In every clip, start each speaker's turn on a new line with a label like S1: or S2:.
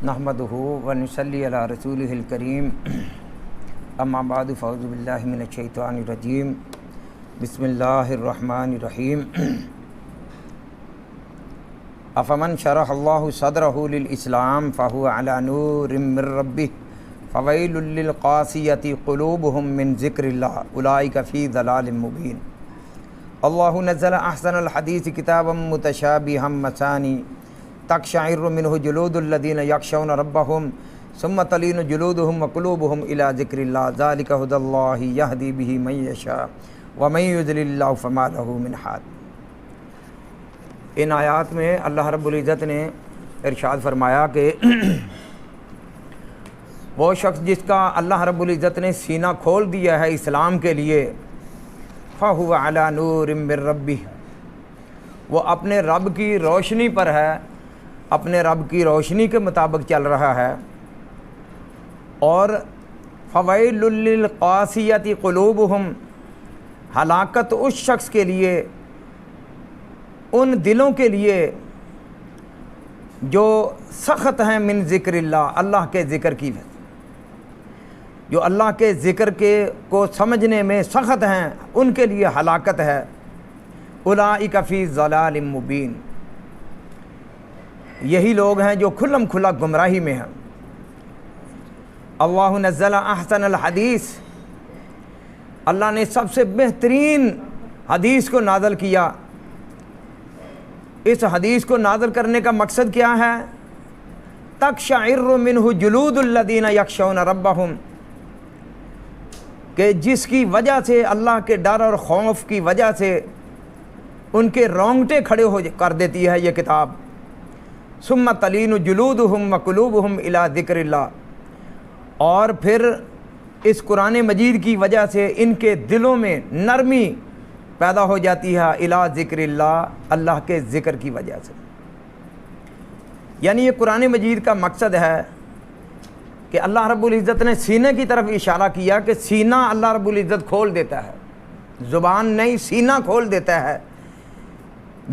S1: نحمدہ ونصلی علی رسولہ الکریم اما بعد فاعوذ باللہ من الشیطان الرجیم بسم اللہ الرحمن الرحیم افمن شرح اللہ صدرہ للاسلام فہو علی نور من ربہ فویل للقاسیۃ قلوبہم من ذکر اللہ اولئک فی ضلال مبین اللہ نزل احسن الحدیث کتابا متشابہا مثانی تقشعر منہ جلود الذین یخشون ربہم ثم تلین جلودہم وقلوبہم الی ذکر اللہ ذالک ھدی اللہ یہدی بہ من یشاء ومن یضلل اللہ فما لہ من ہاد۔ ان آیات میں اللہ رب العزت نے ارشاد فرمایا کہ وہ شخص جس کا اللہ رب العزت نے سینہ کھول دیا ہے اسلام کے لیے، فَهُوَ عَلَى نُورٍ مِّن رَبِّهِ، وہ اپنے رب کی روشنی پر ہے، اپنے رب کی روشنی کے مطابق چل رہا ہے۔ اور فَوَيْلٌ لِّلْقَاسِيَةِ قُلُوبُهُمْ، ہلاکت اس شخص کے لیے، ان دلوں کے لیے جو سخت ہیں من ذکر اللہ، اللہ کے ذکر کی وجہ، جو اللہ کے ذکر کو سمجھنے میں سخت ہیں، ان کے لیے ہلاکت ہے۔ اولئک فی ضلال مبین، یہی لوگ ہیں جو کھلم کھلا گمراہی میں ہیں۔ اللہ نزل احسن الحدیث، اللہ نے سب سے بہترین حدیث کو نازل کیا۔ اس حدیث کو نازل کرنے کا مقصد کیا ہے؟ تقشعر منہ جلود الذین یخشون ربہم، کہ جس کی وجہ سے، اللہ کے ڈر اور خوف کی وجہ سے ان کے رونگٹے کھڑے کر دیتی ہے یہ کتاب۔ ثم تلین جلودہم وقلوبہم الی ذکر اللہ، اور پھر اس قرآن مجید کی وجہ سے ان کے دلوں میں نرمی پیدا ہو جاتی ہے، الی ذکر اللہ، اللہ کے ذکر کی وجہ سے۔ یعنی یہ قرآن مجید کا مقصد ہے کہ اللہ رب العزت نے سینے کی طرف اشارہ کیا کہ سینہ اللہ رب العزت کھول دیتا ہے، زبان نہیں، سینہ کھول دیتا ہے،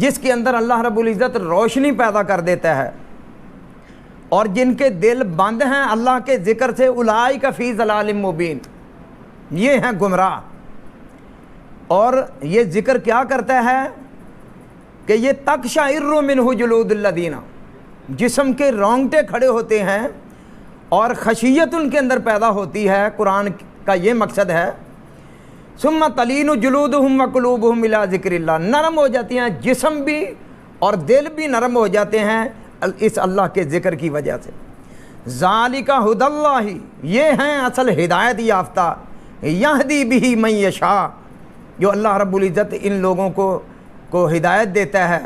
S1: جس کے اندر اللہ رب العزت روشنی پیدا کر دیتا ہے۔ اور جن کے دل بند ہیں اللہ کے ذکر سے، اولئک فی ضلال مبین، یہ ہیں گمراہ۔ اور یہ ذکر کیا کرتا ہے کہ یہ تقشعر منہ جلود الذین، جسم کے رونگٹے کھڑے ہوتے ہیں اور خشیت ان کے اندر پیدا ہوتی ہے، قرآن کا یہ مقصد ہے۔ ثم تلین جلودہم وقلوبہم الی ذکر اللہ، نرم ہو جاتی ہیں جسم بھی اور دل بھی نرم ہو جاتے ہیں اس اللہ کے ذکر کی وجہ سے۔ ذالک ھدی اللہ، یہ ہیں اصل ہدایت یافتہ، یہدی بہ من یشاء، جو اللہ رب العزت ان لوگوں کو ہدایت دیتا ہے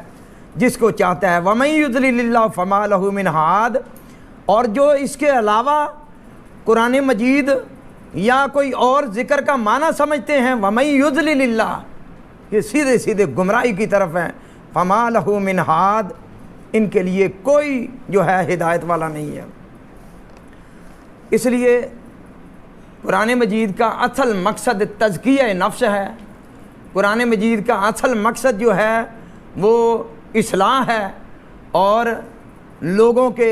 S1: جس کو چاہتا ہے۔ ومن یضلل اللہ فما لہ من ہاد، اور جو اس کے علاوہ قرآن مجید یا کوئی اور ذکر کا معنی سمجھتے ہیں، ومن یضلل اللہ، یہ سیدھے سیدھے گمراہی کی طرف ہیں۔ فما لہ من ہاد، ان کے لیے کوئی جو ہے ہدایت والا نہیں ہے۔ اس لیے قرآن مجید کا اصل مقصد تزکیہ نفس ہے، قرآن مجید کا اصل مقصد جو ہے وہ اصلاح ہے، اور لوگوں کے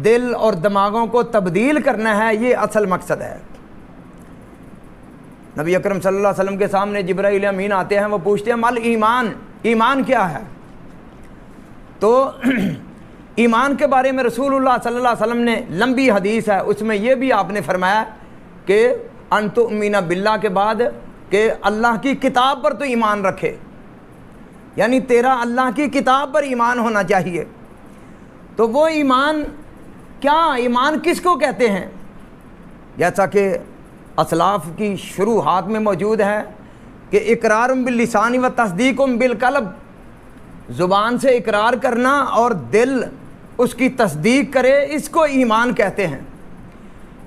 S1: دل اور دماغوں کو تبدیل کرنا ہے، یہ اصل مقصد ہے۔ نبی اکرم صلی اللہ علیہ وسلم کے سامنے جبرائیل امین آتے ہیں، وہ پوچھتے ہیں مل ایمان، ایمان کیا ہے؟ تو ایمان کے بارے میں رسول اللہ صلی اللہ علیہ وسلم نے لمبی حدیث ہے، اس میں یہ بھی آپ نے فرمایا کہ ان تؤمن باللہ کے بعد کہ اللہ کی کتاب پر تو ایمان رکھے، یعنی تیرا اللہ کی کتاب پر ایمان ہونا چاہیے۔ تو وہ ایمان کیا، ایمان کس کو کہتے ہیں؟ جیسا کہ اسلاف کی شروحات میں موجود ہے کہ اقرار باللسان و تصدیق بالقلب، زبان سے اقرار کرنا اور دل اس کی تصدیق کرے، اس کو ایمان کہتے ہیں۔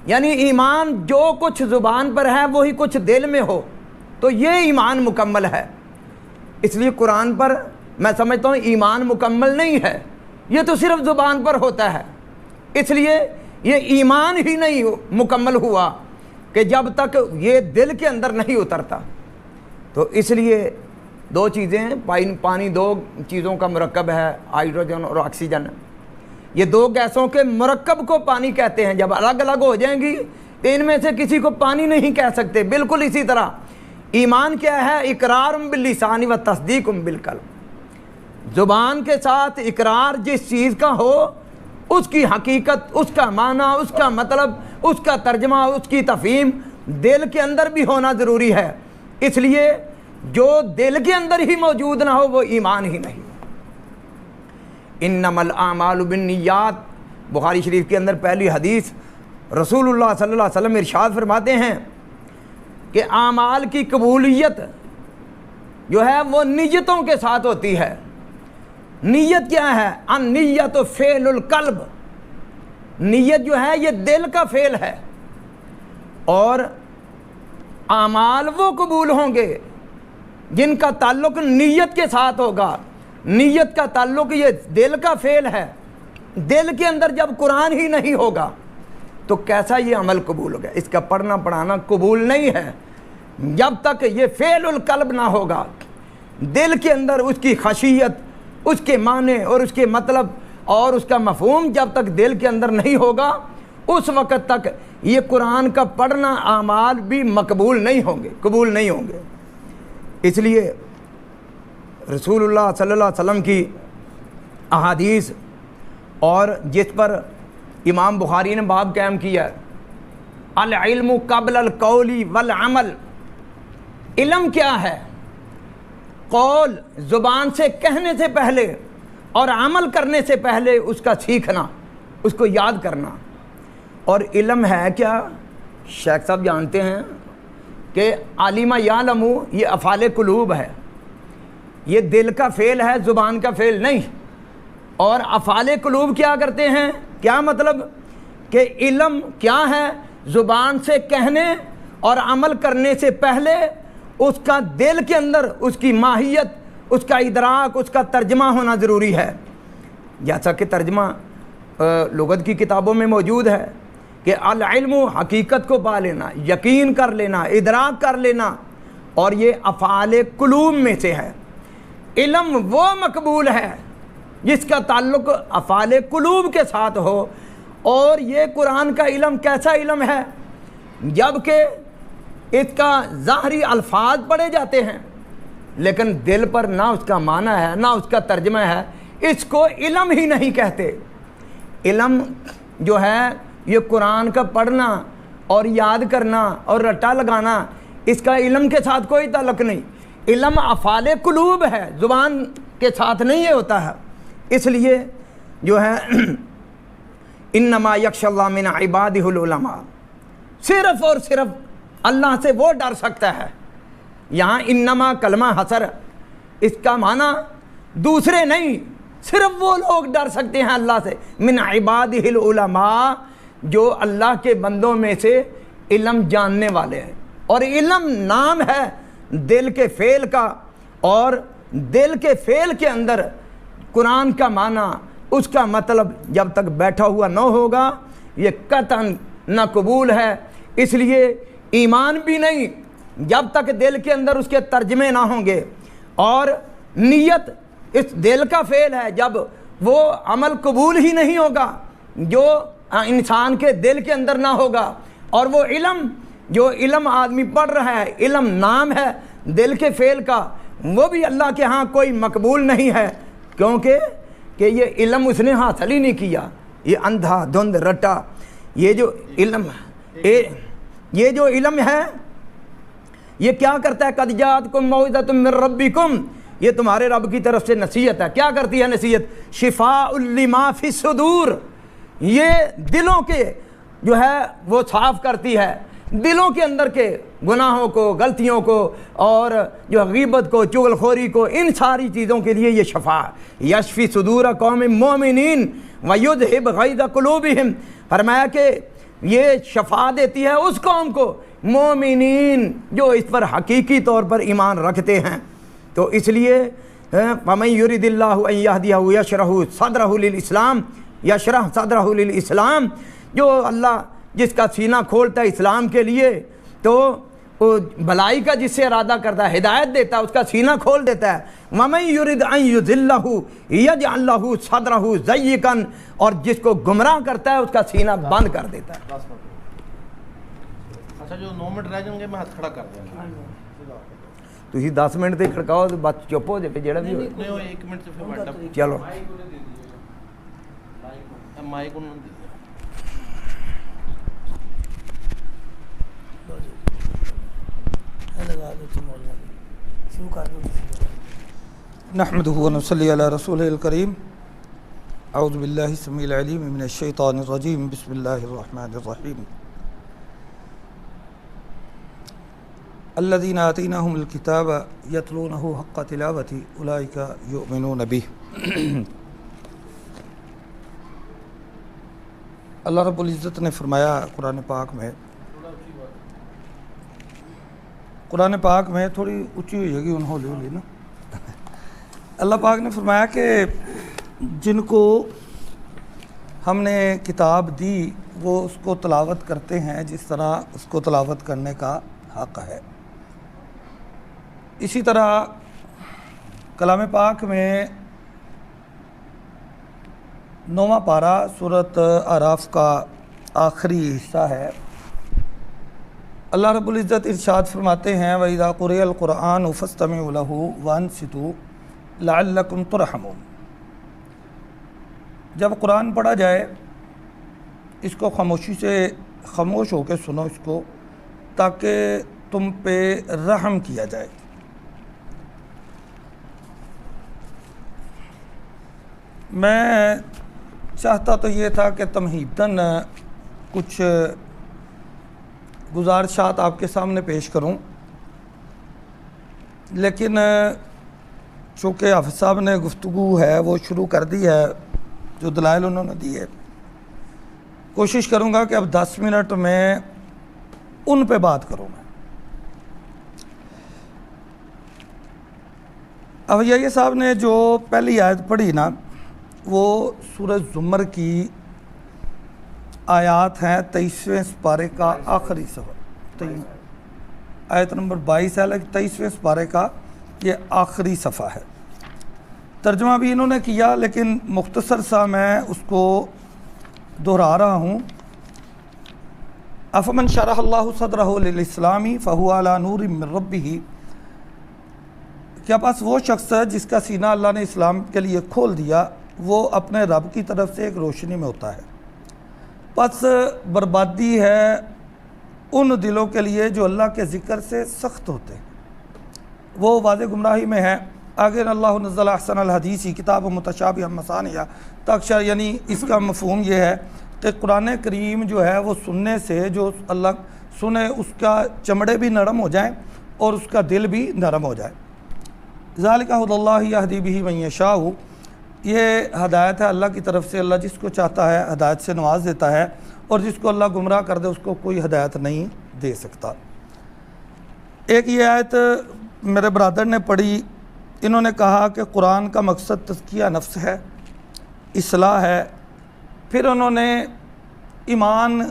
S1: یعنی ایمان جو کچھ زبان پر ہے وہی کچھ دل میں ہو، تو یہ ایمان مکمل ہے۔ اس لیے قرآن پر میں سمجھتا ہوں ایمان مکمل نہیں ہے، یہ تو صرف زبان پر ہوتا ہے۔ اس لیے یہ ایمان ہی نہیں مکمل ہوا کہ جب تک یہ دل کے اندر نہیں اترتا۔ تو اس لیے دو چیزیں ہیں، پانی دو چیزوں کا مرکب ہے، ہائیڈروجن اور آکسیجن۔ یہ دو گیسوں کے مرکب کو پانی کہتے ہیں، جب الگ الگ ہو جائیں گی تو ان میں سے کسی کو پانی نہیں کہہ سکتے۔ بالکل اسی طرح ایمان کیا ہے؟ اقرار باللسان و تصدیق بالقلب، زبان کے ساتھ اقرار جس چیز کا ہو اس کی حقیقت، اس کا معنی، اس کا مطلب، اس کا ترجمہ، اس کی تفہیم دل کے اندر بھی ہونا ضروری ہے۔ اس لیے جو دل کے اندر ہی موجود نہ ہو وہ ایمان ہی نہیں۔ انما الاعمال بالنیات، بخاری شریف کے اندر پہلی حدیث رسول اللہ صلی اللہ علیہ وسلم ارشاد فرماتے ہیں کہ اعمال کی قبولیت جو ہے وہ نیتوں کے ساتھ ہوتی ہے۔ نیت کیا ہے؟ النیت فعل القلب، نیت جو ہے یہ دل کا فعل ہے، اور اعمال وہ قبول ہوں گے جن کا تعلق نیت کے ساتھ ہوگا۔ نیت کا تعلق یہ دل کا فعل ہے، دل کے اندر جب قرآن ہی نہیں ہوگا تو کیسا یہ عمل قبول ہوگا؟ اس کا پڑھنا پڑھانا قبول نہیں ہے جب تک یہ فعل القلب نہ ہوگا، دل کے اندر اس کی خشیت، اس کے معنی اور اس کے مطلب اور اس کا مفہوم جب تک دل کے اندر نہیں ہوگا اس وقت تک یہ قرآن کا پڑھنا اعمال بھی مقبول نہیں ہوں گے، قبول نہیں ہوں گے۔ اس لیے رسول اللہ صلی اللہ علیہ وسلم کی احادیث اور جس پر امام بخاری نے باب قائم کیا ہے، العلم قبل القول والعمل، علم کیا ہے؟ قول زبان سے کہنے سے پہلے اور عمل کرنے سے پہلے اس کا سیکھنا، اس کو یاد کرنا۔ اور علم ہے کیا؟ شیخ صاحب جانتے ہیں کہ عالم یعلم یہ افعال قلوب ہے، یہ دل کا فعل ہے، زبان کا فعل نہیں۔ اور افعال قلوب کیا کرتے ہیں؟ کیا مطلب کہ علم کیا ہے؟ زبان سے کہنے اور عمل کرنے سے پہلے اس کا دل کے اندر اس کی ماہیت، اس کا ادراک، اس کا ترجمہ ہونا ضروری ہے۔ جیسا کہ ترجمہ لغت کی کتابوں میں موجود ہے کہ العلم حقیقت کو پا لینا، یقین کر لینا، ادراک کر لینا، اور یہ افعال قلوب میں سے ہے۔ علم وہ مقبول ہے جس کا تعلق افعال قلوب کے ساتھ ہو۔ اور یہ قرآن کا علم کیسا علم ہے؟ جبکہ اس کا ظاہری الفاظ پڑھے جاتے ہیں لیکن دل پر نہ اس کا معنی ہے نہ اس کا ترجمہ ہے، اس کو علم ہی نہیں کہتے۔ علم جو ہے یہ قرآن کا پڑھنا اور یاد کرنا اور رٹا لگانا، اس کا علم کے ساتھ کوئی تعلق نہیں۔ علم افعال قلوب ہے، زبان کے ساتھ نہیں یہ ہوتا ہے۔ اس لیے جو ہے انما یخشی اللہ من عبادہ العلماء، صرف اور صرف اللہ سے وہ ڈر سکتا ہے۔ یہاں انما کلمہ حصر، اس کا معنی دوسرے نہیں، صرف وہ لوگ ڈر سکتے ہیں اللہ سے، من عبادہ العلماء، جو اللہ کے بندوں میں سے علم جاننے والے ہیں۔ اور علم نام ہے دل کے فعل کا، اور دل کے فعل کے اندر قرآن کا معنی، اس کا مطلب جب تک بیٹھا ہوا نہ ہوگا یہ قطعاً نہ قبول ہے۔ اس لیے ایمان بھی نہیں جب تک دل کے اندر اس کے ترجمے نہ ہوں گے، اور نیت اس دل کا فعل ہے، جب وہ عمل قبول ہی نہیں ہوگا جو انسان کے دل کے اندر نہ ہوگا، اور وہ علم جو علم آدمی پڑھ رہا ہے، علم نام ہے دل کے فعل کا، وہ بھی اللہ کے ہاں کوئی مقبول نہیں ہے، کیونکہ کہ یہ علم اس نے حاصل ہی نہیں کیا۔ یہ اندھا دھند رٹا یہ جو علم ہے یہ کیا کرتا ہے؟ قد جاءتکم موعظۃ من ربکم، یہ تمہارے رب کی طرف سے نصیحت ہے۔ کیا کرتی ہے نصیحت؟ شفاء لما فی الصدور، یہ دلوں کے جو ہے وہ صاف کرتی ہے، دلوں کے اندر کے گناہوں کو، غلطیوں کو، اور جو غیبت کو، چغل خوری کو، ان ساری چیزوں کے لیے یہ شفا۔ یشفی صدور قوم مومنین ویذھب غیظ قلوبہم، فرمایا کہ یہ شفا دیتی ہے اس قوم کو، مومنین جو اس پر حقیقی طور پر ایمان رکھتے ہیں۔ تو اس لیے فَمَن يُرِدِ اللَّهُ أَن يَهْدِيَهُ يَشْرَحْ صَدْرَهُ لِلْإِسْلَامِ، یشرح صدرہ للاسلام، جو اللہ جس کا سینہ کھولتا ہے اسلام کے لیے، تو وہ بلائی کا جس سے ارادہ کرتا ہے ہدایت دیتا ہے، اس کا سینہ کھول دیتا ہے۔ وَمَن يُرِدْ أَن يُضِلَّهُ يَجْعَل لَّهُ صَدْرَهُ ضَيِّقًا، اور جس کو گمراہ کرتا ہے اس کا سینہ بند کر دیتا ہے۔
S2: اچھا جو 9 منٹ رہ جائیں گے میں ہاتھ کھڑا کر دیں گا۔
S1: تسی 10 منٹ تے کھڑکاؤ تو بات چپ ہو جائے جڑا بھی ہوئے۔
S2: نہیں وہ 1 منٹ سے پھر وائنڈ اپ۔
S1: چلو
S2: مائک انہوں نے
S3: نحمده ونصلي على رسوله الكريم اعوذ بالله السميع العليم من الشيطان الرجيم بسم الله الرحمن الرحيم الذين آتيناهم الكتاب يتلونه حق تلاوته أولئك يؤمنون به۔ اللہ رب العزت نے فرمایا قرآن پاک میں تھوڑی اونچی ہوئی ہے گی ان ہولی ہولی نا، اللہ پاک نے فرمایا کہ جن کو ہم نے کتاب دی وہ اس کو تلاوت کرتے ہیں جس طرح اس کو تلاوت کرنے کا حق ہے۔ اسی طرح کلام پاک میں 9واں پارہ سورۃ اعراف کا آخری حصہ ہے۔ اللہ رب العزت ارشاد فرماتے ہیں وَإِذَا قُرِئَ الْقُرْآنُ فَاسْتَمِعُوا لَهُ وَأَنصِتُوا لَعَلَّكُمْ تُرْحَمُونَ۔ جب قرآن پڑھا جائے اس کو خاموشی سے خاموش ہو کے سنو اس کو، تاکہ تم پہ رحم کیا جائے۔ میں چاہتا تو یہ تھا کہ تمہیداً کچھ گزارشات آپ کے سامنے پیش کروں، لیکن چونکہ حافظ صاحب نے گفتگو ہے وہ شروع کر دی ہے، جو دلائل انہوں نے دی ہے، کوشش کروں گا کہ اب 10 منٹ میں ان پہ بات کروں میں۔ اب یہ صاحب نے جو پہلی آیت پڑھی نا، وہ سورہ زمر کی آیات ہیں 23ویں سپارے کا آخری صفحہ، آیت نمبر 22 ہے، 23ویں سپارے کا یہ آخری صفحہ ہے۔ ترجمہ بھی انہوں نے کیا لیکن مختصر سا میں اس کو دہرا رہا ہوں۔ افمن شرح اللہ صدرہ للاسلام فہو علی نور من ربہ، کیا پاس وہ شخص ہے جس کا سینہ اللہ نے اسلام کے لیے کھول دیا، وہ اپنے رب کی طرف سے ایک روشنی میں ہوتا ہے۔ پس بربادی ہے ان دلوں کے لیے جو اللہ کے ذکر سے سخت ہوتے ہیں، وہ واضح گمراہی میں ہے۔ آگے اللہ نزل احسن الحدیث کتاب متشابہ مثانیہ تقشعر، یعنی اس کا مفہوم یہ ہے کہ قرآن کریم جو ہے وہ سننے سے، جو اللہ سنے اس کا چمڑے بھی نرم ہو جائیں اور اس کا دل بھی نرم ہو جائے۔ ذالک ھدی اللہ یہدی بہ من یشاء، یہ ہدایت ہے اللہ کی طرف سے، اللہ جس کو چاہتا ہے ہدایت سے نواز دیتا ہے، اور جس کو اللہ گمراہ کر دے اس کو کوئی ہدایت نہیں دے سکتا۔ ایک یہ آیت میرے برادر نے پڑھی، انہوں نے کہا کہ قرآن کا مقصد تزکیہ نفس ہے، اصلاح ہے۔ پھر انہوں نے ایمان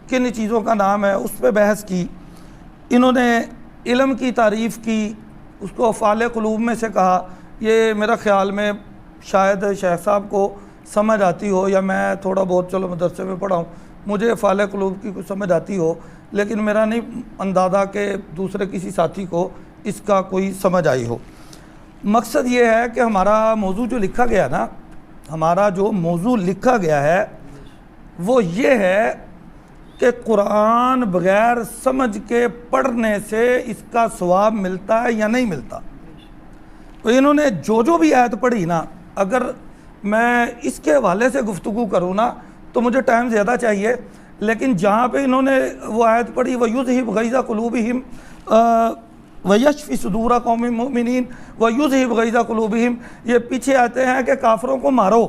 S3: کن چیزوں کا نام ہے اس پہ بحث کی، انہوں نے علم کی تعریف کی، اس کو افعال قلوب میں سے کہا۔ یہ میرا خیال میں شاید شیخ صاحب کو سمجھ آتی ہو، یا میں تھوڑا بہت چلو مدرسے میں پڑھا ہوں، مجھے افعال قلوب کی کچھ سمجھ آتی ہو، لیکن میرا نہیں اندازہ کہ دوسرے کسی ساتھی کو اس کا کوئی سمجھ آئی ہو۔ مقصد یہ ہے کہ ہمارا موضوع جو لکھا گیا نا، ہمارا جو موضوع لکھا گیا ہے وہ یہ ہے کہ قرآن بغیر سمجھ کے پڑھنے سے اس کا ثواب ملتا ہے یا نہیں ملتا۔ تو انہوں نے جو بھی آیت پڑھی نا، اگر میں اس کے حوالے سے گفتگو کروں نا تو مجھے ٹائم زیادہ چاہیے، لیکن جہاں پہ انہوں نے وہ آیت پڑھی وَيُذْهِبْ غَيْظَ قُلُوبِهِمْ وَيَشْفِ صُدُورَ قَوْمٍ مُؤْمِنِينَ وَيُذْهِبْ غَيْظَ قُلُوبِهِمْ، یہ پیچھے آتے ہیں کہ کافروں کو مارو۔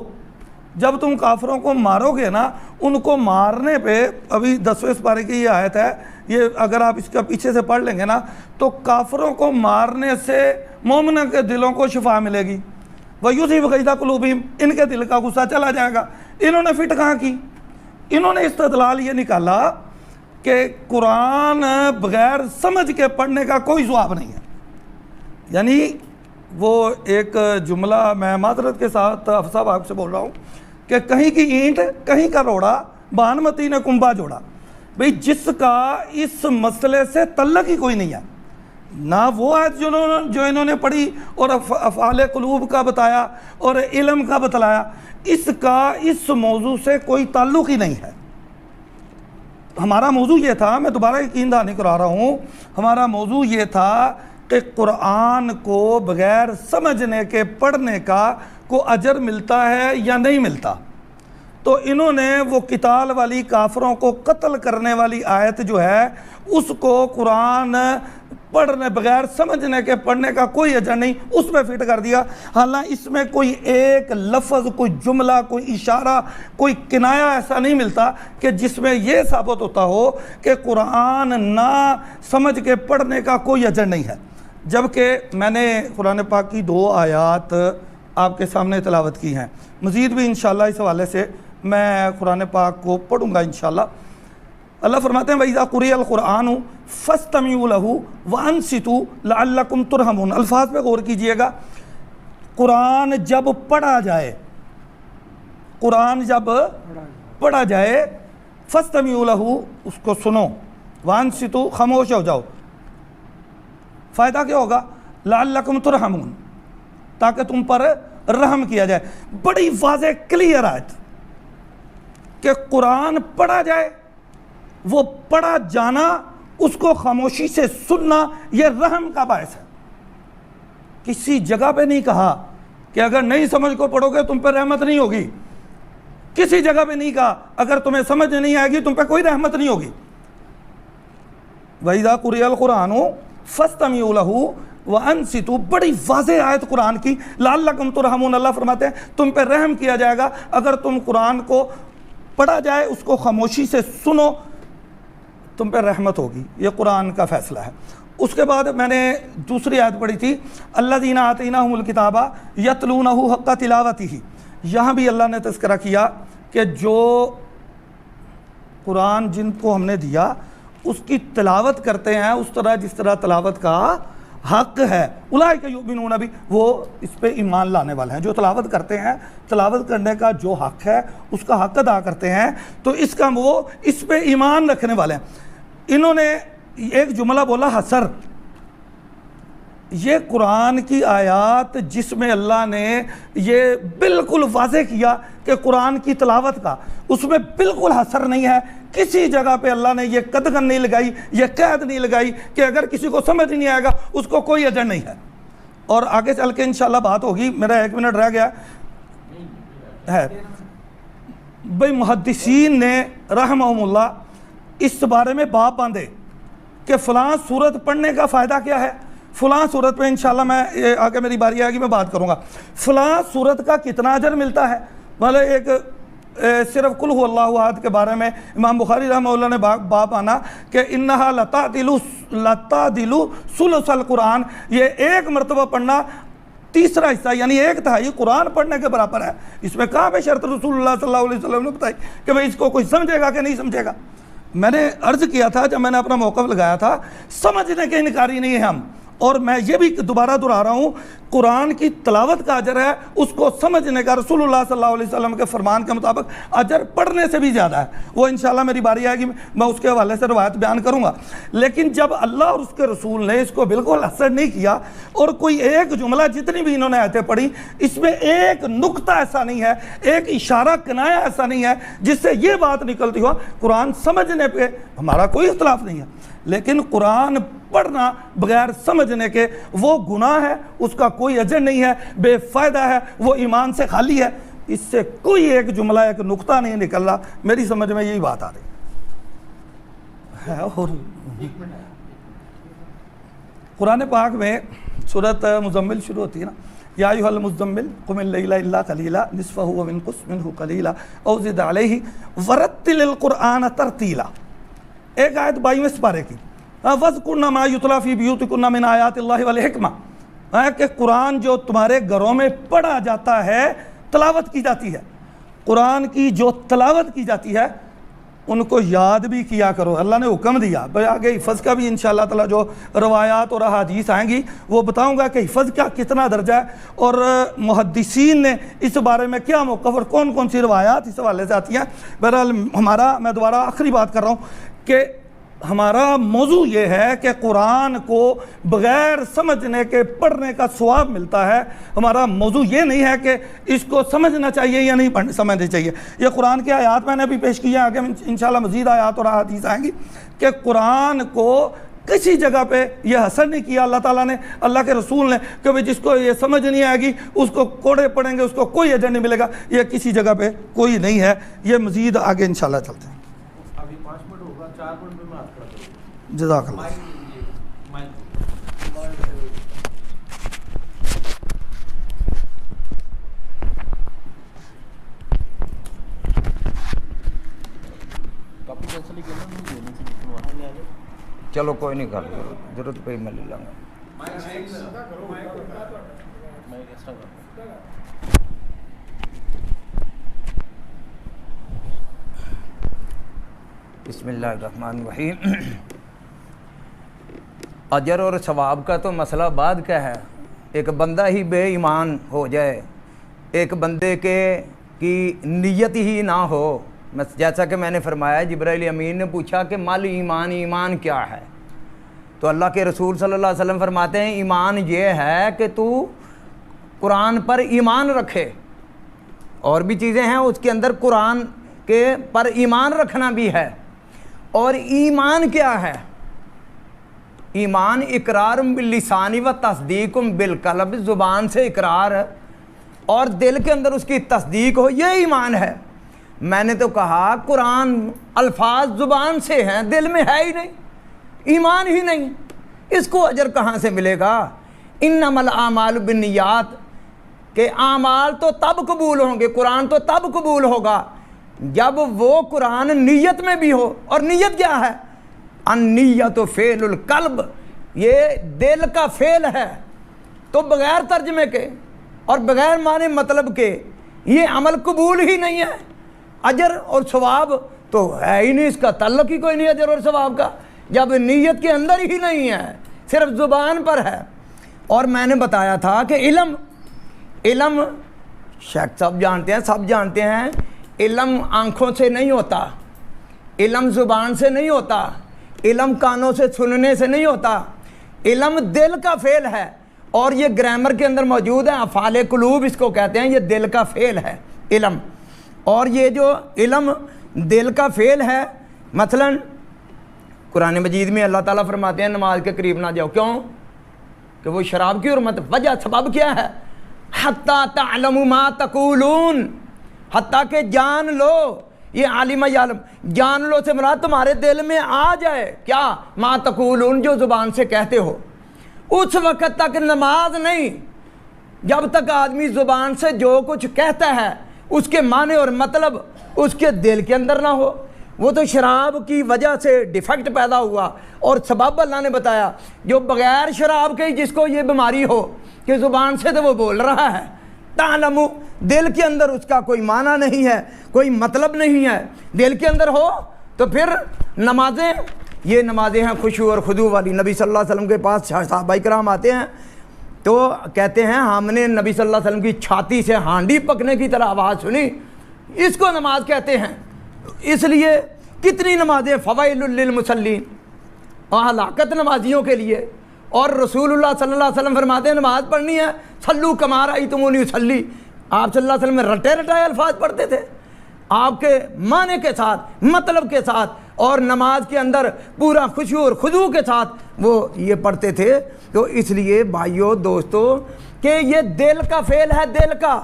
S3: جب تم کافروں کو مارو گے نا، ان کو مارنے پہ، ابھی 10ویں سپارے کی یہ آیت ہے، یہ اگر آپ اس کا پیچھے سے پڑھ لیں گے نا تو کافروں کو مارنے سے مومنوں کے دلوں کو شفا ملے گی۔ وَيُذْهِبْ غَيْظَ قُلُوبِهِمْ، ان کے دل کا غصہ چلا جائے گا۔ انہوں نے فٹ کہاں کی؟ انہوں نے استدلال یہ نکالا کہ قرآن بغیر سمجھ کے پڑھنے کا کوئی ثواب نہیں ہے. یعنی وہ ایک جملہ میں معذرت کے ساتھ افصاح آپ سے بول رہا ہوں کہ کہیں کی اینٹ کہیں کا روڑا بانمتی نے کنبا جوڑا. بھئی جس کا اس مسئلے سے تعلق ہی کوئی نہیں ہے، نہ وہ آیت جو انہوں نے پڑھی اور افعال قلوب کا بتایا اور علم کا بتلایا، اس کا اس موضوع سے کوئی تعلق ہی نہیں ہے. ہمارا موضوع یہ تھا، میں دوبارہ یقین دہانی کرا رہا ہوں، ہمارا موضوع یہ تھا کہ قرآن کو بغیر سمجھنے کے پڑھنے کا کو اجر ملتا ہے یا نہیں ملتا. تو انہوں نے وہ قتال والی کافروں کو قتل کرنے والی آیت جو ہے اس کو قرآن پڑھنے بغیر سمجھنے کے پڑھنے کا کوئی اجر نہیں اس میں فٹ کر دیا. حالانکہ اس میں کوئی ایک لفظ، کوئی جملہ، کوئی اشارہ، کوئی کنایہ ایسا نہیں ملتا کہ جس میں یہ ثابت ہوتا ہو کہ قرآن نہ سمجھ کے پڑھنے کا کوئی اجر نہیں ہے. جبکہ میں نے قرآن پاک کی 2 آیات آپ کے سامنے تلاوت کی ہیں. مزید بھی انشاءاللہ اس حوالے سے میں قرآن پاک کو پڑھوں گا انشاءاللہ. اللہ فرماتے ہیں وَإِذَا قُرِئَ الْقُرْآنُ فَاسْتَمِعُوا لَهُ وَأَنصِتُوا لَعَلَّكُمْ تُرْحَمُونَ. الفاظ پہ غور کیجئے گا. قرآن جب پڑھا جائے، قرآن جب پڑھا جائے فَاسْتَمِعُوا لَهُ، اس کو سنو، وَأَنصِتُوا، خاموش ہو جاؤ. فائدہ کیا ہوگا؟ لَعَلَّكُمْ تُرْحَمُونَ، تاکہ تم پر رحم کیا جائے. بڑی واضح کلیئر آیت کہ قرآن پڑھا جائے، وہ پڑھا جانا، اس کو خاموشی سے سننا، یہ رحم کا باعث ہے. کسی جگہ پہ نہیں کہا کہ اگر نہیں سمجھ کو پڑھو گے تم پہ رحمت نہیں ہوگی. کسی جگہ پہ نہیں کہا اگر تمہیں سمجھ نہیں آئے گی تم پہ کوئی رحمت نہیں ہوگی. وَإِذَا قُرِئَ الْقُرْآنُ فَاسْتَمِعُوا لَهُ وَأَنصِتُوا. بڑی واضح آیت قرآن کی. لَعَلَّكُمْ تُرْحَمُونَ، اللہ فرماتے ہیں تم پہ رحم کیا جائے گا اگر تم قرآن کو پڑھا جائے، اس کو خاموشی سے سنو، تم پہ رحمت ہوگی. یہ قرآن کا فیصلہ ہے. اس کے بعد میں نے دوسری آیت پڑھی تھی الَّذِينَ آتَيْنَاهُمُ الْكِتَابَ يَتْلُونَهُ حَقَّ تِلَاوَتِهِ. یہاں بھی اللہ نے تذکرہ کیا کہ جو قرآن جن کو ہم نے دیا اس کی تلاوت کرتے ہیں اس طرح جس طرح تلاوت کا حق ہے. اولئک یؤمنون بھی، وہ اس پہ ایمان لانے والے ہیں. جو تلاوت کرتے ہیں، تلاوت کرنے کا جو حق ہے اس کا حق ادا کرتے ہیں، تو اس کا وہ اس پہ ایمان رکھنے والے ہیں. انہوں نے ایک جملہ بولا حسر. یہ قرآن کی آیات جس میں اللہ نے یہ بالکل واضح کیا کہ قرآن کی تلاوت کا، اس میں بالکل حسر نہیں ہے. کسی جگہ پہ اللہ نے یہ قدغن نہیں لگائی، یہ قید نہیں لگائی کہ اگر کسی کو سمجھ نہیں آئے گا اس کو کوئی اجر نہیں ہے. اور آگے چل کے انشاءاللہ بات ہوگی. میرا 1 منٹ رہ گیا ہے. بھئی محدثین نے رحمہم اللہ اس بارے میں باب باندھے کہ فلاں صورت پڑھنے کا فائدہ کیا ہے، فلاں صورت پہ انشاءاللہ میں آگے میری باری آئے گی میں بات کروں گا. فلاں صورت کا کتنا اجر ملتا ہے. مطلب ایک صرف قل هو اللہ احد کے بارے میں امام بخاری رحمہ اللہ نے باب آنا کہ انہا لتعدل ثلث القرآن، یہ ایک مرتبہ پڑھنا تیسرا حصہ یعنی 1/3 قرآن پڑھنے کے برابر ہے. اس میں کہاں پہ شرط رسول اللہ صلی اللہ علیہ وسلم نے بتائی کہ بھئی اس کو کوئی سمجھے گا کہ نہیں سمجھے گا. میں نے عرض کیا تھا جب میں نے اپنا موقف لگایا تھا، سمجھنے کے انکاری نہیں ہے ہم. اور میں یہ بھی دوبارہ دہرا رہا ہوں، قرآن کی تلاوت کا اجر ہے، اس کو سمجھنے کا رسول اللہ صلی اللہ علیہ وسلم کے فرمان کے مطابق اجر پڑھنے سے بھی زیادہ ہے. وہ انشاءاللہ میری باری آئے گی میں اس کے حوالے سے روایت بیان کروں گا. لیکن جب اللہ اور اس کے رسول نے اس کو بالکل اثر نہیں کیا اور کوئی ایک جملہ جتنی بھی انہوں نے آیتیں پڑھی اس میں ایک نقطہ ایسا نہیں ہے، ایک اشارہ کنایہ ایسا نہیں ہے جس سے یہ بات نکلتی ہو قرآن سمجھنے پہ ہمارا کوئی اختلاف نہیں ہے، لیکن قرآن پڑھنا بغیر سمجھنے کے وہ گناہ ہے، اس کا کوئی اجر نہیں ہے، بے فائدہ ہے، وہ ایمان سے خالی ہے. اس سے کوئی ایک جملہ ایک نقطہ نہیں نکل رہا. میری سمجھ میں یہی بات آ رہی ہے. اور قرآن پاک میں سورۃ مزمل شروع ہوتی ہے نا، یا ایھا المزمل قم اللیل الا قلیلا نصفہ وانقص منہ قلیلا او زد علیہ ورتل القرآن ترتیلا. ایک آیت 22ویں سپارے کی، وَاذْكُرْنَ مَا يُتْلَىٰ فِي بُيُوتِكُنَّ مِنْ آیَاتِ اللَّهِ وَالْحِکْمَةِ، کہ قرآن جو تمہارے گھروں میں پڑھا جاتا ہے، تلاوت کی جاتی ہے، قرآن کی جو تلاوت کی جاتی ہے ان کو یاد بھی کیا کرو. اللہ نے حکم دیا. آگے حفظ کا بھی انشاءاللہ تعالی جو روایات اور احادیث آئیں گی وہ بتاؤں گا کہ حفظ کا کتنا درجہ ہے اور محدثین نے اس بارے میں کیا موقف اور کون کون سی روایات اس حوالے سے آتی ہیں. بہرحال میں دوبارہ آخری بات کر رہا ہوں کہ ہمارا موضوع یہ ہے کہ قرآن کو بغیر سمجھنے کے پڑھنے کا ثواب ملتا ہے. ہمارا موضوع یہ نہیں ہے کہ اس کو سمجھنا چاہیے یا نہیں سمجھنا چاہیے. یہ قرآن کی آیات میں نے بھی پیش کی ہیں, آگے انشاءاللہ مزید آیات اور احادیث آئیں گی کہ قرآن کو کسی جگہ پہ یہ حسر نہیں کیا اللہ تعالیٰ نے, اللہ کے رسول نے, کہ جس کو یہ سمجھ نہیں آئے گی اس کو کوڑے پڑیں گے, اس کو کوئی اجر نہیں ملے گا. یہ کسی جگہ پہ کوئی نہیں ہے. یہ مزید آگے انشاءاللہ چلتے ہیں.
S2: ابھی 5 منٹ ہوگا, 4 منٹ میں ہاتھ کھڑا کروں.
S3: جزاک اللہ.
S2: کاپی کینسل ہی کرنا, مجھے نہیں سے وہاں لے آ جاؤ.
S1: چلو کوئی نہیں کر لو, ضرورت پہ میں لے لوں گا.
S2: میں ایکسٹرا کروں.
S1: بسم اللہ الرحمن الرحیم. اجر اور ثواب کا تو مسئلہ بعد کا ہے. ایک بندہ ہی بے ایمان ہو جائے, ایک بندے کی نیت ہی نہ ہو. جیسا کہ میں نے فرمایا, جبرائیل امین نے پوچھا کہ مال ایمان, ایمان کیا ہے؟ تو اللہ کے رسول صلی اللہ علیہ وسلم فرماتے ہیں ایمان یہ ہے کہ تو قرآن پر ایمان رکھے. اور بھی چیزیں ہیں اس کے اندر, قرآن کے پر ایمان رکھنا بھی ہے. اور ایمان کیا ہے؟ ایمان اقرار باللسان و تصدیق بالقلب, زبان سے اقرار اور دل کے اندر اس کی تصدیق ہو, یہ ایمان ہے. میں نے تو کہا قرآن الفاظ زبان سے ہیں, دل میں ہے ہی نہیں, ایمان ہی نہیں, اس کو اجر کہاں سے ملے گا؟ انما الاعمال بالنیات, کہ اعمال تو تب قبول ہوں گے, قرآن تو تب قبول ہوگا جب وہ قرآن نیت میں بھی ہو. اور نیت کیا ہے؟ النیت فعل القلب, یہ دل کا فعل ہے. تو بغیر ترجمے کے اور بغیر معنی مطلب کے یہ عمل قبول ہی نہیں ہے. اجر اور ثواب تو ہے ہی نہیں, اس کا تعلق ہی کوئی نہیں اجر اور ثواب کا, جب نیت کے اندر ہی نہیں ہے, صرف زبان پر ہے. اور میں نے بتایا تھا کہ علم شیخ صاحب جانتے ہیں, سب جانتے ہیں, علم آنکھوں سے نہیں ہوتا, علم زبان سے نہیں ہوتا, علم کانوں سے سننے سے نہیں ہوتا, علم دل کا فعل ہے. اور یہ گرامر کے اندر موجود ہے, افعال قلوب اس کو کہتے ہیں, یہ دل کا فعل ہے علم. اور یہ جو علم دل کا فعل ہے, مثلا قرآن مجید میں اللہ تعالیٰ فرماتے ہیں نماز کے قریب نہ جاؤ. کیوں؟ کہ وہ شراب کی حرمت. وجہ سبب کیا ہے؟ حتیٰ تعلموا ما تقولون, حتیٰ کہ جان لو. یہ عالم یعلم, جان لو سے مراد تمہارے دل میں آ جائے کیا؟ ما تقولون, جو زبان سے کہتے ہو. اس وقت تک نماز نہیں جب تک آدمی زبان سے جو کچھ کہتا ہے اس کے معنی اور مطلب اس کے دل کے اندر نہ ہو. وہ تو شراب کی وجہ سے ڈیفیکٹ پیدا ہوا, اور سبب اللہ نے بتایا. جو بغیر شراب کے جس کو یہ بیماری ہو کہ زبان سے تو وہ بول رہا ہے, تعلمو, دل کے اندر اس کا کوئی معنی نہیں ہے, کوئی مطلب نہیں ہے, دل کے اندر ہو تو پھر نمازیں, یہ نمازیں ہیں خشوع اور خضوع والی. نبی صلی اللہ علیہ وسلم کے پاس صحابہ کرام آتے ہیں تو کہتے ہیں ہم نے نبی صلی اللہ علیہ وسلم کی چھاتی سے ہانڈی پکنے کی طرح آواز سنی, اس کو نماز کہتے ہیں. اس لیے کتنی نمازیں فوائل للمصلین, ہلاکت نمازیوں کے لیے. اور رسول اللہ صلی اللہ علیہ وسلم فرماتے ہیں نماز پڑھنی ہے صلو کما رأیتمونی اصلی. آپ صلی اللہ علیہ وسلم میں رٹے رٹائے الفاظ پڑھتے تھے, آپ کے معنی کے ساتھ, مطلب کے ساتھ, اور نماز کے اندر پورا خشوع اور خضوع کے ساتھ وہ یہ پڑھتے تھے. تو اس لیے بھائیو دوستو کہ یہ دل کا فعل ہے, دل کا.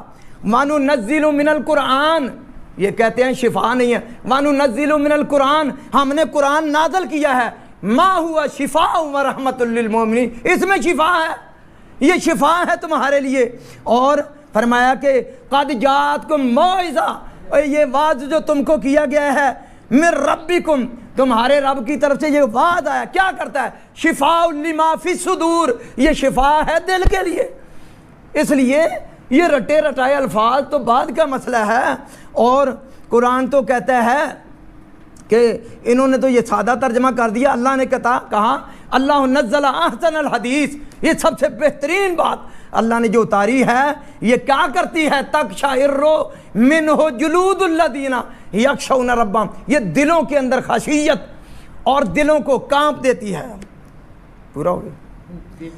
S1: وَنُنَزِّلُ مِنَ الْقُرْآنِ, یہ کہتے ہیں شفا نہیں ہے. وَنُنَزِّلُ مِنَ الْقُرْآنِ, ہم نے قرآن نازل کیا ہے. ما ہوا شفاء و رحمت للمؤمنین, اس میں شفا ہے, یہ شفا ہے تمہارے لیے. اور فرمایا کہ قد جاءتکم موعظہ, یہ واعظ جو تم کو کیا گیا ہے من ربکم, تمہارے رب کی طرف سے یہ واعظ آیا, کیا کرتا ہے؟ شفاء لما فی الصدور, یہ شفا ہے دل کے لیے. اس لیے یہ رٹے رٹائے الفاظ تو بعد کا مسئلہ ہے. اور قرآن تو کہتا ہے کہ انہوں نے تو یہ سادہ ترجمہ کر دیا. اللہ نے کہا اللہ نزل احسن الحدیث, یہ سب سے بہترین بات اللہ نے جو اتاری ہے یہ کیا کرتی ہے؟ تقشعر منہ جلود الذین یخشون ربہم, یہ دلوں کے اندر خشیت اور دلوں کو کانپ دیتی ہے. پورا ہو گیا؟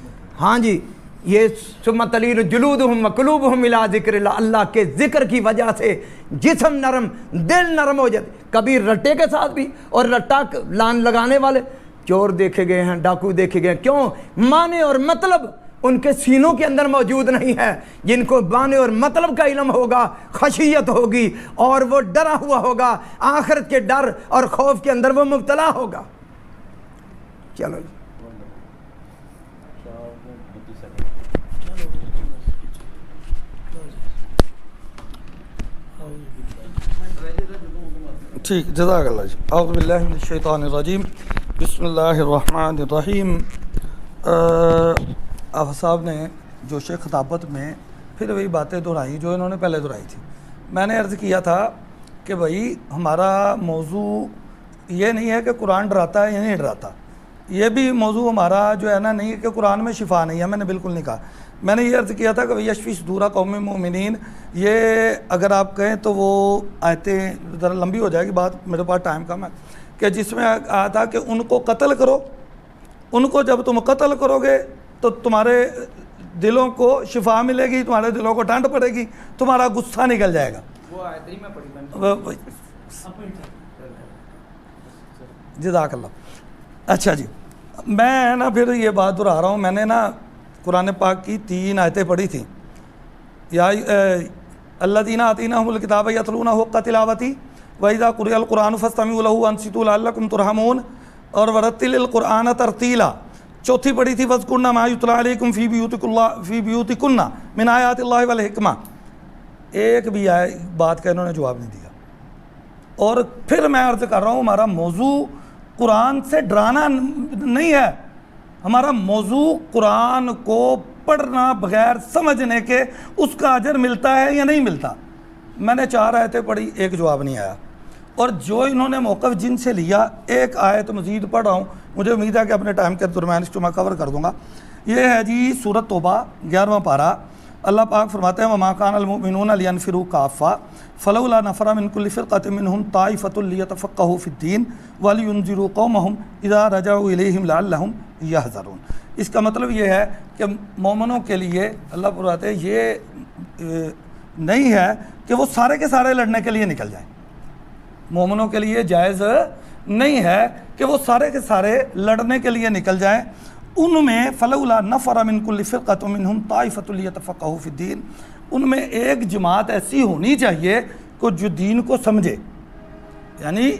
S1: ہاں جی. یہ ثم تلین جلودہم وقلوبہم الی ذکر اللہ, اللہ کے ذکر کی وجہ سے جسم نرم, دل نرم ہو جاتے. کبھی رٹے کے ساتھ بھی, اور رٹا لان لگانے والے چور دیکھے گئے ہیں, ڈاکو دیکھے گئے ہیں. کیوں؟ معنی اور مطلب ان کے سینوں کے اندر موجود نہیں ہے. جن کو معنی اور مطلب کا علم ہوگا, خشیت ہوگی, اور وہ ڈرا ہوا ہوگا, آخرت کے ڈر اور خوف کے اندر وہ مبتلا ہوگا. چلو
S3: ٹھیک, جزاک اللہ جی. اعوذ باللہ من الشیطان الرجیم, بسم اللہ الرحمن الرحیم. آپ صاحب نے جو شیخ خطابت میں پھر وہی باتیں دہرائی جو انہوں نے پہلے دہرائی تھی. میں نے عرض کیا تھا کہ بھائی ہمارا موضوع یہ نہیں ہے کہ قرآن ڈراتا ہے یا نہیں ڈراتا. یہ بھی موضوع ہمارا جو ہے نا نہیں ہے کہ قرآن میں شفا نہیں ہے. میں نے بالکل نہیں کہا. میں نے یہ عرض کیا تھا کہ یشفی صدور قوم مومنین, یہ اگر آپ کہیں تو وہ آیتیں ذرا لمبی ہو جائے گی بات, میرے پاس ٹائم کم ہے, کہ جس میں آیا تھا کہ ان کو قتل کرو, ان کو جب تم قتل کرو گے تو تمہارے دلوں کو شفا ملے گی, تمہارے دلوں کو ٹھنڈ پڑے گی, تمہارا غصہ نکل جائے گا.
S2: وہ آیت میں پڑھی
S3: جزاک اللہ. اچھا جی, میں نا پھر یہ بات دہرا رہا ہوں. میں نے نا قرآن پاک کی 3 آیتیں پڑھی تھیں. یا الذین آتیناہم الکتاب یتلونہ حق تلاوتہ وَإِذَا قُرِئَ الْقُرْآنُ فَاسْتَمِعُوا لَهُ وَأَنصِتُوا لَعَلَّكُمْ تُرْحَمُونَ, اور وَرَتِّلِ الْقُرْآنَ تَرْتِیلًا. چوتھی پڑھی تھی وَاذْكُرْنَ مَا يُتْلَىٰ عَلَيْكُمْ فِي بِيُوتِكُنَّ مِنْ آیَاتِ اللہِ وَالْحِکْمَةِ. ایک بھی بات کا انہوں نے جواب نہیں دیا. اور پھر میں عرض کر رہا ہوں ہمارا موضوع قرآن سے ڈرانا نہیں ہے. ہمارا موضوع قرآن کو پڑھنا بغیر سمجھنے کے اس کا اجر ملتا ہے یا نہیں ملتا. میں نے 4 آیتیں پڑھی, ایک جواب نہیں آیا. اور جو انہوں نے موقف جن سے لیا, ایک آیت مزید پڑھ رہا ہوں, مجھے امید ہے کہ اپنے ٹائم کے درمیان اس کو میں کور کر دوں گا. یہ ہے جی سورۃ توبہ 11واں پارہ. اللہ پاک فرماتے ہیں وَمَا كَانَ الْمُؤْمِنُونَ لِيَنْفِرُوا كَافَّةً فَلَوْلَا نَفَرَ مِنْ كُلِّ فِرْقَةٍ مِّنْهُمْ طَائِفَةٌ لِيَتَفَقَّهُوا فِي الدِّينِ وَلِيُنذِرُوا قَوْمَهُمْ إِذَا رَجَعُوا إِلَيْهِمْ لَعَلَّهُمْ يَحْذَرُونَ. اس کا مطلب یہ ہے کہ مومنوں کے لیے اللہ فرماتے ہیں یہ نہیں ہے کہ وہ سارے کے سارے لڑنے کے لیے نکل جائیں. مومنوں کے لیے جائز نہیں ہے کہ وہ سارے کے سارے لڑنے کے لیے نکل جائیں. ان میں فلولا نفر من کل فرقۃ منہم طائفۃ لیتفقہوا فی الدین, ان میں ایک جماعت ایسی ہونی چاہیے کہ جو دین کو سمجھے. یعنی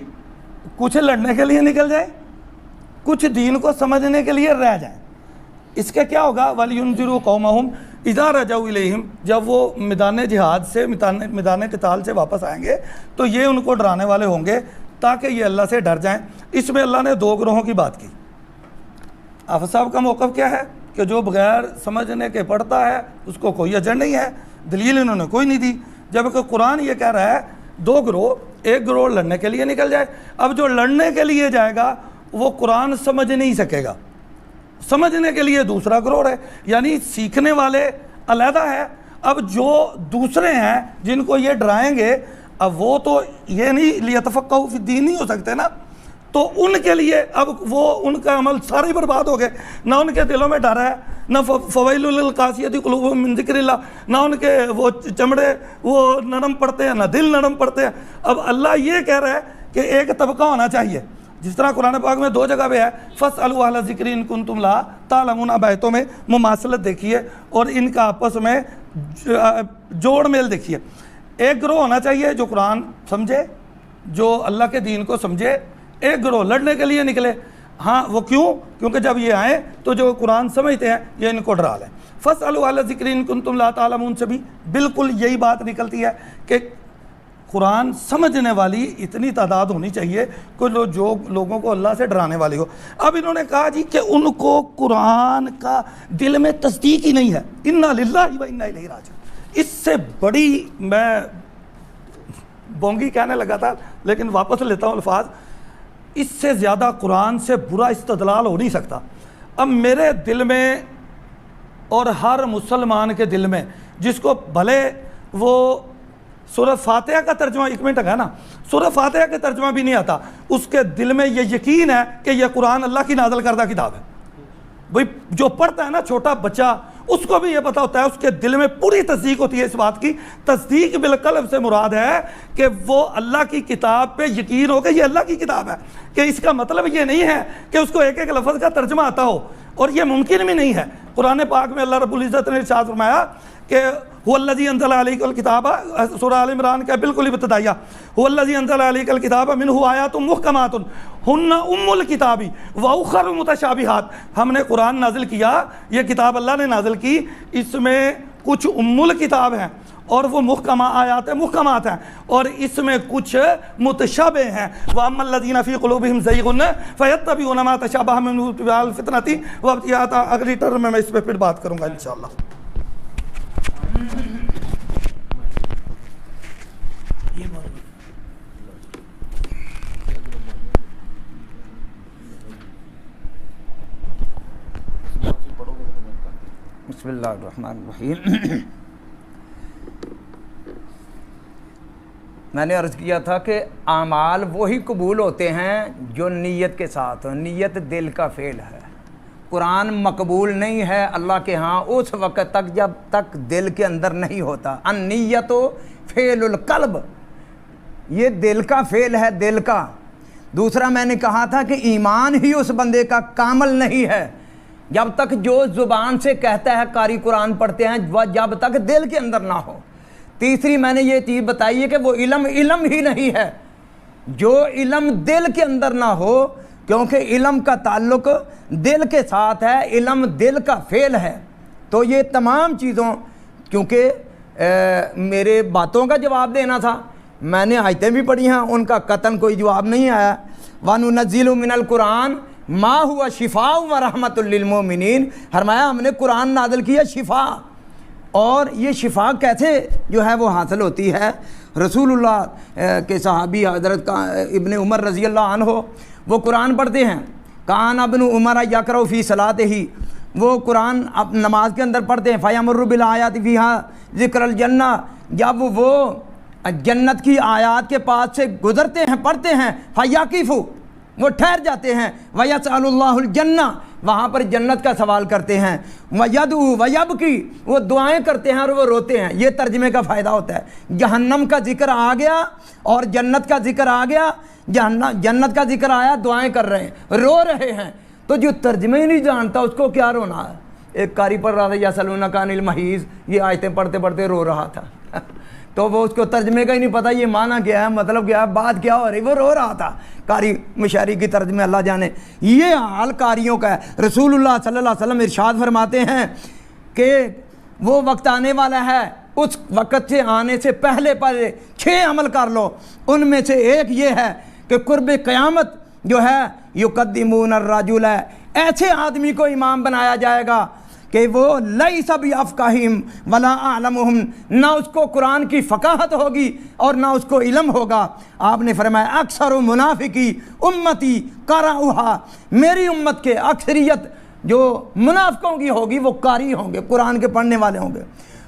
S3: کچھ لڑنے کے لیے نکل جائیں, کچھ دین کو سمجھنے کے لیے رہ جائیں. اس کا کیا ہوگا؟ وَلِيُنذِرُوا قَوْمَهُمْ إِذَا رَجَعُوا إِلَيْهِمْ, جب وہ میدان جہاد سے میدان قتال سے واپس آئیں گے تو یہ ان کو ڈرانے والے ہوں گے تاکہ یہ اللہ سے ڈر جائیں. اس میں اللہ نے 2 گروہوں کی بات کی. حافظ صاحب کا موقف کیا ہے کہ جو بغیر سمجھنے کے پڑھتا ہے اس کو کوئی اجر نہیں ہے, دلیل انہوں نے کوئی نہیں دی. جبکہ قرآن یہ کہہ رہا ہے 2 گروہ, ایک گروہ لڑنے کے لیے نکل جائے. اب جو لڑنے کے لیے جائے گا وہ قرآن سمجھ نہیں سکے گا, سمجھنے کے لیے دوسرا گروہ ہے, یعنی سیکھنے والے علیحدہ ہے. اب جو دوسرے ہیں جن کو یہ ڈرائیں گے, اب وہ تو یہ نہیں لیتفقہوا فی الدین نہیں ہو سکتے نا, تو ان کے لیے اب وہ ان کا عمل سارے برباد ہو گئے. نہ ان کے دلوں میں ڈر ہے, نہ فویل للقاسیۃ قلوبہم من ذکر اللہ, نہ ان کے وہ چمڑے وہ نرم پڑتے ہیں, نہ دل نرم پڑتے ہیں. اب اللہ یہ کہہ رہا ہے کہ ایک طبقہ ہونا چاہیے, جس طرح قرآن پاک میں 2 جگہ پہ ہے فَاسْأَلُوا أَهْلَ الذِّكْرِ إِن كُنتُمْ لَا تَعْلَمُونَ. اب آیتوں میں مماثلت دیکھیے اور ان کا آپس میں جوڑ میل دیکھیے. ایک گروہ ہونا چاہیے جو قرآن سمجھے, جو اللہ کے دین کو سمجھے. ایک گروہ لڑنے کے لیے نکلے. ہاں وہ کیوں؟ کیونکہ جب یہ آئیں تو جو قرآن سمجھتے ہیں یہ ان کو ڈرا لیں. فَاسْأَلُوا أَهْلَ الذِّكْرِ إِن كُنتُمْ لَا تَعْلَمُونَ سے بھی بالکل یہی بات نکلتی ہے کہ قرآن سمجھنے والی اتنی تعداد ہونی چاہیے کہ جو لوگوں کو اللہ سے ڈرانے والی ہو. اب انہوں نے کہا جی کہ ان کو قرآن کا دل میں تصدیق ہی نہیں ہے. اِنَّا لِلَّهِ وَإِنَّا إِلَيْهِ رَاجِعُونَ. اس سے بڑی میں بونگی کہنے لگا تھا لیکن واپس لیتا ہوں الفاظ. اس سے زیادہ قرآن سے برا استدلال ہو نہیں سکتا۔ اب میرے دل میں اور ہر مسلمان کے دل میں جس کو بھلے وہ سورہ فاتحہ کا ترجمہ، ایک منٹ ہے نا، سورہ فاتحہ کا ترجمہ بھی نہیں آتا، اس کے دل میں یہ یقین ہے کہ یہ قرآن اللہ کی نازل کردہ کتاب ہے۔ بھئی جو پڑھتا ہے نا چھوٹا بچہ، اس کو بھی یہ پتہ ہوتا ہے، اس کے دل میں پوری تصدیق ہوتی ہے اس بات کی۔ تصدیق بالقلب سے مراد ہے کہ وہ اللہ کی کتاب پہ یقین ہو کہ یہ اللہ کی کتاب ہے، کہ اس کا مطلب یہ نہیں ہے کہ اس کو ایک ایک لفظ کا ترجمہ آتا ہو، اور یہ ممکن بھی نہیں ہے۔ قرآن پاک میں اللہ رب العزت نے ارشاد فرمایا کہ هو الذی انزل علیک الکتاب، سورہ آل عمران کا بالکل ابتدائیہ، هو الذی انزل علیک الکتاب منہ آیات محکمات ہن ام الکتاب واخر متشابہات۔ ہم نے قرآن نازل کیا، یہ کتاب اللہ نے نازل کی، اس میں کچھ ام الکتاب ہیں اور وہ محکمہ آیات محکمات ہیں، اور اس میں کچھ متشابہ ہیں۔ وَأَمَّا الَّذِينَ فِي قُلُوبِهِمْ زَيْغٌ فَيَتَّبِعُونَ مَا تَشَابَهَ مِنْهُ ابْتِغَاءَ الْفِتْنَةِ وَابْتِغَاءَ اگلی ٹرم میں اس پہ پھر بات کروں گا انشاءاللہ۔
S1: بسم اللہ الرحمن الرحیم۔ میں نے عرض کیا تھا کہ اعمال وہی قبول ہوتے ہیں جو نیت کے ساتھ ہوں، نیت دل کا فعل ہے۔ قرآن مقبول نہیں ہے اللہ کے ہاں اس وقت تک جب تک دل کے اندر نہیں ہوتا۔ النیت فعل القلب، یہ دل کا فعل ہے، دل کا۔ دوسرا میں نے کہا تھا کہ ایمان ہی اس بندے کا کامل نہیں ہے جب تک جو زبان سے کہتا ہے قاری قرآن پڑھتے ہیں، وہ جب تک دل کے اندر نہ ہو۔ تیسری میں نے یہ چیز بتائی ہے کہ وہ علم ہی نہیں ہے جو علم دل کے اندر نہ ہو، کیونکہ علم کا تعلق دل کے ساتھ ہے، علم دل کا فعل ہے۔ تو یہ تمام چیزوں، کیونکہ میرے باتوں کا جواب دینا تھا، میں نے آیتیں بھی پڑھی ہیں، ان کا قطعاً کوئی جواب نہیں آیا۔ وَنُنَزِّلُ مِنَ الْقُرْآنِ مَا هُوَ شِفَاءٌ وَرَحْمَةٌ لِّلْمُؤْمِنِينَ، فرمایا ہم نے قرآن نازل کیا شفا، اور یہ شفا کیسے جو ہے وہ حاصل ہوتی ہے؟ رسول اللہ کے صحابی حضرت کا ابن عمر رضی اللہ عنہ وہ قرآن پڑھتے ہیں، کان ابن عمر یقرأ فی صلاتہ، وہ قرآن نماز کے اندر پڑھتے ہیں، فیمر بالآیات فیہا ذکر الجنہ، جب وہ جنت کی آیات کے پاس سے گزرتے ہیں پڑھتے ہیں، فیقف، وہ ٹھہر جاتے ہیں، وَيَسْأَلُ اللَّهُ الْجَنَّةَ، وہاں پر جنت کا سوال کرتے ہیں، وَيَدْعُو وَيَبْكِي، وہ دعائیں کرتے ہیں اور وہ روتے ہیں۔ یہ ترجمے کا فائدہ ہوتا ہے۔ جہنم کا ذکر آ گیا اور جنت کا ذکر آ گیا، جنت کا ذکر آیا، دعائیں کر رہے ہیں، رو رہے ہیں۔ تو جو ترجمے ہی نہیں جانتا اس کو کیا رونا ہے؟ ایک قاری پڑھ رہا تھا یسألونک عن المحیض، یہ آیتیں پڑھتے پڑھتے رو رہا تھا تو وہ اس کو ترجمے کا ہی نہیں پتہ یہ معنی کیا ہے، مطلب کیا ہے، بات کیا ہو رہی، وہ رو رہا تھا۔ قاری مشاری کی ترجمے اللہ جانے۔ یہ حال قاریوں کا ہے۔ رسول اللہ صلی اللہ علیہ وسلم ارشاد فرماتے ہیں کہ وہ وقت آنے والا ہے، اس وقت سے آنے سے پہلے 6 عمل کر لو۔ ان میں سے ایک یہ ہے کہ قرب قیامت جو ہے یقدمون الرجل، ایسے آدمی کو امام بنایا جائے گا کہ وہ لیس بافقہم ولا اعلمہم، نہ اس کو قرآن کی فقاہت ہوگی اور نہ اس کو علم ہوگا۔ آپ نے فرمایا اکثر منافقی امتی قرأوہا، میری امت کے اکثریت جو منافقوں کی ہوگی وہ قاری ہوں گے، قرآن کے پڑھنے والے ہوں گے۔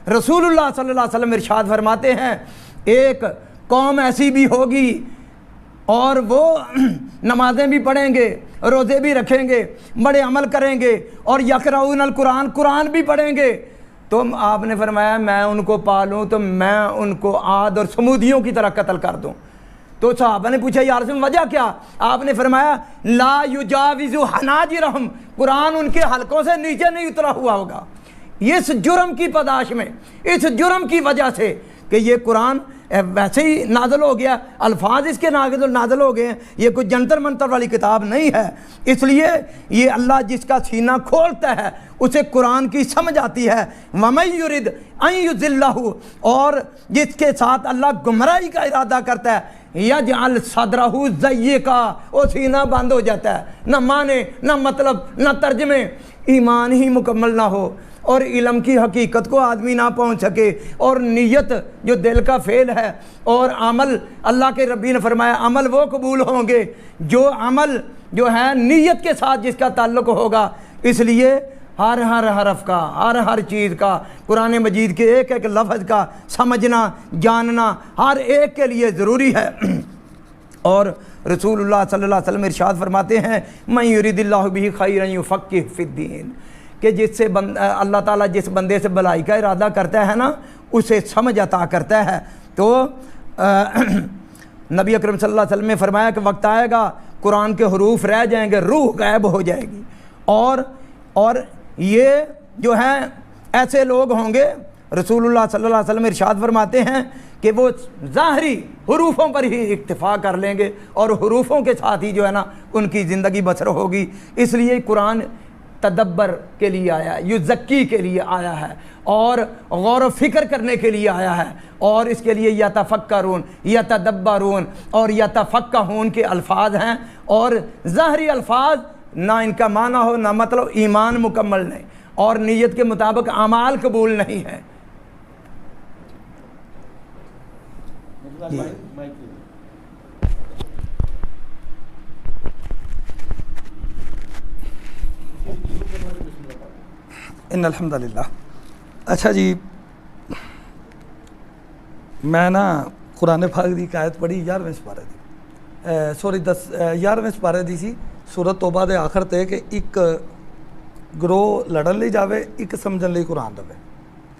S1: رسول اللہ صلی اللہ علیہ وسلم ارشاد فرماتے ہیں ایک قوم ایسی بھی ہوگی اور وہ نمازیں بھی پڑھیں گے، روزے بھی رکھیں گے، بڑے عمل کریں گے، اور یقرؤون القرآن، قرآن بھی پڑھیں گے۔ تو آپ نے فرمایا میں ان کو پالوں تو میں ان کو عاد اور سمودیوں کی طرح قتل کر دوں۔ تو صحابہ نے پوچھا یا رسول اللہ وجہ کیا؟ آپ نے فرمایا لا یجاوز حناجرہم، قرآن ان کے حلقوں سے نیچے نہیں اترا ہوا ہوگا۔ اس جرم کی پاداش میں، اس جرم کی وجہ سے کہ یہ قرآن ویسے ہی نازل ہو گیا، الفاظ اس کے نازل ہو گئے ہیں، یہ کوئی جنتر منتر والی کتاب نہیں ہے۔ اس لیے یہ اللہ جس کا سینہ کھولتا ہے اسے قرآن کی سمجھ آتی ہے۔ وَمَن يُرِدْ أَن يُضِلَّهُ، اور جس کے ساتھ اللہ گمراہی کا ارادہ کرتا ہے، یجعل صدرہ ضیقا، وہ سینہ بند ہو جاتا ہے، نہ معنی نہ مطلب نہ ترجمے، ایمان ہی مکمل نہ ہو۔ اور علم کی حقیقت کو آدمی نہ پہنچ سکے، اور نیت جو دل کا فعل ہے، اور عمل اللہ کے ربی نے فرمایا عمل وہ قبول ہوں گے جو عمل جو ہے نیت کے ساتھ جس کا تعلق ہوگا۔ اس لیے ہر حرف کا، ہر چیز کا، قرآن مجید کے ایک ایک لفظ کا سمجھنا جاننا ہر ایک کے لیے ضروری ہے۔ اور رسول اللہ صلی اللہ علیہ وسلم ارشاد فرماتے ہیں من یرید اللہ بہ خیرا یفقہ فی الدین، کہ جس سے اللہ تعالیٰ جس بندے سے بھلائی کا ارادہ کرتا ہے نا اسے سمجھ عطا کرتا ہے۔ تو نبی اکرم صلی اللہ علیہ وسلم نے فرمایا کہ وقت آئے گا قرآن کے حروف رہ جائیں گے، روح غائب ہو جائے گی، اور یہ جو ہیں ایسے لوگ ہوں گے، رسول اللہ صلی اللہ علیہ وسلم ارشاد فرماتے ہیں کہ وہ ظاہری حروفوں پر ہی اکتفا کر لیں گے اور حروفوں کے ساتھ ہی جو ہے نا ان کی زندگی بسر ہوگی۔ اس لیے قرآن تدبر کے لیے آیا ہے، یزکی کے لیے آیا ہے، اور غور و فکر کرنے کے لیے آیا ہے، اور اس کے لیے یتفکرون، یتدبرون اور یتفقہون کے الفاظ ہیں، اور ظاہری الفاظ نہ ان کا معنی ہو نہ مطلب ایمان مکمل نہیں، اور نیت کے مطابق اعمال قبول نہیں ہے۔
S3: ان الحمدللہ۔ اچھا جی، میں نا قرآن پاک دی آیت پڑھی 11ویں سپارے دی، 11ویں سپارے دی سی سورت توبہ دے آخر تے کہ ایک گروہ لڑن لئی جاوے، ایک سمجھن لئی قرآن رہے،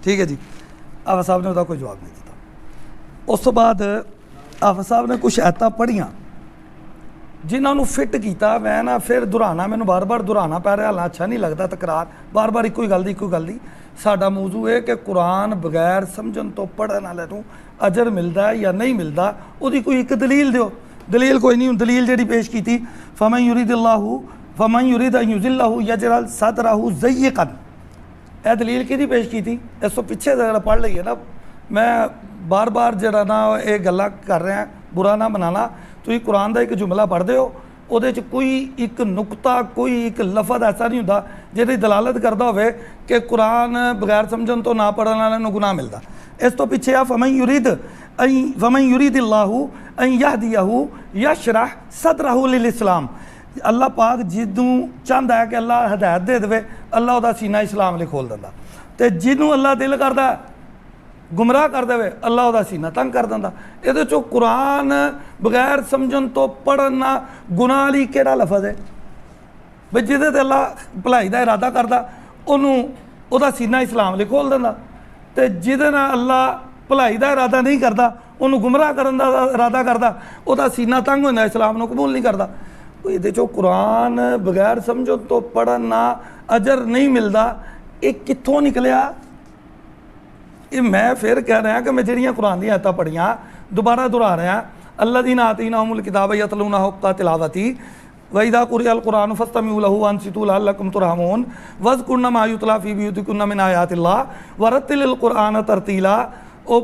S3: ٹھیک ہے جی۔ آفا صاحب نے ਉਹਦਾ کوئی جواب نہیں دیتا۔ اس تو بعد آفا صاحب نے کچھ آیتاں پڑھیاں جنہوں نے فٹ کیتا، میں نا پھر دہرانا، مینوں بار بار دہرانا پی رہا، حالانکہ اچھا نہیں لگتا تکرار، بار بار ایک ہی گل دی۔ ساڈا موضوع ہے کہ قرآن بغیر سمجھن تو پڑھن والے نوں اجر ملدا ہے یا نہیں ملدا، ਉਹਦੀ کوئی ایک دلیل دیو۔ دلیل کوئی نہیں، دلیل جڑی پیش کی تھی فمن یرید ان یضلہ یجعل صدرہ ضیقا، اے دلیل کی پیش کی تھی؟ اس تو پیچھے ذرا پڑھ لئیے نا، میں بار بار جڑا نا یہ گلاں کر رہے ہیں، برا نہ بنانا، تو یہ قرآن دا ایک جملہ پڑھ دے ہو، ਉਹਦੇ 'ਚ کوئی ایک نقطہ کوئی ایک لفظ ایسا نہیں ہوتا جہਦੀ دلالت کرتا ہوئے کہ قرآن بغیر سمجھن تو نہ پڑھن والے نوں گناہ ملتا۔ اس تو پیچھے آ فمن یرید اللہ ان یہدیہ یشرح صدرہ للاسلام، اللہ پاک جدوں چاہتا ہے کہ اللہ ہدایت دے دے، اللہ دا سینہ اسلام لے کھول دینا، تے جنوں اللہ دل کرتا ہے گمراہ کر دے اللہ دا سینہ تنگ کر دینا۔ یہ چو قرآن بغیر سمجھن تو پڑھنا گناہ لی کیڑا لفظ ہے بھئی؟ جہدے تے اللہ بھلائی دا ارادہ کردا انہوں او دا سینہ اسلام لے کھول دینا، تے جہدے نال اللہ بھلائی دا ارادہ نہیں کردا انہوں گمراہ کرن دا ارادہ کردا او دا سینہ تنگ ہوندا، اسلام نو قبول نہیں کردا۔ یہ چو قرآن بغیر سمجھو تو پڑھنا اجر نہیں ملدا، یہ کتھوں نکلیا؟ یہ میں پھر کہہ رہا کہ میں جڑیاں قرآن دی آیتاں پڑھیاں دوبارہ دہرا رہا ہیں، الذین آتیناہم الکتاب یتلونہ حق تلاوتہ وَإِذَا قُرِئَ الْقُرْآنُ فَاسْتَمِعُوا لَهُ وَأَنصِتُوا لَعَلَّكُمْ تُرْحَمُونَ وَاذْكُرْنَ مَا يُتْلَىٰ فِي بُيُوتِكُنَّ مِنْ آیَاتِ اللَّهِ وَرَتِّلِ الْقُرْآنَ تَرْتِیلًا۔ اور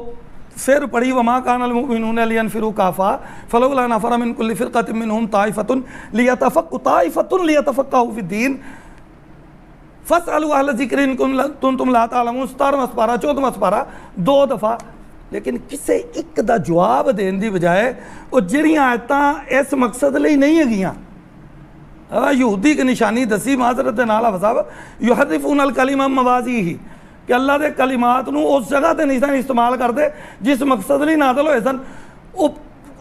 S3: پھر پڑھی وَمَا كَانَ الْمُؤْمِنُونَ لِيَنْفِرُوا كَافَّةً فَلَوْلَا نَفَرَ مِنْ كُلِّ فِرْقَةٍ مِّنْهُمْ طَائِفَةٌ لِيَتَفَقَّهُوا فِي الدِّينِ فَاسْأَلُوا أَهْلَ الذِّكْرِ إِن كُنتُمْ لَا تَعْلَمُونَ۔ 17واں سپارہ 14واں سپارہ 2 دفعہ، لیکن کسے ایک دا جواب دین دی بجائے وہ جڑیاں آیتاں اس مقصد لئی نہیں ہگیاں، یہودی کی نشانی دسی معذرت نال صاحب، یحرفون الکلمۃ مواضعہ، کہ اللہ دے کلمات نو اس جگہ تے نہیں سن استعمال کرتے جس مقصد لئی نازل ہوئے سن،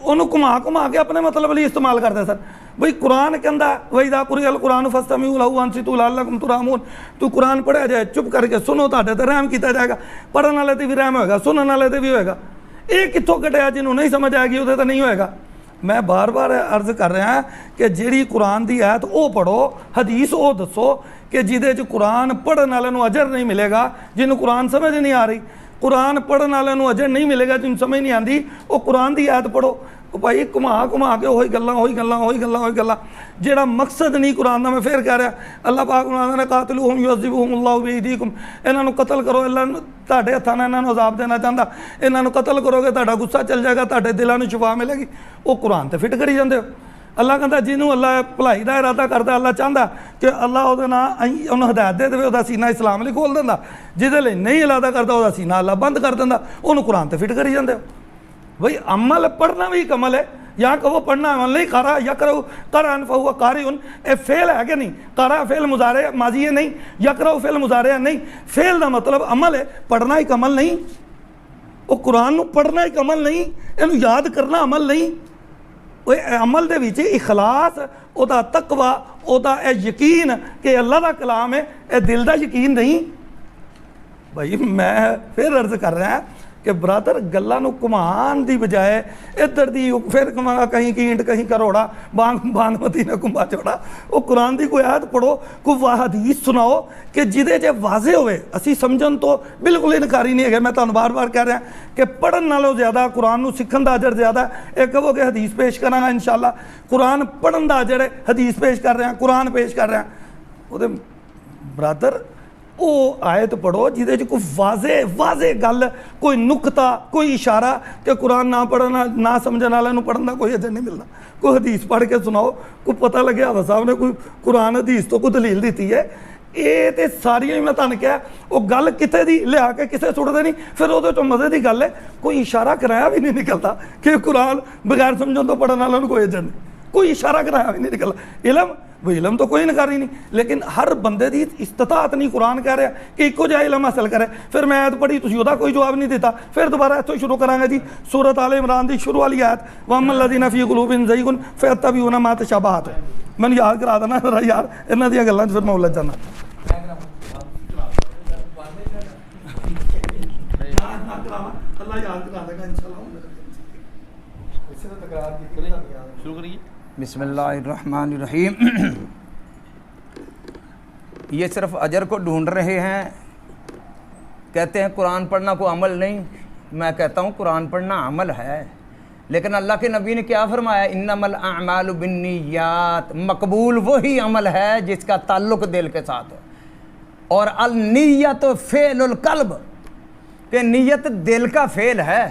S3: انہوں گھما کے اپنے مطلب لئی استعمال کرتے سن۔ بھئی قرآن کہندا ہے وَإِذَا قُرِئَ الْقُرْآنُ فَاسْتَمِعُوا لَهُ وَأَنصِتُوا لَعَلَّكُمْ تُرْحَمُونَ، تو قرآن پڑھیا جائے چپ کر کے سنو، تہاڈے تے رحم کیتا جائے گا، پڑھن والے تے بھی رحم ہوئے گا، سنن والے تے بھی ہوئے گا۔ یہ کتھوں کٹیا جنہوں نہیں سمجھ آئے گی وہ تے نہیں ہوئے گا۔ میں بار بار عرض کر رہا ہوں کہ جیڑی قرآن دی آیت او پڑھو، حدیث او دسو کہ جہدے چ قرآن پڑھن والے نوں اجر نہیں ملے گا جنہوں قرآن سمجھ نہیں آ رہی، قرآن پڑھن والے نوں اجر نہیں ملے گا جنہوں سمجھ نہیں آندی، وہ قرآن دی آیت پڑھو۔ بھائی گھما کے وہی گلاں جیڑا مقصد نہیں قرآن دا، میں پھر کہہ رہا اللہ پاک نے قاتلوہم یعذبہم اللہ بایدیکم، انہاں نوں قتل کرو، اللہ تہاڈے ہتھاں نال انہاں نوں عذاب دینا چاہندا، انہاں نوں قتل کرو گے تہاڈا غصہ چل جائے گا، تہاڈے دلاں نوں شفا ملے گی۔ وہ قرآن تے فٹ کری جاندے ہو۔ اللہ کہتا جنہوں اللہ بھلائی دا ارادہ کرتا اللہ چاہتا کہ اللہ وہ نہ انہوں ہدایت دے دے وہ سینہ اسلام لیے کھول دینا، جہدے لیے نہیں ارادہ کرتا وہ سینہ اللہ بند کر دینا، انہوں قرآن تے فٹ کری جاندے ہو۔ بھئی عمل پڑھنا بھی ایک عمل ہے، یا کہ وہ پڑھنا عمل نہیں، قرأ یقرأ قرأن فہو قارئ، اے فعل ہے کہ نہیں؟ قرأ فعل مضارع ماضی ہے نہیں، یقرأ فعل مضارع نہیں، فعل دا مطلب عمل ہے، پڑھنا ایک عمل نہیں، وہ قرآن نو پڑھنا ایک عمل نہیں، انہوں یاد کرنا عمل نہیں، وہ عمل دے وچ اخلاص، او دا تقوی، او دا یقین کہ اللہ دا کلام ہے، اے دل دا یقین نہیں۔ بھائی میں پھر عرض کر رہا ہے کہ برادر گلاں نو کمان دی بجائے ادھر دی پھر کما کہیں کینٹ کہیں کروڑا بانگ مدینہ کمبا چوڑا، وہ قرآن دی کوئی آیت پڑھو، کوئی حدیث سناؤ کہ جدے جے واضح ہوئے، اسی سمجھن تو بالکل انکاری نہیں ہے۔ میں تانوں بار بار کہہ رہا ہوں کہ پڑھن نالوں زیادہ قرآن نو سکھن دا اجر زیادہ ہے۔ ایک کہو کہ حدیث پیش کرنا گا انشاءاللہ، قرآن پڑھن دا اجر ہے، حدیث پیش کر رہے ہیں، قرآن پیش کر رہے ہیں، وہ برادر وہ آیت پڑھو جہدے وچ کوئی واضح گل، کوئی نقطہ، کوئی اشارہ کہ قرآن نہ پڑھنا نہ سمجھنے والے نوں پڑھن دا کوئی اجر نہیں ملنا۔ کوئی حدیث پڑھ کے سناؤ، کوئی پتہ لگے حافظ صاحب نے کوئی قرآن حدیث تو کوئی دلیل دیتی ہے۔ یہ تے ساری میں تانوں کہا وہ گل کتے دی لیا کے کسے سٹ دے نہیں، پھر وہ تو مزے دی گل ہے، کوئی اشارہ کرایا بھی نہیں نکلتا کہ قرآن بغیر سمجھن تو پڑھن والے نوں کوئی اجر نہیں، کوئی اشارہ کرایا بھی نہیں نکلتا۔ علم وہ علم تو کوئی انکاری نہیں، لیکن ہر بندے دی استطاعت نہیں۔ قرآن کہہ رہا کہ ایکو جہا علم حاصل کرے۔ پھر میں آیت پڑھی تسی دا کوئی جواب نہیں دیتا، پھر دوبارہ اتوں شروع کراں گا جی سورۃ آل عمران دی شروع والی آیت وَأَمَّا الَّذِينَ فِي قُلُوبِهِمْ زَيْغٌ فَيَتَّبِعُونَ مَا تَشَابَهَ۔ میں یاد کرا دینا ذرا یار انہاں دیاں گلاں پھر میں الجھ جانا۔ اللہ یاد کرا دے گا انشاءاللہ۔
S2: شروع کریے۔
S1: بسم اللہ الرحمن الرحیم۔ یہ صرف اجر کو ڈھونڈ رہے ہیں، کہتے ہیں قرآن پڑھنا کوئی عمل نہیں۔ میں کہتا ہوں قرآن پڑھنا عمل ہے، لیکن اللہ کے نبی نے کیا فرمایا؟ انما الاعمال بالنیات، مقبول وہی عمل ہے جس کا تعلق دل کے ساتھ ہو، اور النیت فعل القلب، کہ نیت دل کا فعل ہے،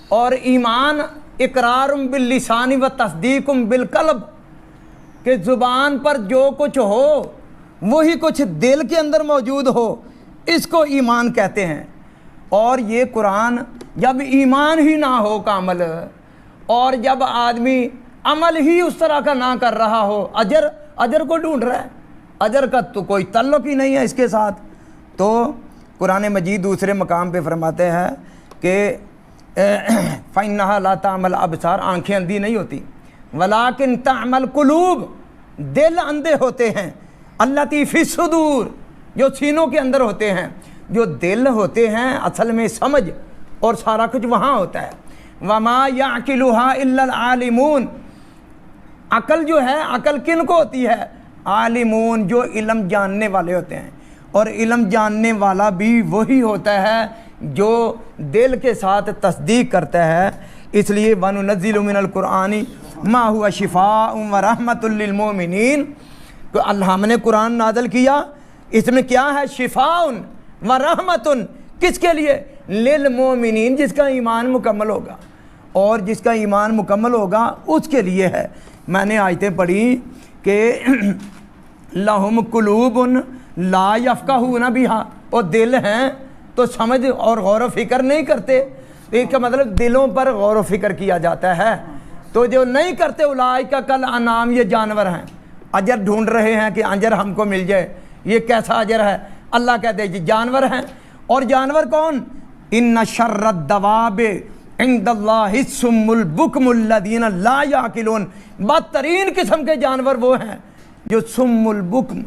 S1: اور ایمان اقرار باللسان و تصدیق بالقلب، کہ زبان پر جو کچھ ہو وہی کچھ دل کے اندر موجود ہو، اس کو ایمان کہتے ہیں۔ اور یہ قرآن جب ایمان ہی نہ ہو کامل، اور جب آدمی عمل ہی اس طرح کا نہ کر رہا ہو، اجر کو ڈھونڈ رہا ہے، اجر کا تو کوئی تعلق ہی نہیں ہے اس کے ساتھ۔ تو قرآن مجید دوسرے مقام پہ فرماتے ہیں کہ فَإِنَّهَا لَا تَعْمَلْ الْأَبْصَارُ، آنکھیں اندھی نہیں ہوتی، وَلَٰكِن تَعْمَلْ الْقُلُوبُ، دل اندھے ہوتے ہیں، الَّتِي فِي الصُّدُورِ، جو سینوں کے اندر ہوتے ہیں۔ جو دل ہوتے ہیں اصل میں سمجھ اور سارا کچھ وہاں ہوتا ہے۔ وَمَا يَعْقِلُهَا إِلَّا الْعَالِمُونَ، عقل جو ہے، عقل کن کو ہوتی ہے؟ عالمون، جو علم جاننے والے ہوتے ہیں، اور علم جاننے والا بھی وہی ہوتا ہے جو دل کے ساتھ تصدیق کرتا ہے۔ اس لیے وَنُنَزِّلُ مِنَ الْقُرْآنِ مَا هُوَ شِفَاءٌ وَرَحْمَةٌ لِّلْمُؤْمِنِينَ، کہ اللہ ہم نے قرآن نازل کیا، اس میں کیا ہے؟ شفاء ورحمۃ، کس کے لیے؟ للمؤمنین، جس کا ایمان مکمل ہوگا، اور جس کا ایمان مکمل ہوگا اس کے لیے ہے۔ میں نے آیتیں پڑھی کہ لہم قلوب لا یفقہون بہا، اور دل ہیں تو سمجھ اور غور و فکر نہیں کرتے۔ اس کا مطلب دلوں پر غور و فکر کیا جاتا ہے، تو جو نہیں کرتے اولئک کالانعام، یہ جانور ہیں۔ اجر ڈھونڈ رہے ہیں کہ اجر ہم کو مل جائے، یہ کیسا اجر ہے؟ اللہ کہتے ہیں یہ جانور ہیں۔ اور جانور کون؟ ان شر الدواب عند اللہ الصم البکم الذین لا یعقلون، بدترین قسم کے جانور وہ ہیں جو صم البکم،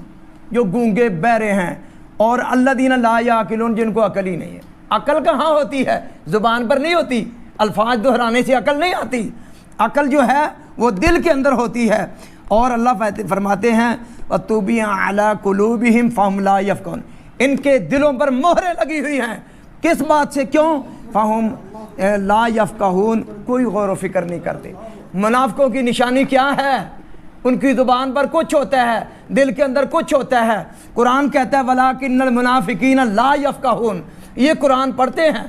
S1: جو گونگے بہرے ہیں، اور الذین لا یعقلون، جن کو عقل ہی نہیں ہے۔ عقل کہاں ہوتی ہے؟ زبان پر نہیں ہوتی، الفاظ دہرانے سے عقل نہیں آتی، عقل جو ہے وہ دل کے اندر ہوتی ہے۔ اور اللہ فرماتے ہیں وَطُبِعَ عَلَىٰ قُلُوبِهِمْ فَهُمْ لَا يَفْقَهُونَ، ان کے دلوں پر مہریں لگی ہوئی ہیں، کس بات سے؟ کیوں؟ فَهُمْ لَا يَفْقَهُونَ، کوئی غور و فکر نہیں کرتے۔ منافقوں کی نشانی کیا ہے؟ ان کی زبان پر کچھ ہوتا ہے، دل کے اندر کچھ ہوتا ہے۔ قرآن کہتا ہے وَلَٰكِنَّ الْمُنَافِقِينَ لَا يَفْقَهُونَ، یہ قرآن پڑھتے ہیں،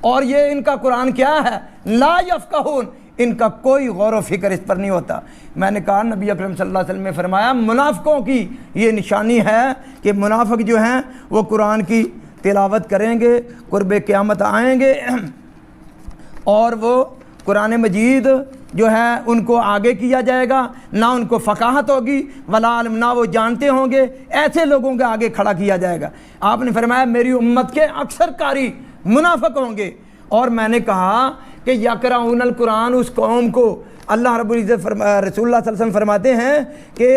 S1: اور یہ ان کا قرآن کیا ہے؟ لا یفقہون، ان کا کوئی غور و فکر اس پر نہیں ہوتا۔ میں نے کہا نبی اکرم صلی اللہ علیہ وسلم نے فرمایا منافقوں کی یہ نشانی ہے کہ منافق جو ہیں وہ قرآن کی تلاوت کریں گے، قرب قیامت آئیں گے اور وہ قرآن مجید جو ہے ان کو آگے کیا جائے گا، نہ ان کو فقاہت ہوگی ولا علم، نہ وہ جانتے ہوں گے، ایسے لوگوں کے آگے کھڑا کیا جائے گا۔ آپ نے فرمایا میری امت کے اکثر کاری منافق ہوں گے۔ اور میں نے کہا کہ یقرؤون القرآن، اس قوم کو اللہ رب العزت رسول اللہ صلی اللہ علیہ وسلم فرماتے ہیں کہ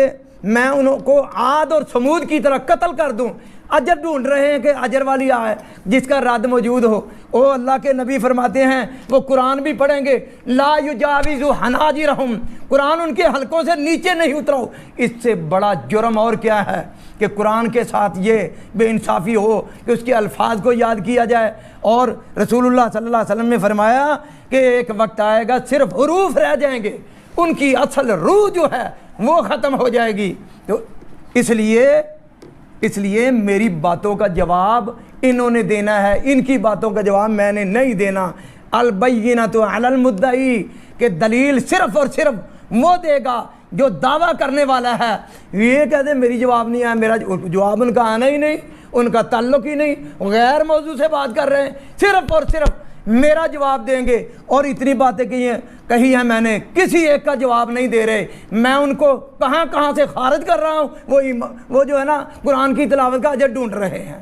S1: میں ان کو عاد اور ثمود کی طرح قتل کر دوں۔ اجر ڈھونڈ رہے ہیں کہ اجر والی آئے جس کا رد موجود ہو۔ او اللہ کے نبی فرماتے ہیں وہ قرآن بھی پڑھیں گے، لا یجاوز حناجرہم، قرآن ان کے حلقوں سے نیچے نہیں اتراؤ۔ اس سے بڑا جرم اور کیا ہے کہ قرآن کے ساتھ یہ بے انصافی ہو کہ اس کے الفاظ کو یاد کیا جائے۔ اور رسول اللہ صلی اللہ علیہ وسلم نے فرمایا کہ ایک وقت آئے گا صرف حروف رہ جائیں گے، ان کی اصل روح جو ہے وہ ختم ہو جائے گی۔ تو اس لیے میری باتوں کا جواب انہوں نے دینا ہے، ان کی باتوں کا جواب میں نے نہیں دینا۔ البینۃ علی المدعی، کہ دلیل صرف اور صرف وہ دے گا جو دعویٰ کرنے والا ہے۔ یہ کہتے ہیں میری جواب نہیں آیا، میرا جواب ان کا آنا ہی نہیں، ان کا تعلق ہی نہیں، غیر موضوع سے بات کر رہے ہیں، صرف اور صرف میرا جواب دیں گے۔ اور اتنی باتیں کہی ہیں میں نے، کسی ایک کا جواب نہیں دے رہے۔ میں ان کو کہاں کہاں سے خارج کر رہا ہوں، وہ جو ہے نا قرآن کی تلاوت کا اجر ڈھونڈ رہے ہیں۔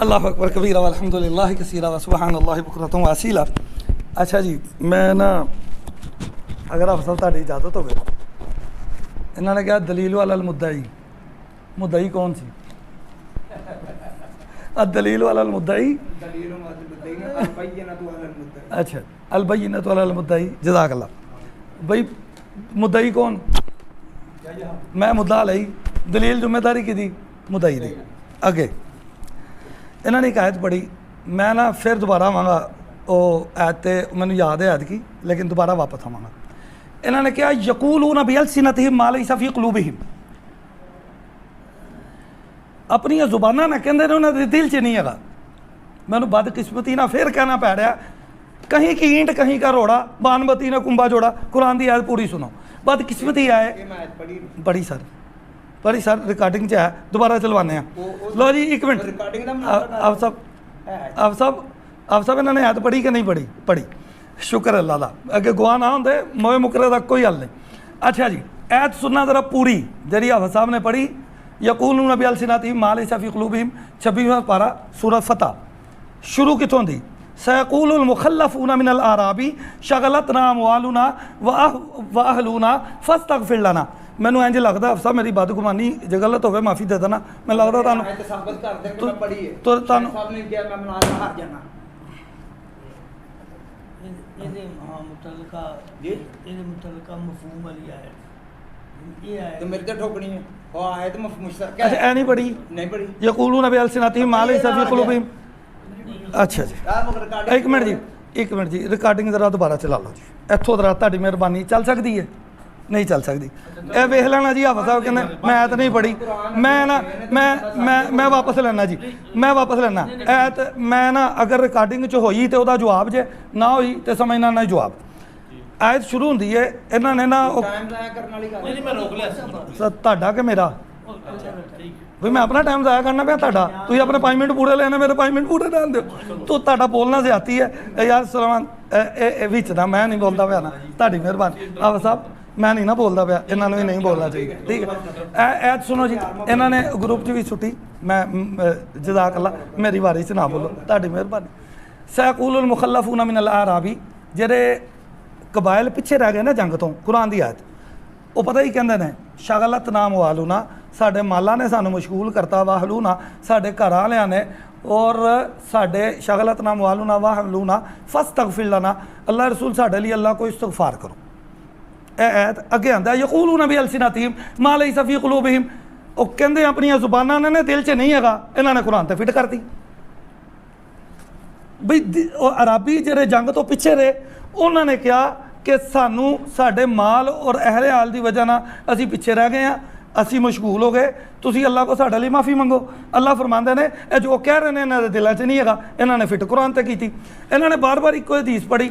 S3: اللہ اکبر کبیرہ والحمد للہ کثیرہ وسبحان اللہ بکرۃ واصیلہ۔ اچھا جی، میں نا اگر آپ سب تاری اجازت ہوگی، انہوں نے کہا دلیل علی المدعی، مدعی کون سی؟ الدلیل علی المدعی، اچھا البینۃ علی المدعی، جزاک اللہ۔ بھائی مدعی کون؟ میں مدعا علیہ، دلیل ذمہ داری کی دی مدعی دی۔ آگے انہوں نے ایک آیت پڑھی، میں نا پھر دوبارہ آواں گا، وہ آیت مجھے یاد ہے آیت کی، لیکن دوبارہ واپس آواں گا۔ انہوں نے کہا یقولون بألسنتہم ما لیس فی قلوبہم، اپنی زباناں نہ کہندے نے انہوں نے دل چ نہیں ہے۔ میں نے بدقسمتی نہ پھر کہنا پڑ رہا، کہیں کی اینٹ کہیں کا روڑا، بان بتی نہ کنبا جوڑا۔ قرآن دی آیت پوری سنو، بدقسمتی ہے بڑی سر ریکارڈنگ چ ہے، دوبارہ چلوانے ہیں۔ لو جی ایک منٹ، آپ سب انہوں نے آیت پڑھی کہ نہیں پڑھی؟ پڑھی، شکر اللہ دا، اگے گواہ نہ ہوندے موئے مکرے دا کوئی حل نہیں۔ اچھا جی آیت سننا ذرا پوری جڑی حافظ صاحب نے پڑھی، یقولون بألسنتہم ما لیس فی قلوبہم، 26واں پارہ سورۃ فتح، شروع کتوں دی؟ سیقول المخلفون من الاعراب شغلتنا اموالنا واہلنا فاستغفر لنا۔ مینوں انج لگدا افسر میری بدگمانی جے غلط ہوے معافی دے دینا، میں لگدا تانوں
S1: ثابت کر دیں کہ میں پڑھی ہے
S3: تو تانوں
S1: صاحب نے کیا میں مناظرہ ہار جانا
S2: متعلقہ مفہوم والی آیت یہ ہے
S1: تو میرے تے ٹھوکنی ہے، وہ آیت مشترکہ
S3: اچھا
S1: ہے۔
S3: اے نہیں پڑھی؟
S1: نہیں پڑھی۔
S3: یقولون بألسنتہم ما لیس فی قلوبہم۔ اچھا جی ایک منٹ جی ریکارڈنگ ذرا دوبارہ چلا لو جی، اتوں ذرا تاری مہربانی چل سکتی ہے؟ نہیں چل سکتی۔ اے ویکھ لینا جی حافظ صاحب کہنا میں ایت نہیں پڑھی، میں نا میں واپس لینا جی، میں واپس لینا ایت، میں نا اگر ریکارڈنگ چ ہوئی تو وہ جواب جے، نہ ہوئی تو سمجھنا نہ جواب۔ آیت شروع ہوندی ہے، انہوں نے نا
S1: ٹائم ضائع کرنے والی گل
S2: نہیں میں روک لیا
S3: تہاڈا کہ میرا؟ بھائی میں اپنا ٹائم ضائع کرنا پیا تہاڈا، تسی اپنے 5 منٹ پورے لینے، میرے 5 منٹ پورے ڈال دیو، تو تہاڈا بولنا زیادتی ہے یار سلمان وچ نا، میں نہیں بولتا پیا نا، تہاڈی مہربانی حافظ صاحب، میں نہیں نا بولتا پیا، انہوں نے بھی نہیں بولنا چاہیے، ٹھیک ہے؟ ایت سنو جی، انہوں نے گروپ چ بھی چھٹی، میں جزاک اللہ، میری واری چ نہ بولو، تہاڈی مہربانی۔ سیقول المخلفون من الاعراب، جڑے قبائل پیچھے رہ گئے نا جنگ تو، قرآن دی آیت، وہ پتہ ہی کہندے نے شغلتنا اموالنا، ساڈے مالاں نے سانو مشغول کرتا، واہلونا ساڈے گھر والےاں نے، اور ساڈے شغلتنا اموالنا واہلونا فاستغفر لنا، اللہ رسول ساڈے لیے اللہ کو استغفار کرو۔ اے ایت اگے آندا یقولون بألسنتہم ما لیس فی قلوبہم، وہ کہندے اپنی زباناں نے دل چ نہیں ہے گا، انہوں نے قرآن تے فٹ کر دی۔ بھئی عربی جڑے جنگ تو پیچھے رہے، انہوں نے کہا کہ سانو ساڈے مال اور اہل حال دی وجہ نہ اسی پیچھے رہ گئے ہیں، ਅਸੀਂ ਮਸ਼ਗੂਲ ਹੋ ਗਏ, ਤੁਸੀਂ ਅੱਲਾਹ ਕੋ ਸਾਡੇ ਲਈ ਮਾਫੀ ਮੰਗੋ। ਅੱਲਾਹ ਫਰਮਾਉਂਦੇ ਨੇ ਇਹ ਜੋ ਕਹਿ ਰਹੇ ਨੇ ਇਹਨਾਂ ਦੇ ਦਿਲਾਂ 'ਚ ਨਹੀਂ ਹੈਗਾ, ਇਹਨਾਂ ਨੇ ਫਿੱਟ ਕੁਰਾਨ ਤੇ ਕੀਤੀ। ਇਹਨਾਂ ਨੇ ਬਾਰ-ਬਾਰ ਇੱਕੋ ਹਦੀਸ ਪੜ੍ਹੀ,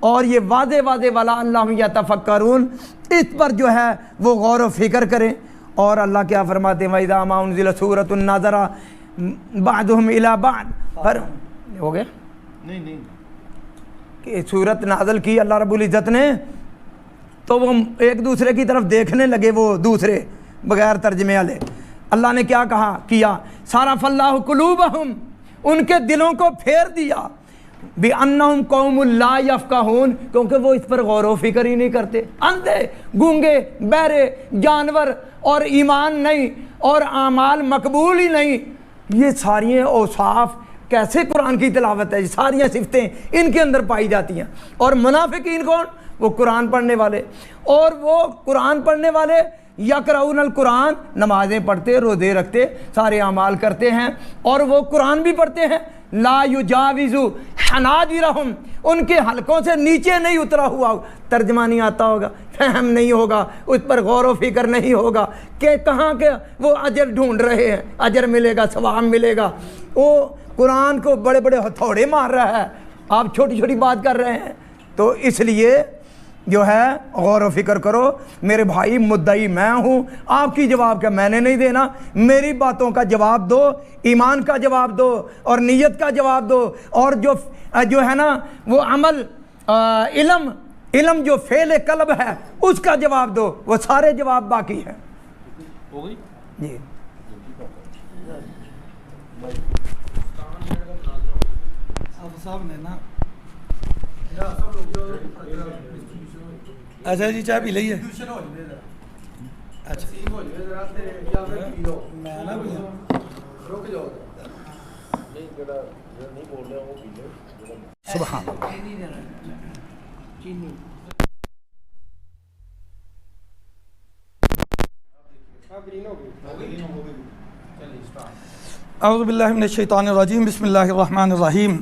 S1: اور یہ واضح واضح والا اللہ یتفکرون، اس پر جو ہے وہ غور و فکر کریں۔ اور اللہ کیا فرماتے ہیں وَإِذَا مَا أُنزِلَ سُورَةٌ نَظَرَ بَعْضُهُمْ إِلَىٰ بَعْضٍ، پر ہو گیا
S2: نہیں
S1: کہ صورت نازل کی اللہ رب العزت نے تو وہ ایک دوسرے کی طرف دیکھنے لگے، وہ دوسرے بغیر ترجمے والے۔ اللہ نے کیا کہا کیا، صَرَفَ اللَّهُ قُلُوبَهُمْ، ان کے دلوں کو پھیر دیا، بِأَنَّهُمْ قَوْمٌ لَا يَفْقَهُونَ، کیونکہ وہ اس پر غور و فکر ہی نہیں کرتے، اندھے گونگے بہرے جانور، اور ایمان نہیں اور اعمال مقبول ہی نہیں۔ یہ ساری اوصاف کیسے قرآن کی تلاوت ہے، یہ ساری صفتیں ان کے اندر پائی جاتی ہیں۔ اور منافقین کون؟ وہ قرآن پڑھنے والے، اور وہ قرآن پڑھنے والے یقرؤون القرآن، نمازیں پڑھتے، روزے رکھتے، سارے اعمال کرتے ہیں، اور وہ قرآن بھی پڑھتے ہیں، لا یجاوز حناجرہم، ان کے حلقوں سے نیچے نہیں اترا ہوا، ترجمہ نہیں آتا ہوگا، فہم نہیں ہوگا، اس پر غور و فکر نہیں ہوگا کہ کہاں کے وہ اجر ڈھونڈ رہے ہیں، اجر ملے گا، ثواب ملے گا۔ وہ قرآن کو بڑے بڑے ہتھوڑے مار رہا ہے، آپ چھوٹی چھوٹی بات کر رہے ہیں۔ تو اس لیے جو ہے غور و فکر کرو میرے بھائی، مدعی میں ہوں، آپ کی جواب کیا میں نے نہیں دینا، میری باتوں کا جواب دو، ایمان کا جواب دو اور نیت کا جواب دو، اور جو ہے نا وہ عمل، علم جو فعل قلب ہے اس کا جواب دو، وہ سارے جواب باقی ہیں۔
S2: ہو گئی
S1: جی
S3: صاحب نے نا اچھا جی چائے پی لئی ہے، اچھا میں نا سبحان اعوذ باللہ من الشیطان الرجیم، بسم اللہ الرحمن الرحیم۔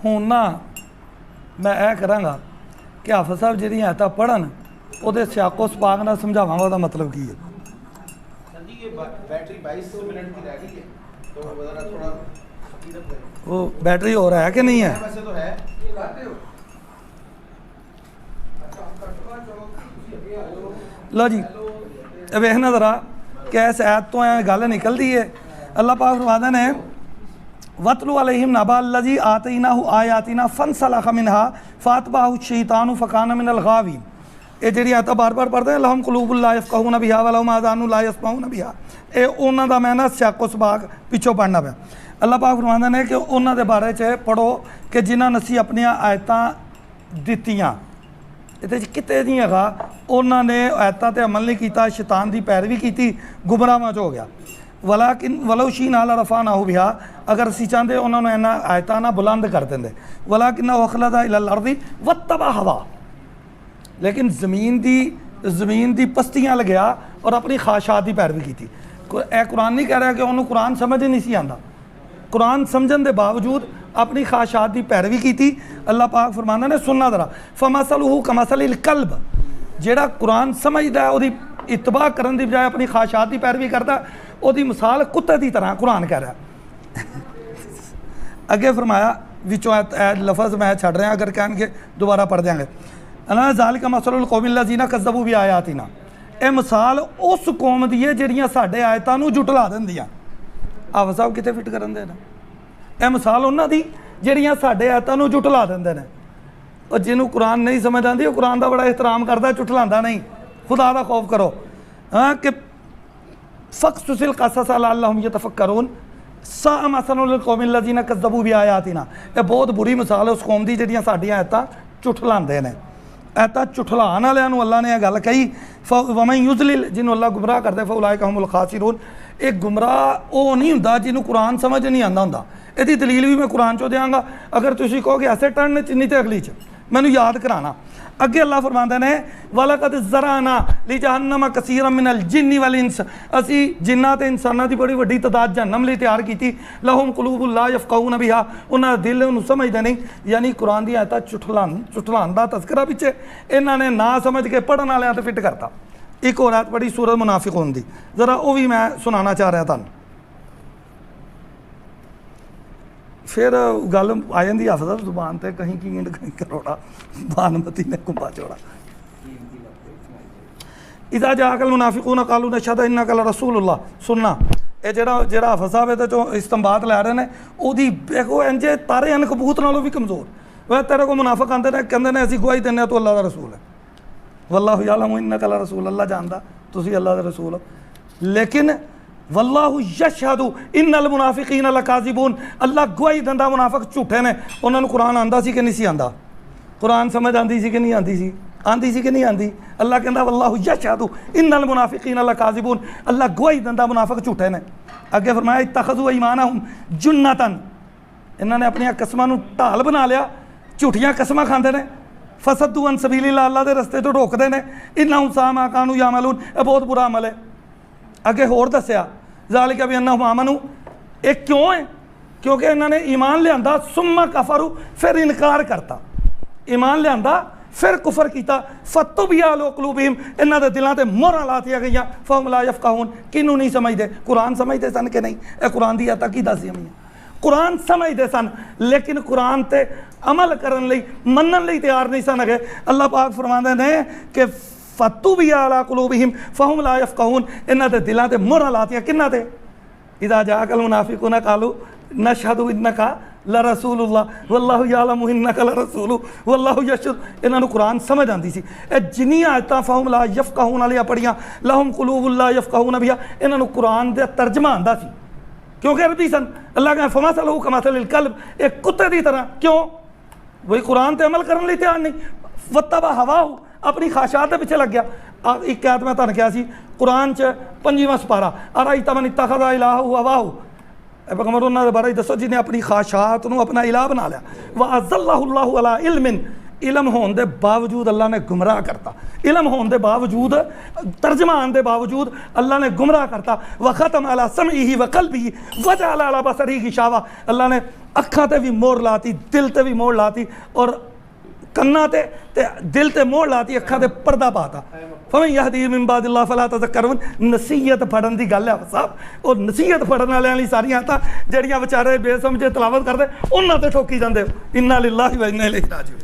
S3: ہوں نا میں اے کراں گا کہ حافظ صاحب جہاں آیتاں پڑھن وہ سیاق و سباق نال سمجھاواں گا، مطلب کی ہے۔
S2: سر جی یہ بیٹری 22 منٹ کی رہ گئی ہے تو ذرا تھوڑا
S3: وہ بیٹری ہو رہا ہے کہ نہیں ہے؟
S2: ویسے تو ہے۔
S3: لو جی ویکھنا ذرا کہ اس آیت تو گل نکلتی ہے۔ اللہ پاک فرماتے ہیں وَاتْلُ عَلَيْهِمْ نَبَأَ الَّذِي آتَيْنَاهُ آيَاتِنَا فَانْسَلَخَ مِنْهَا فَأَتْبَعَهُ الشَّيْطَانُ فَكَانَ مِنَ الْغَاوِينَ۔ یہ جڑی آیت بار بار پڑھتے ہیں، لَهُمْ قُلُوبٌ لَا يَفْقَهُونَ بِهَا وَلَهُمْ آذَانٌ لَا يَسْمَعُونَ بِهَا۔ اے انہاں دا میں نا سیاق و سباق پچھوں پڑھنا پیا۔ اللہ پاک فرماتے ہیں کہ انہاں دے بارے چ پڑھو کہ جنہاں نسی اپنی آیتاں دتیاں، یہ کتے نہیں ہے، انہوں نے آیتاں تے عمل نہیں کیتا، شیطان دی پیروی کیتی، گمراہ مچ ہو گیا۔ ولیکن ولو شئنا لرفعناہ بہا، اگر اسی چاہتے انہوں نے انہاں آیتاں نہ بلند کر دیں، ولکنہ اخلد الی الارض واتبع ہوا، لیکن زمین دی پستیاں لگیا اور اپنی خواہشات دی پیروی کیتی۔ اے قرآن نہیں کہہ رہا کہ انہوں قرآن سمجھ نہیں سی آندا، قرآن سمجھن دے باوجود اپنی خواہشات دی پیروی کیتی۔ اللہ پاک فرمانا نے سننا ذرا فمثلہ کمثل الکلب، جیڑا قرآن سمجھدا ہے وہ اتباع کرن دی بجائے اپنی خواہشات دی پیروی کردا، وہ دی مثال کتے دی طرح قرآن کہہ رہا ہے۔ اگے فرمایا وچوں لفظ میں چھڑ رہے ہیں، اگر کہن کے دوبارہ پڑھ دیں گے، انا ذالک مثل القوم الذین کذبوا بآیاتنا، اے مثال اس قوم دی ہے جڑیاں ساڈے آیتاں نو جھٹلا دیندیاں۔ حافظ صاحب کتے فٹ کرن دے نا، اے مثال انہاں دی جڑیاں ساڈے آیتاں نو جھٹلا دیندے نے، اور جنہوں قرآن نہیں سمجھ آندی وہ قرآن دا بڑا احترام کردا، جھٹلاندا نہیں۔ خدا دا خوف کرو ہاں کہ فقصص القصص لعلہم یتفکرون، ساء مثل للقوم الذین کذبوا بآیاتنا، یہ بہت بری مثال ہے اس قوم دی جڑیاں ساڈیاں آیتاں جھٹلاندے نے۔ ایتا چٹھلان والوں نو اللہ نے یہ گل کہی وَمَن یُضْلِلْ، جنہوں اللہ گمراہ کرتے فَأُولَٰئِکَ هُمُ الْخَاسِرُونَ۔ ایک گمراہ وہ نہیں ہوندا جنہوں قرآن سمجھ نہیں آندا ہوندا۔ یہ دلیل بھی میں قرآن چو دیاں گا، اگر تسی کہو کہ ایسے ٹرن چنی تے اگلی چ مینوں یاد کرانا۔ اگے اللہ فرماندے نے وَلَقَدْ زَرَعْنَا لِجَهَنَّمَ كَثِيرًا مِنَ الْجِنِّ وَالْإِنسِ، اسی جنات تے انساناں دی بڑی وڈی تعداد جہنم لئی تیار کیتی۔ لَهُمْ قُلُوبٌ لَا يَفْقَهُونَ بِهَا، انہاں دل انہوں سمجھدے نہیں، یعنی قرآن دی آیتاں چٹھلان دا تذکرہ پیچھے انہاں نے نہ سمجھ کے پڑھن والےاں تے فٹ کرتا۔ ایک اور آیت پڑھی سورۃ منافقون دی، ذرا وہ بھی میں سنانا چاہ رہا تھا۔ پھر گل آ جاتی حافظ زبان تے کہیں کینڈ کہیں کروڑا بانمتی نے کمبا چوڑا. اذا جاءک المنافقون قالوا نشهد انک لرسول اللہ. سننا یہ جڑا حافظ صاحب یہ جو استنباط لے رہے ہیں وہی دیکھو انج تارے ان کبوت نالوں بھی کمزور. وہ تیرے کو منافق آندے نے کہندے نے اسی گواہی دینے تو اللہ دا رسول ہے. واللہ یعلم انک لرسول. اللہ جاندا تسی اللہ دا رسول ہو. لیکن واللہ یشہد ان المنافقین لکاذبون. اللہ گواہی دندا منافق جھوٹے نے. انہاں نوں قرآن آندا سی کہ نہیں سی آندا؟ قرآن سمجھ آندی سی کہ نہیں آندی سی؟ آندی سی کہ نہیں آندی؟ اللہ کہندا واللہ یشہد ان المنافقین لکاذبون. اللہ گواہی دندا منافق جھوٹے نے. اگے فرمایا اتخذوا ایمانہم جنتاً. انہاں نے اپنی قسماں نوں ڈھال بنا لیا, جھوٹیاں قسماں کھاندے نے. فصدوا عن سبیل اللہ. اللہ دے رستے تو روکدے نے. انہم ساء ما کانوا یعملون. یہ بہت برا عمل ہے. اگے ہور دسیا ذالک بانہم آمنوا. ایک کیوں ہے؟ کیونکہ انہوں نے ایمان لیا ثم کفروا, پھر انکار کرتا. ایمان لیا پھر کفر کیتا. فطبع علی قلوبہم. انہاں دے دلاں تے مہراں لاتیاں گئیاں. فہم لا یفقہون. کینوں نہیں سمجھدے؟ قرآن سمجھدے سن کہ نہیں؟ اے قرآن دی آیتاں کی دسدیاں ہوئیاں. قرآن سمجھدے سن لیکن قرآن تے عمل کرن لئی منن لئی تیار نہیں سن گئے. اللہ پاک فرماندے نے کہ فطبع علی قلوبہم فہم لا یفقہون. انہاں دے دلاں تے مہراں لاتیاں کنہاں تے؟ اذا جاءک المنافقون قالوا نشهد انک لرسول اللہ واللہ یعلم انک لرسول واللہ یشہد. انہاں نوں قرآن سمجھ آندی سی. اے جنیاں آیتاں فہم لا یفقہون والیاں پڑھیاں لہم قلوب لا یفقہون بہا, انہاں نوں قرآن دے ترجمہ آندا سی کیونکہ عربی سن. اللہ کہے فمثلہ کمثل الکلب. ایک کتے دی طرح. کیوں؟ وہی قرآن تے عمل کرنے لئی تیار نہیں. واتبع ہواہ. اپنی خواہشات دے پیچھے لگ گیا. ایک آیت میں تانوں کہیا سی قرآن چ 5واں سپارہ ارایت من اتخذ الہہ ہواہ. اے پیغمبر انہاں دے بارے دسو جنہیں اپنی خواہشات نو اپنا الہ بنا لیا. وَأَضَلَّهُ اللَّهُ عَلَىٰ عِلْمٍ. علم ہون دے باوجود اللہ نے گمراہ کرتا. علم ہون دے باوجود, ترجمہ آن دے باوجود اللہ نے گمراہ کرتا. وَخَتَمَ عَلَىٰ سَمْعِهِ وَقَلْبِهِ وَجَعَلَ عَلَىٰ بَصَرِهِ غِشَاوَةً. اللہ نے اکھاں تے بھی مور لاتی, دل تے بھی مور لاتی, اور کنا تے دل تے مور لاتی, اکھاں تے پردہ پاتا. فَمَن يَهْدِي مِن بَعْدِ اللَّهِ فَلَا تَذَكَّرُونَ. نصیحت پڑھن دی گل ہے صاحب. اور نصیحت پڑھن والے لی ساری آتا جڑیاں بیچارے بے سمجھے تلاوت کرتے انہاں تے ٹھوکی جاندے. اِنَّا لِلَّهِ وَإِنَّا إِلَيْهِ راجعون.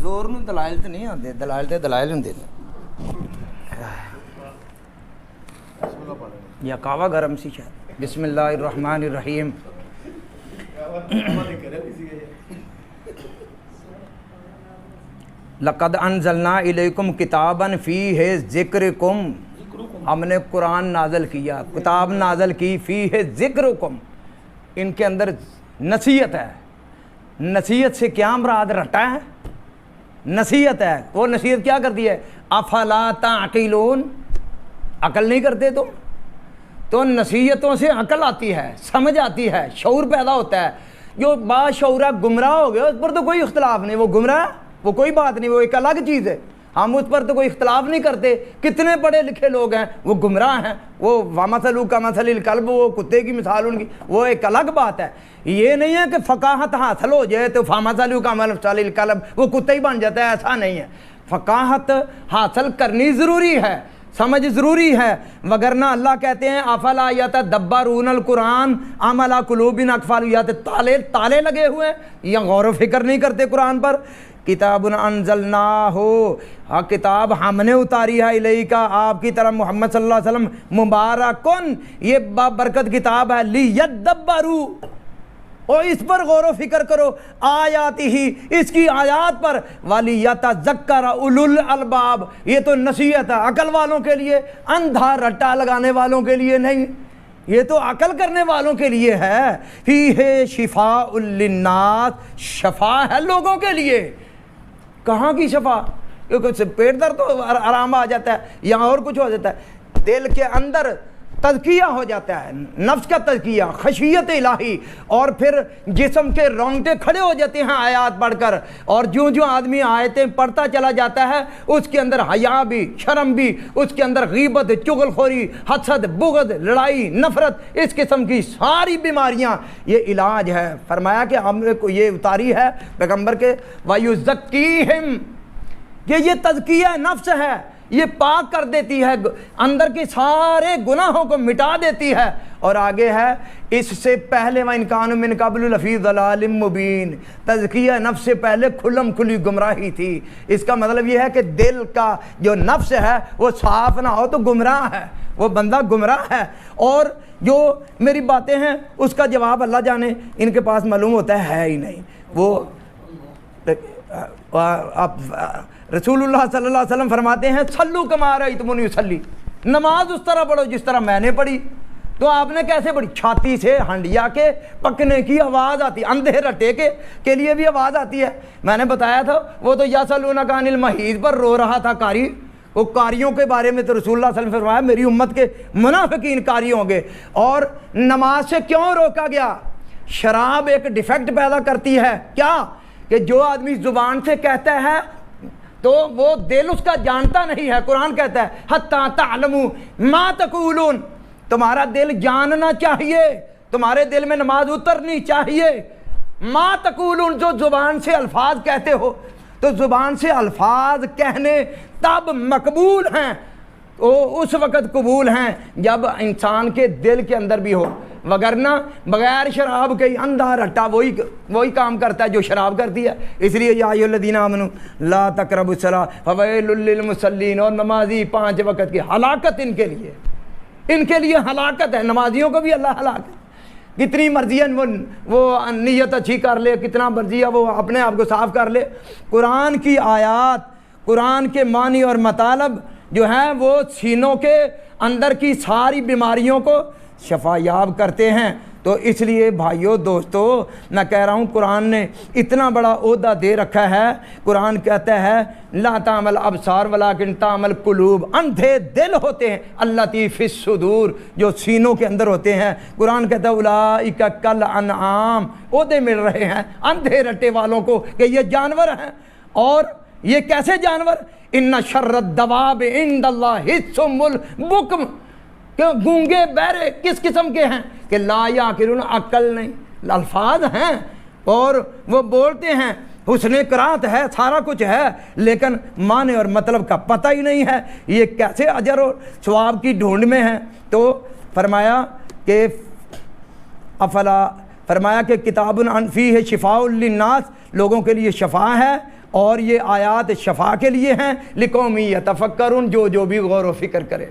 S1: زور نو دلائل تے نہیں آندے, دلائل تے دلائل ہوندے نے. یا کعوہ گرم سی شاید. بسم اللہ الرحمن الرحیم. لقد انزلنا الیکم کتابا فیہ ذکرکم. ہم نے قرآن نازل کیا, کتاب نازل کی. فیہ ذکرکم, ان کے اندر نصیحت ہے. نصیحت سے کیا مراد رٹا ہے؟ نصیحت ہے. وہ نصیحت کیا کرتی ہے؟ افلا تعقلون. عقل نہیں کرتے تم؟ تو نصیحتوں سے عقل آتی ہے, سمجھ آتی ہے, شعور پیدا ہوتا ہے. جو باشعورہ گمراہ ہو گیا اس پر تو کوئی اختلاف نہیں. وہ گمراہ, وہ کوئی بات نہیں, وہ ایک الگ چیز ہے. ہم اس پر تو کوئی اختلاف نہیں کرتے. کتنے پڑھے لکھے لوگ ہیں وہ گمراہ ہیں. وہ وَمَثَلُ كَمَثَلِ الْكَلْبِ, وہ کتے کی مثال ان کی, وہ ایک الگ بات ہے. یہ نہیں ہے کہ فقاہت حاصل ہو جائے تو فَمَثَلُ كَمَثَلِ الْكَلْبِ وہ کتے ہی بن جاتا ہے, ایسا نہیں ہے. فقاہت حاصل کرنی ضروری ہے, سمجھ ضروری ہے, وگرنہ اللہ کہتے ہیں افلا یتدبرون القرآن ام علی قلوب اقفالها. تالے لگے ہوئے ہیں یا غور و فکر نہیں کرتے قرآن پر. کتاب انزلناہ, ہاں کتاب ہم نے اتاری ہے الیک, آپ کی طرف محمد صلی اللہ علیہ وسلم, مبارکن, یہ برکت کتاب ہے. لیدبروا, اور اس پر غور و فکر کرو. آیاتی ہی, اس کی آیات پر. وَلِيَتَذَكَّرَ أُولُو الْأَلْبَابِ, یہ تو نصیحت ہے عقل والوں کے لیے, اندھا رٹا لگانے والوں کے لیے نہیں. یہ تو عقل کرنے والوں کے لیے ہے. فِيهِ شِفَاءٌ لِلنَّاسِ, شفا ہے لوگوں کے لیے. کہاں کی شفا؟ کیونکہ پیٹ درد تو آرام آ جاتا ہے, یہاں اور کچھ ہو جاتا ہے. دل کے اندر تزکیہ ہو جاتا ہے، نفس کا تزکیہ، خشیت الہی، اور پھر جسم کے رونگٹے کھڑے ہو جاتے ہیں آیات پڑھ کر، اور جو آدمی آیتیں پڑھتا چلا جاتا ہے اس کے اندر حیا بھی، شرم بھی، اس کے اندر غیبت، چغل خوری، حسد، بغض، لڑائی، نفرت، اس قسم کی ساری بیماریاں، یہ علاج ہے۔ فرمایا کہ ہم نے کو یہ اتاری ہے پیغمبر کے وَيُزَكِّيهِمْ، کہ یہ تزکیہ نفس ہے، یہ پاک کر دیتی ہے، اندر کے سارے گناہوں کو مٹا دیتی ہے۔ اور آگے ہے اس سے پہلے وَإِنْ كَانُوا مِنْ قَبْلُ لَفِي ضَلَالٍ مُبِينٍ، تزکیہ نفس سے پہلے کھلم کھلی گمراہی تھی۔ اس کا مطلب یہ ہے کہ دل کا جو نفس ہے وہ صاف نہ ہو تو گمراہ ہے، وہ بندہ گمراہ ہے۔ اور جو میری باتیں ہیں اس کا جواب اللہ جانے، ان کے پاس معلوم ہوتا ہے ہی نہیں۔ وہ رسول اللہ صلی اللہ علیہ وسلم فرماتے ہیں صلو کما رأیتمونی اصلی، نماز اس طرح پڑھو جس طرح میں نے پڑھی۔ تو آپ نے کیسے پڑھی؟ چھاتی سے ہنڈیا کے پکنے کی آواز آتی، اندھے رٹے کے لیے بھی آواز آتی ہے۔ میں نے بتایا تھا وہ تو یسألونک عن المحیض پر رو رہا تھا قاری، وہ قاریوں کے بارے میں تو رسول اللہ صلی اللہ علیہ وسلم نے فرمایا میری امت کے منافقین قاری ہوں گے۔ اور نماز سے کیوں روکا گیا؟ شراب ایک ڈیفیکٹ پیدا کرتی ہے، کیا کہ جو آدمی زبان سے کہتا ہے تو وہ دل اس کا جانتا نہیں ہے۔ قرآن کہتا ہے حتیٰ تعلموا ما تقولون، تمہارا دل جاننا چاہیے، تمہارے دل میں نماز اترنی چاہیے۔ ما تقولون، جو زبان سے الفاظ کہتے ہو، تو زبان سے الفاظ کہنے تب مقبول ہیں، وہ اس وقت قبول ہیں جب انسان کے دل کے اندر بھی ہو، وگرنہ بغیر شراب کے اندھا رٹا وہی کام کرتا ہے جو شراب کرتی ہے۔ اس لیے یا ایھا الذین آمنوا لا تقربوا الصلاۃ فویل للمصلین، اور نمازی 5 وقت کی ہلاکت ان کے لیے ہلاکت ہے۔ نمازیوں کو بھی اللہ ہلاک ہے، کتنی مرضی ہے وہ نیت اچھی کر لے، کتنا مرضی ہے وہ اپنے آپ کو صاف کر لے، قرآن کی آیات، قرآن کے معنی اور مطالب جو ہیں وہ سینوں کے اندر کی ساری بیماریوں کو شفا یاب کرتے ہیں۔ تو اس لیے بھائیو دوستو، میں کہہ رہا ہوں قرآن نے اتنا بڑا عہدہ دے رکھا ہے۔ قرآن کہتا ہے لا تعمل ابصار ولکن تعمل قلوب، اندھے دل ہوتے ہیں اللاتی فی الصدور، جو سینوں کے اندر ہوتے ہیں۔ قرآن کہتا ہے اولئک کالانعام، عہدے مل رہے ہیں اندھے رٹے والوں کو کہ یہ جانور ہیں۔ اور یہ کیسے جانور؟ ان شر الدواب عند اللہ الصم البکم، کہ گونگے بہرے کس قسم کے ہیں کہ لا یعقلون، عقل نہیں، الفاظ ہیں اور وہ بولتے ہیں، حسن قرات ہے، سارا کچھ ہے، لیکن معنی اور مطلب کا پتہ ہی نہیں ہے، یہ کیسے اجر اور ثواب کی ڈھونڈ میں ہیں۔ تو فرمایا کہ فرمایا کہ کتاب فیہ شفاء للناس، لوگوں کے لیے شفا ہے، اور یہ آیات شفا کے لیے ہیں، لقوم یتفکرون، جو بھی غور و فکر کرے۔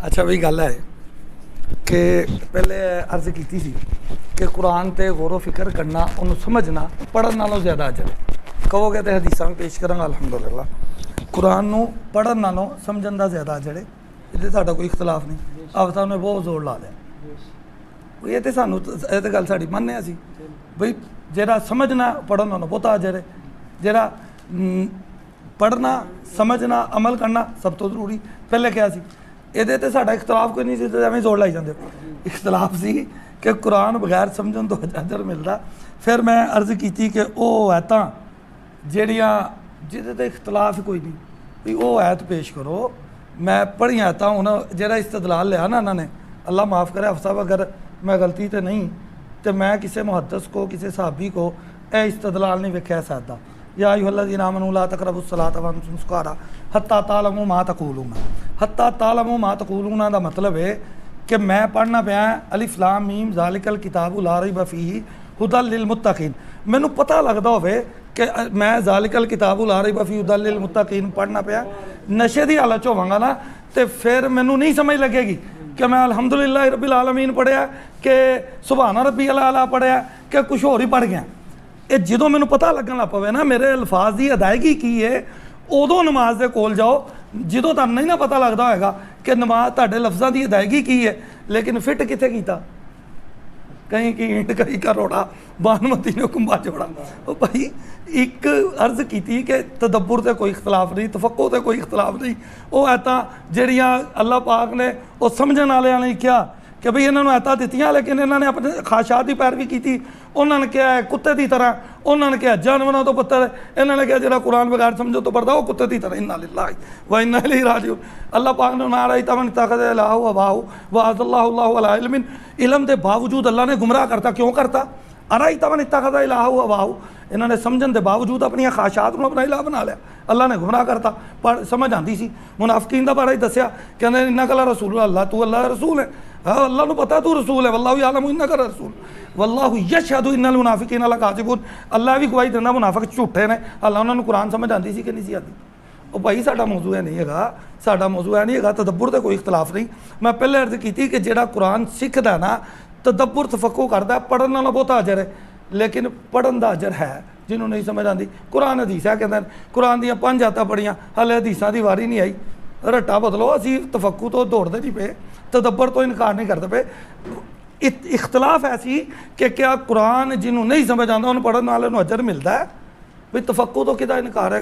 S3: اچھا بھائی گل ہے کہ پہلے عرض کیتی سی کہ قرآن تے غور و فکر کرنا، انہوں سمجھنا پڑھن نالوں زیادہ اجر ہے۔ کہو گے تو حدیثاں میں پیش کروں گا الحمدللہ، قرآن نو پڑھن نالوں سمجھن دا زیادہ اجر ہے، یہ ساڈا کوئی اختلاف نہیں۔ آپ صاحب نے بہت زور لا لیا، یہ تو سانوں یہ تو گل ساڈی مننے سی بھئی جہاں سمجھنا پڑھن نالوں بہت اجر ہے، جہاں پڑھنا سمجھنا عمل کرنا سب تو ضروری۔ پہلے کیا سی یہ تو ساڈا اختلاف کوئی نہیں سی، تو ایویں زور لائی جاندے، اختلاف سی کہ قرآن بغیر سمجھن تو اجر ملدا۔ پھر میں عرض کیتی کہ وہ آیتاں جہڑیاں جہدے تے اختلاف کوئی نہیں، بھی وہ آیت پیش کرو۔ میں پڑھی آیتاں ہن جہڑا استدلال لیا نا انہوں نے، اللہ معاف کرے حفظ صاحب اگر میں غلطی تے نہیں، تو میں کسی محدث کو کسی صحابی کو اے استدلال نہیں ویکھیا سادہ یا ایھا الذین آمنوا لا تقربوا الصلاۃ وانتم سکارى حتی تعلموا ما تقولون۔ حتی تعلموا ما تقولون دا مطلب ہے کہ میں پڑھنا پیا الف لام میم ذالک الکتاب لا ریب فیہ ھدی للمتقین، مینوں پتہ لگدا ہوئے کہ میں ذالک الکتاب لا ریب فیہ ھدی للمتقین پڑھنا پیا، نشے دی حالت چ ہوواں گا نا، تے پھر مینوں نہیں سمجھ لگے گی کہ میں الحمدللہ رب العالمین پڑھیا کہ سبحان ربی الاعلیٰ پڑھیا کہ کچھ اور ہی پڑھ گیا۔ یہ جدوں مینوں پتہ لگن لگ پوے نا میرے الفاظ دی ادائیگی کی ہے، ادوں نماز دے کول جاؤ۔ جدوں تک نہیں نا پتہ لگتا ہوئے گا کہ نماز تہاڈے لفظاں دی ادائیگی کی ہے لیکن فٹ کتنے کیتا، کہیں کی اینٹ کہیں کا روڑا بانمتی نے کنبا جوڑا. بھائی ایک عرض کی تھی کہ تدبر تے کوئی اختلاف نہیں, تفقہ تے کوئی اختلاف نہیں. وہ ایتاں جہڑیاں اللہ پاک نے وہ سمجھن والے نے کیا کہ بھئی انہوں نے ایتاں دتیاں لیکن انہوں نے اپنے خواہشات کی پیروی کی تھی. انہوں نے کیا ہے کتے کی طرح, انہوں نے کیا جانوراں تو بدتر ہے, انہوں نے کیا جڑا قرآن بغیر سمجھو تو پڑھتا وہ کتے کی طرح. انا للہ و انا الیہ راجعون. اللہ پاک نے نہ رہی تمن اتخذ الہ ہواہ وعد اللہ علی علم. علم دے باوجود اللہ نے گمراہ کرتا. کیوں کرتا؟ ارائیت من اتخذ الہ ہواہ, انہوں نے سمجھن دے باوجود اپنی خواہشات کو اپنا الہ بنا لیا. اللہ نے گمراہ کرتا. سمجھ آتی سی. منافقین دا بارہ ہی دسیا کہ انک لرسول اللہ, تو اللہ دا رسول ہے. ہاں اللہ نو پتا تو رسول ہے. واللہ یعلم انک رسول واللہ یشہد ان المنافقین لکاذبون. اللہ بھی گواہی دینا منافق جھوٹے نے. اللہ انہوں نے قرآن سمجھ آتی سی کہ نہیں سی آتی. وہ بھائی ساڈا موضوع ہے نہیں ہے, ساڈا موضوع ہے نہیں ہے تدبر تے کوئی اختلاف نہیں. میں پہلے عرض کی تھی کہ جہاں قرآن سکھدا ہے نا تدبر تفقہ کردا ہے, پڑھن والا بہت اجر ہے, لیکن پڑھن دا اجر ہے جنہوں نہیں سمجھ آتی. قرآن حدیث ہے کہتے ہیں قرآن دیا 5 آیتاں پڑھیاں ہلے حدیثاں دی واری نہیں آئی. رٹا بدلو, اسی تفقہ تو دوڑتے نہیں پے, تدبر تو انکار نہیں کرتے پے. اختلاف ایسی کہ کیا قرآن جنہوں نہیں سمجھ آتا انہوں پڑھنے والے نو اجر ملتا ہے؟ بھئی تفقہ تو کدا انکار ہے,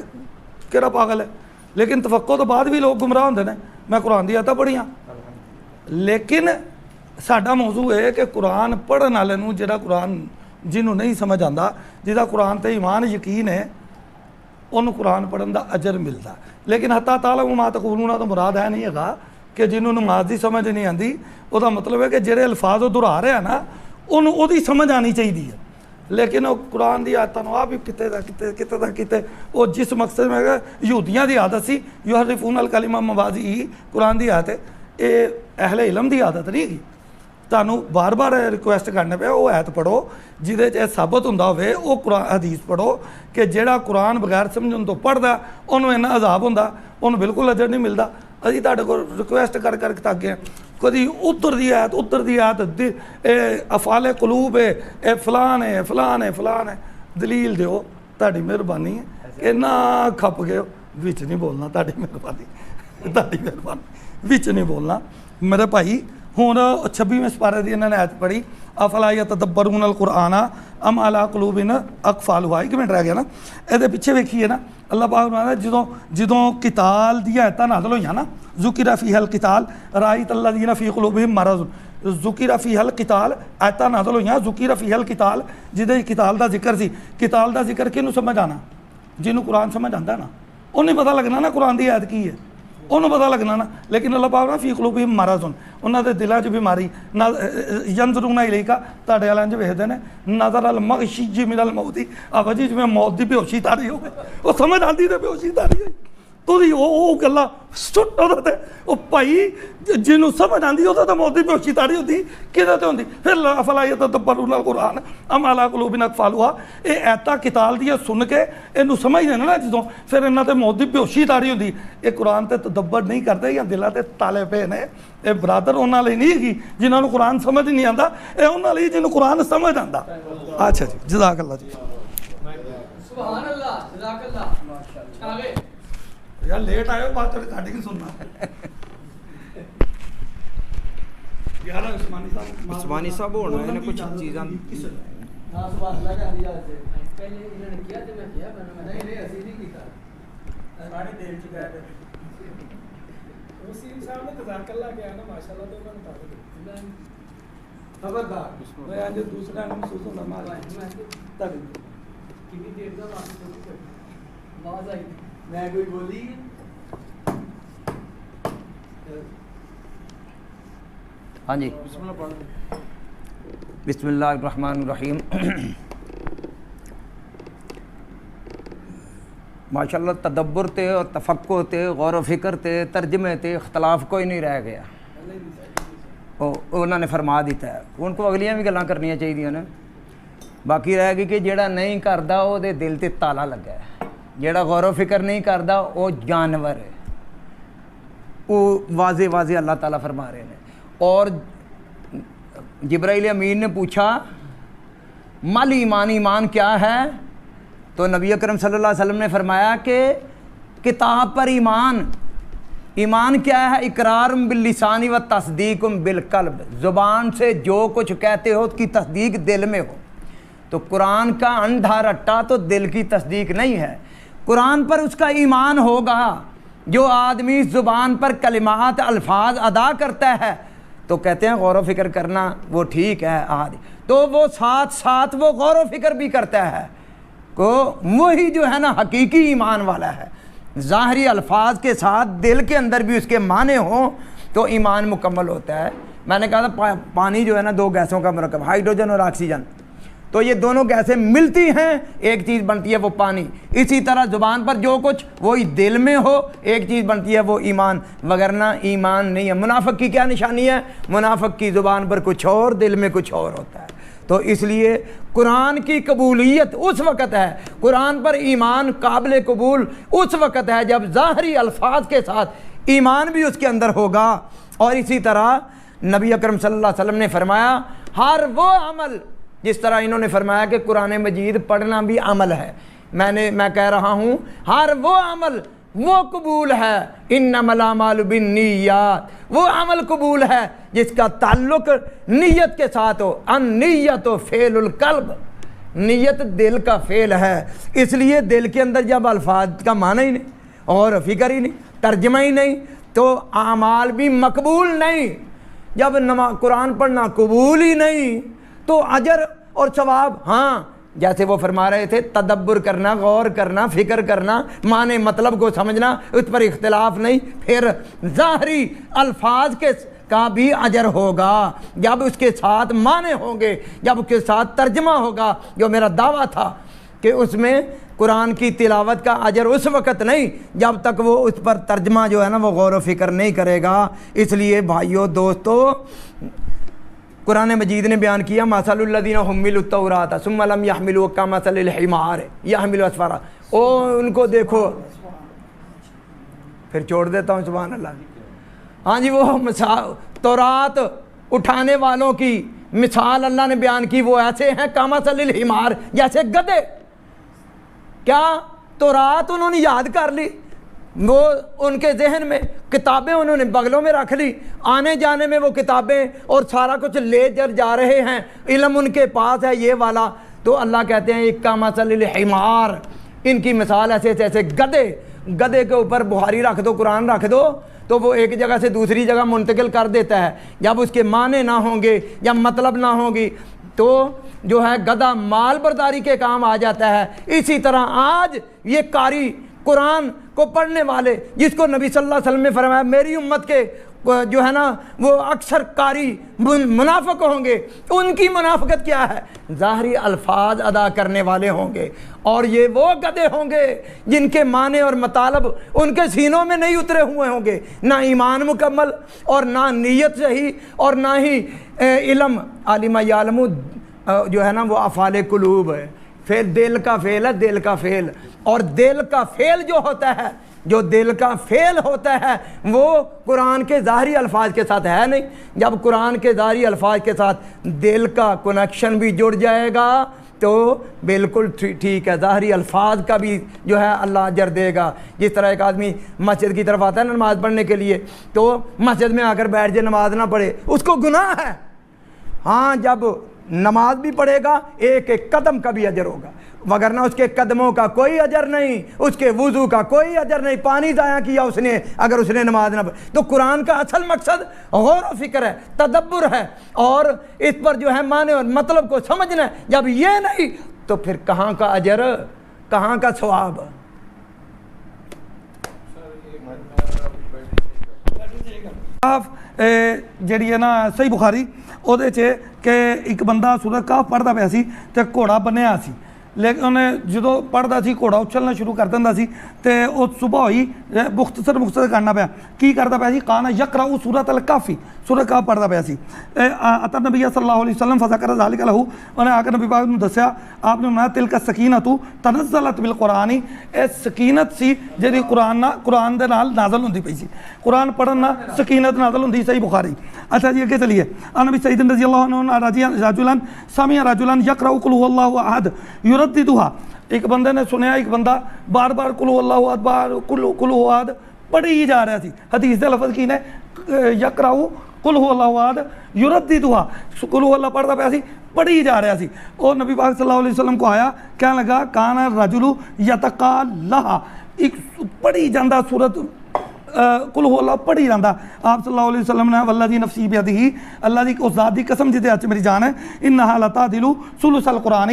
S3: کہڑا پاگل ہے. لیکن تفقہ تو بعد بھی لوگ گمراہ ہوندے نے. میں قرآن دی آیتاں پڑھیاں, لیکن ساڈا موضوع ہے کہ قرآن پڑھن والے نو جڑا قرآن جنہوں نہیں سمجھ آتا, جہاں قرآن تے ایمان یقین ہے, انہوں قرآن پڑھن دا اجر ملتا. لیکن حتی تعلموا ما تقولون تو مراد ہے نہیں ہے کہ جنہوں نماز دی سمجھ نہیں آتی. وہ دا مطلب ہے کہ جڑے الفاظ وہ دہرا رہے ہیں نا انہوں وہ دی سمجھ آنی چاہیے. لیکن وہ قرآن دی آیتاں آپ بھی کتے وہ جس مقصد میں یہودیاں دی عادت سی یحرفون الکلمۃ عن مواضعہ. قرآن دی آیت ہے یہ اہل علم دی عادت نہیں ہے. تانوں بار بار ریکویسٹ کرنے پہ وہ ایت پڑھو جہدے چ ثابت ہوندا ہوئے, وہ قرآن حدیث پڑھو کہ جہڑا قرآن بغیر سمجھن تو پڑھدا انہوں اینا عذاب ہوندا, انہوں بالکل اجر نہیں ملتا. اسی تہاڈے کول ریکویسٹ کر کے تک گئے کدی ادھر دی آیت افعال قلوب ہے فلان ہے فلان ہے فلان ہے. دلیل دیو, تہاڈی مہربانی ہے کہ نہ کھپ گئے وچ نہیں بولنا. تہاڈی مہربانی وچ نہیں بولنا میرے بھائی. ہوں 26ویں سپارے دی انہوں نے آیت پڑھی افلا یتدبرون القرآن ام علی قلوب اقفالها. 1 منٹ رہ گیا نا, یہ پیچھے ویکھیے نا اللہ پاک نے جدوں قتال دی آیتاں نازل ہوئیاں نا ذکر فیہا القتال رأیت الذین فی قلوبہم مرض. ذکر فیہا القتال آیتاں نازل ہوئیاں ذکر فیہا القتال جدے قتال دا ذکر سی. قتال دا ذکر کینوں سمجھ آنا؟ جنوں قرآن سمجھ آندا نا انہیں پتہ لگنا نا قرآن دی آیت کی ہے, انہوں پتہ لگنا نا. لیکن اللہ پاک نے فی قلوبہم مرض, انہاں دے دلاں 'چ بیماری. ینظرون الیک تہاڈے والے انج ویکھدے نے نظر المغشی من الموت, جی جویں موت دی بے ہوشی تاری ہوے. وہ سمجھ آندی تے بے ہوشی تاری ہوئی تو وہ گلاں سٹ تے وہ بھائی جنوں سمجھ آندی وہ تو موت دی بے ہوشی تاری ہوندی کدے تے ہوندی. پھر افلا یتدبرون القرآن ام علی قلوب اقفالها. یہ ایتاں قتال دی سن کے اینوں سمجھ لینا نا جدوں پھر انہاں تے موت دی بے ہوشی تاری ہوندی. یہ قرآن تے تدبر نہیں کرتے یا دلاں تے تالے پے نے. یہ برادر انہاں لئی نہیں ہے جنہاں نوں قرآن سمجھ نہیں آندا, یہ انہاں لئی جنہوں قرآن سمجھ آندا. اچھا جی جزاک اللہ جی.
S2: سبحان اللہ جزاک اللہ ماشاءاللہ.
S3: یار لیٹ آئے ہو بات تو ریکارڈنگ سننا. یار
S1: عثمانی صاحب ہونا ہے کچھ چیزاں
S2: ہاں سبحان اللہ کہہ دیا سے پہلے انہوں نے کیا تے میں کیا نہیں اسی نہیں کیتا ساری دیر چ گئے وسیم صاحب نے جزاک اللہ کیا نا ماشاءاللہ تو انہوں نے خبردار میں اج دوسرا محسوس ہونا مارا تک کتنی دیر دا واسطہ آواز آئی میں کوئی بولی
S1: ہاں جی
S2: بسم اللہ پڑھ.
S1: بسم اللہ الرحمن الرحیم. ماشاءاللہ تدبر تے اور تفقہ تے غور و فکر تے ترجمے تے اختلاف کوئی نہیں رہ گیا. انہوں نے فرما دیتا ہے. ان کو اگلیاں بھی گلاں کرنیاں چاہیے نا. باقی رہ گئی کہ جیڑا نہیں کردا وہ دے دل تے تالا لگا ہے, جیڑا غور و فکر نہیں کردا وہ جانور ہے. وہ واضح اللہ تعالیٰ فرما رہے ہیں. اور جبرائیل امین نے پوچھا مل ایمان, ایمان کیا ہے؟ تو نبی اکرم صلی اللہ علیہ وسلم نے فرمایا کہ کتاب پر ایمان. ایمان کیا ہے؟ اقرار باللسان و تصدیق بالقلب، زبان سے جو کچھ کہتے ہو اس کی تصدیق دل میں ہو۔ تو قرآن کا اندھا رٹا تو دل کی تصدیق نہیں ہے، قرآن پر اس کا ایمان ہوگا۔ جو آدمی زبان پر کلمات الفاظ ادا کرتا ہے تو کہتے ہیں غور و فکر کرنا وہ ٹھیک ہے، تو وہ ساتھ ساتھ وہ غور و فکر بھی کرتا ہے، کو وہی جو ہے نا حقیقی ایمان والا ہے۔ ظاہری الفاظ کے ساتھ دل کے اندر بھی اس کے معنی ہوں تو ایمان مکمل ہوتا ہے۔ میں نے کہا تھا پانی جو ہے نا دو گیسوں کا مرکب، ہائیڈروجن اور آکسیجن، تو یہ دونوں گیسیں ملتی ہیں ایک چیز بنتی ہے وہ پانی۔ اسی طرح زبان پر جو کچھ وہی دل میں ہو ایک چیز بنتی ہے وہ ایمان، وگرنہ ایمان نہیں ہے۔ منافق کی کیا نشانی ہے؟ منافق کی زبان پر کچھ اور دل میں کچھ اور ہوتا ہے۔ تو اس لیے قرآن کی قبولیت اس وقت ہے، قرآن پر ایمان قابل قبول اس وقت ہے جب ظاہری الفاظ کے ساتھ ایمان بھی اس کے اندر ہوگا۔ اور اسی طرح نبی اکرم صلی اللہ علیہ وسلم نے فرمایا ہر وہ عمل، جس طرح انہوں نے فرمایا کہ قرآن مجید پڑھنا بھی عمل ہے، میں کہہ رہا ہوں ہر وہ عمل وہ قبول ہے، انما الاعمال بالنیات، وہ عمل قبول ہے جس کا تعلق نیت کے ساتھ ہو۔ النیت فعل القلب، نیت دل کا فعل ہے، اس لیے دل کے اندر جب الفاظ کا معنی ہی نہیں اور فکر ہی نہیں، ترجمہ ہی نہیں، تو اعمال بھی مقبول نہیں۔ جب قرآن پڑھنا قبول ہی نہیں تو اجر اور ثواب، ہاں جیسے وہ فرما رہے تھے تدبر کرنا، غور کرنا، فکر کرنا، معنی مطلب کو سمجھنا، اس پر اختلاف نہیں، پھر ظاہری الفاظ کا بھی اجر ہوگا جب اس کے ساتھ معنی ہوں گے، جب اس کے ساتھ ترجمہ ہوگا۔ جو میرا دعویٰ تھا کہ اس میں قرآن کی تلاوت کا اجر اس وقت نہیں جب تک وہ اس پر ترجمہ جو ہے نا وہ غور و فکر نہیں کرے گا۔ اس لیے بھائیو دوستو، قرآن مجید نے بیان کیا مثل الذین حملوا التوراۃ ثم لم یحملوها کمثل الحمار یحمل اسفارا، ان کو دیکھو، پھر چھوڑ دیتا ہوں سبحان اللہ۔ ہاں جی، وہ تورات اٹھانے والوں کی مثال اللہ نے بیان کی، وہ ایسے ہیں کمثل الحمار، جیسے گدھے۔ کیا تورات انہوں نے یاد کر لی، وہ ان کے ذہن میں کتابیں انہوں نے بغلوں میں رکھ لی، آنے جانے میں وہ کتابیں اور سارا کچھ لے جا رہے ہیں، علم ان کے پاس ہے یہ والا، تو اللہ کہتے ہیں ایک کمثل الحمار، ان کی مثال ایسے گدھے کے اوپر بخاری رکھ دو، قرآن رکھ دو تو وہ ایک جگہ سے دوسری جگہ منتقل کر دیتا ہے۔ جب اس کے معنی نہ ہوں گے یا مطلب نہ ہوگی تو جو ہے گدھا مال برداری کے کام آ جاتا ہے۔ اسی طرح آج یہ قاری قرآن کو پڑھنے والے، جس کو نبی صلی اللہ علیہ وسلم نے فرمایا میری امت کے جو ہے نا وہ اکثر قاری منافق ہوں گے، ان کی منافقت کیا ہے؟ ظاہری الفاظ ادا کرنے والے ہوں گے، اور یہ وہ گدھے ہوں گے جن کے معنی اور مطالب ان کے سینوں میں نہیں اترے ہوئے ہوں گے، نہ ایمان مکمل اور نہ نیت صحیح اور نہ ہی علم۔ عالم یعلم جو ہے نا وہ افعال قلوب ہے، فعل دل کا فعل ہے، دل کا فعل، اور دل کا فعل جو ہوتا ہے، جو دل کا فعل ہوتا ہے وہ قرآن کے ظاہری الفاظ کے ساتھ ہے نہیں۔ جب قرآن کے ظاہری الفاظ کے ساتھ دل کا کنیکشن بھی جڑ جائے گا تو بالکل ٹھیک ہے، ظاہری الفاظ کا بھی جو ہے اللہ اجر دے گا۔ جس طرح ایک آدمی مسجد کی طرف آتا ہے نماز پڑھنے کے لیے، تو مسجد میں آ کر بیٹھ جائے نماز نہ پڑھے، اس کو گناہ ہے۔ ہاں جب نماز بھی پڑھے گا ایک ایک قدم کا بھی اجر ہوگا، وگرنہ اس کے قدموں کا کوئی اجر نہیں، اس کے وضو کا کوئی اجر نہیں، پانی ضائع کیا اس نے اگر اس نے نماز نہ پڑھی۔ تو قرآن کا اصل مقصد غور و فکر ہے، تدبر ہے، اور اس پر جو ہے معنی اور مطلب کو سمجھنا ہے۔ جب یہ نہیں تو پھر کہاں کا اجر، کہاں کا ثواب؟
S3: جڑی ہے نا صحیح بخاری ਉਹਦੇ 'ਚ کہ ਇੱਕ ਬੰਦਾ ਸੂਰਤ ਕਾਹਫ ਪੜ੍ਹਦਾ ਪਿਆ ਸੀ ਤੇ ਘੋੜਾ ਬੰਨਿਆ ਸੀ, ਲੇਕਿਨ ਉਹਨੇ ਜਦੋਂ ਪੜ੍ਹਦਾ ਸੀ ਘੋੜਾ ਉਛਲਣਾ ਸ਼ੁਰੂ ਕਰ ਦਿੰਦਾ ਸੀ ਤੇ ਉਹ ਸੁਬਹ ਹੋਈ ਮੁਖਤਸਰ ਕਰਨਾ ਪਿਆ। ਕੀ ਕਰਦਾ ਪਿਆ ਸੀ? ਕਾਨਾ ਯਕਰਾਉ ਸੂਰਤ ਅਲ ਕਾਫੀ, ਸੂਰਤ ਕਾਹਫ ਪੜ੍ਹਦਾ ਪਿਆ ਸੀ। ਅਤਾ ਨਬੀ ਸੱਲੱਲਾਹੁ ਅਲੈਹਿ ਵਸੱਲਮ ਫਜ਼ਕਰ ਜ਼ਾਲਿਕ ਲਹੂ, ਉਹਨੇ ਆ ਕੇ ਨਬੀ ਪਾਕ ਨੂੰ ਦੱਸਿਆ, ਆਪ ਨੇ ਨਾ ਤਿਲਕ ਸਕੀਨਤੁ ਤਨਜ਼ਲਤ ਬਿਲ ਕੁਰਾਨੀ, ਇਹ ਸਕੀਨਤ ਸੀ ਜਿਹੜੀ ਕੁਰਾਨ ਦੇ ਨਾਲ ਨਾਜ਼ਲ ਹੁੰਦੀ ਪਈ ਸੀ, ਕੁਰਾਨ ਪੜ੍ਹਨ ਨਾਲ ਸਕੀਨਤ ਨਾਜ਼ਲ ਹੁੰਦੀ। ਸਹੀ ਬੁਖਾਰੀ। ਅੱਛਾ ਜੀ ਅੱਗੇ ਚਲੀਏ। ਨਬੀ ਸਈਦ رضی اللہ عنہ رجلا سمع رجلا يقرأ قل هو الله احد يرددها، ایک بندے نے سنیا ایک بندہ بار بار قل هو الله احد قل هو احد پڑھی ہی جا رہا سی. حدیث دے لفظ کی نے یقرأ قل هو اللہ احد یرددها قل هو اللہ پڑھتا پیا سی, پڑھی ہی جا رہا سی. اور نبی پاک صلی اللہ علیہ وسلم کو آیا, کہنے لگا کان الرجل یتقالها, ایک پڑھی جاندہ سورت قل هو اللہ پڑھی جاندہ. آپ صلی اللہ علیہ وسلم نے والذی نفسی بیدہ, اللہ دی اس ذات دی قسم جدے ہاتھ میری جان ہے, انہا لتعدل ثلث القرآن,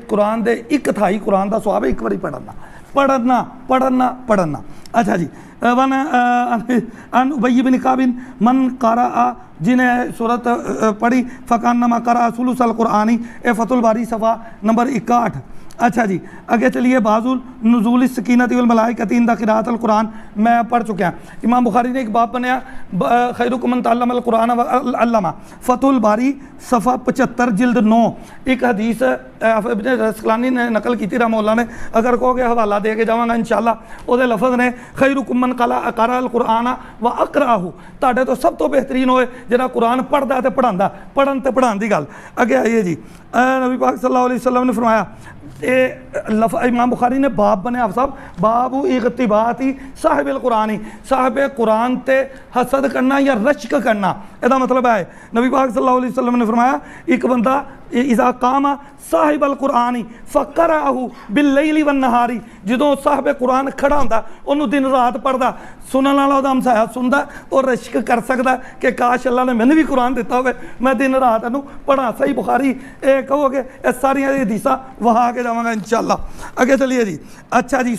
S3: قرآن دے ایک تھائی قرآن دا ثواب ایک باری پڑھنا. اچھا جی, ان ابی بن کعب من قرأ, جنہیں صورت پڑھی فکانما قرأ ثلث القرآن, فتح الباری صفحہ نمبر 61. اچھا جی آگے چلیے, بعض نزول السکینۃ والملائکۃ عند قراءۃ القرآن میں پڑھ چکے ہیں. امام بخاری نے ایک باب بنایا خیرکم من تعلم القرآن وعلمہ, فتح الباری صفحہ 75 جلد 9. ایک حدیث ابن رسکلانی نے نقل کی تھی رحمہ اللہ نے, اگر کہو گے حوالہ دے کے جاواں گا انشاءاللہ. وہ دے لفظ نے خیرکم من قرأ القرآن واقرأہ, تاڑے تو سب تو بہترین ہوئے جنہاں قرآن پڑھدا تے پڑھاندا, پڑھن تے پڑھان دی گل. اگے آئیے جی, نبی پاک صلی اللہ علیہ وسلم نے فرمایا, امام بخاری نے باب بنے آپ صاحب, باب اغتباطی صاحب القرآنی, صاحب قرآن تے حسد کرنا یا رشک کرنا, ایدہ مطلب ہے. نبی پاک صلی اللہ علیہ وسلم نے فرمایا ایک بندہ اذا قام صاحب القرآنی فقرأہ باللیل والنہار, جدوں صاحب قرآن کھڑا ہوندا انہوں دن رات پڑھدا, سنن والا دا ہمسایا سندا اور رشک کر سکدا کہ کاش اللہ نے مینوں بھی قرآن دیتا ہوئے میں دن رات انہوں پڑھا. صحیح بخاری کہو گے اس ساری حدیثاں وہاں کے جاواں گا انشاءاللہ. آگے چلیے جی. اچھا جی,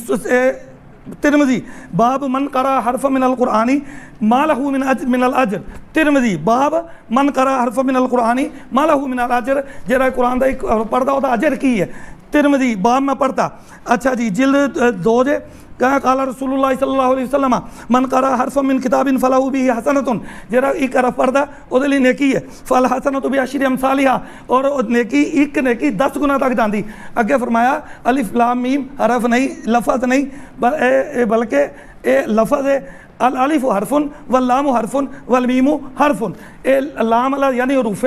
S3: ترمذی باب من قرأ حرف من القرآن ما له من الاجر. ترمذی باب من قرأ حرف من القرآن ما له من الاجر, جڑا قرآن دا ایک پڑھدا او دا اجر کی ہے. ترمذی باب میں پڑھتا. اچھا جی جلد 2 جے, کہا قال رسول اللہ صلی اللہ علیہ وسلم من قرأ حرف من کتاب فلہ به حسنۃ, جڑا ایک حرف پڑھدا او دے لئی نیکی ہے. فالحسنۃ بعشر امثالها, اور نیکی ایک نیکی 10 گنا تک جاندی. اگے فرمایا الف لام میم حرف نہیں, لفظ نہیں, بلکہ اے لفظ ہے. الالف حرف واللام حرف والمیم حرف, اے لام یعنی حروف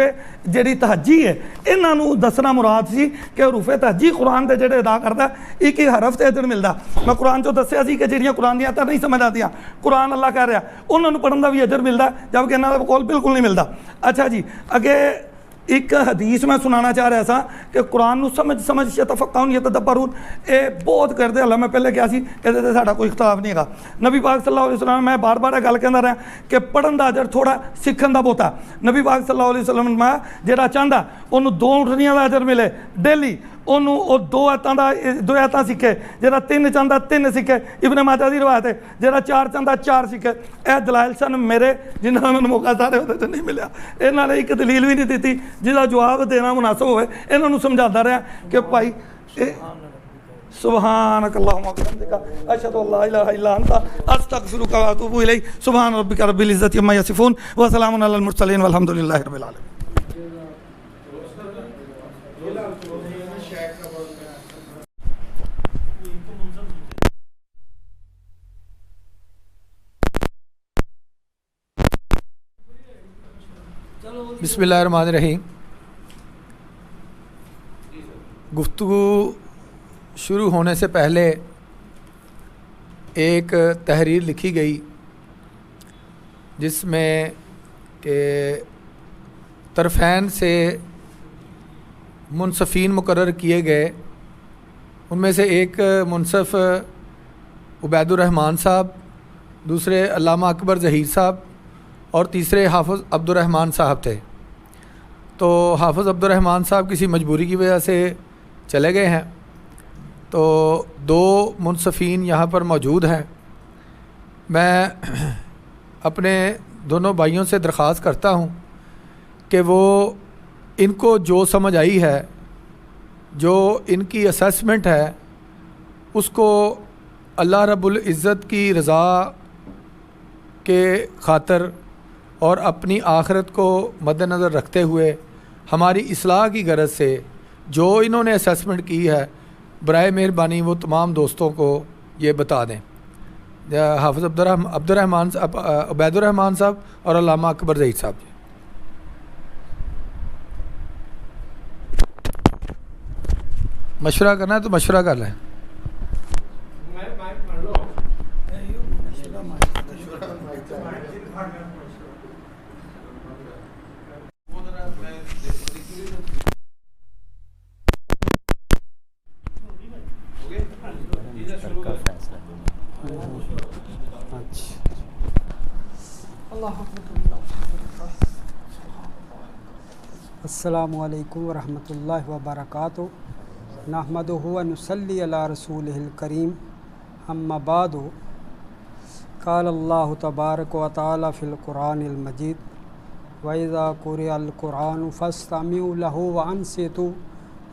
S3: جڑی تہجی ہے انہاں نو دسنا مراد سی کہ حروف تہجی قرآن دے جڑے ادا کردا ایک ہی حرف تے اجر ملدا. میں قرآن چوں دسیا سی کہ جڑیاں قرآن دیاں نہیں سمجھ آتیاں قرآن اللہ کہہ رہا انہاں نو پڑھن دا بھی اجر ملدا, جبکہ انہاں دا قول بالکل نہیں ملدا. اچھا جی اگے ایک حدیث میں سنانا چاہ رہا سا کہ قرآن نو سمجھ یتفقہون یتدبرون, اے بہت کردے. اللہ میں پہلے کیا سی ایدے تے ساڈا کوئی اختلاف نہیں گا. نبی پاک صلی اللہ علیہ وسلم میں بار بار گل کہندا رہا کہ پڑھن دا اجر تھوڑا, سکھن دا بہتا. نبی پاک صلی اللہ علیہ وسلم میں جڑا چاہندا انہوں 2 اٹھنیاں دا اجر ملے ڈیلی, انہوں او 2 آیتاں سکھے, جڑا 3 چاہندا 3 سکھے. ابن ماجہ دی روایت ہے جڑا 4 چاہندا 4 سکھے. اے دلائل سن میرے جنہاں میں موقع سارے ہوتے تو نہیں ملیا. انہاں نے ایک دلیل بھی نہیں دیتی جہاں جواب دینا مناسب ہوئے. انہوں نے سمجھاتا رہا کہ بھائی سبحانک اللہم وبحمدک اشہد ان لا الہ الا انت استغفرک واتوب الیک. سبحان ربک رب العزت عما یصفون وسلام علی المرسلین والحمد للہ رب العالمین.
S4: بسم اللہ الرحمن الرحیم. گفتگو شروع ہونے سے پہلے ایک تحریر لکھی گئی جس میں کہ طرفین سے منصفین مقرر کیے گئے. ان میں سے ایک منصف عبید الرحمن صاحب, دوسرے علامہ اکبر ظہیر صاحب اور تیسرے حافظ عبد الرحمن صاحب تھے. تو حافظ عبد الرحمن صاحب کسی مجبوری کی وجہ سے چلے گئے ہیں, تو 2 منصفین یہاں پر موجود ہیں. میں اپنے دونوں بھائیوں سے درخواست کرتا ہوں کہ وہ ان کو جو سمجھ آئی ہے, جو ان کی اسیسمنٹ ہے, اس کو اللہ رب العزت کی رضا کے خاطر اور اپنی آخرت کو مد نظر رکھتے ہوئے ہماری اصلاح کی غرض سے جو انہوں نے اسیسمنٹ کی ہے برائے مہربانی وہ تمام دوستوں کو یہ بتا دیں. حافظ عبد الرحمن عبید الرحمن صاحب اور علامہ اکبر ظہیر صاحب. مشورہ کرنا ہے تو مشورہ کر لیں.
S5: السلام علیکم ورحمۃ اللہ وبرکاتہ نحمدہ و نصلی علی رسولہ الکریم اما بعد قال اللہ تبارک و تعالی فی القرآن المجید وَإِذَا قُرِئَ الْقُرْآنُ فَاسْتَمِعُوا لَهُ وَأَنصِتُوا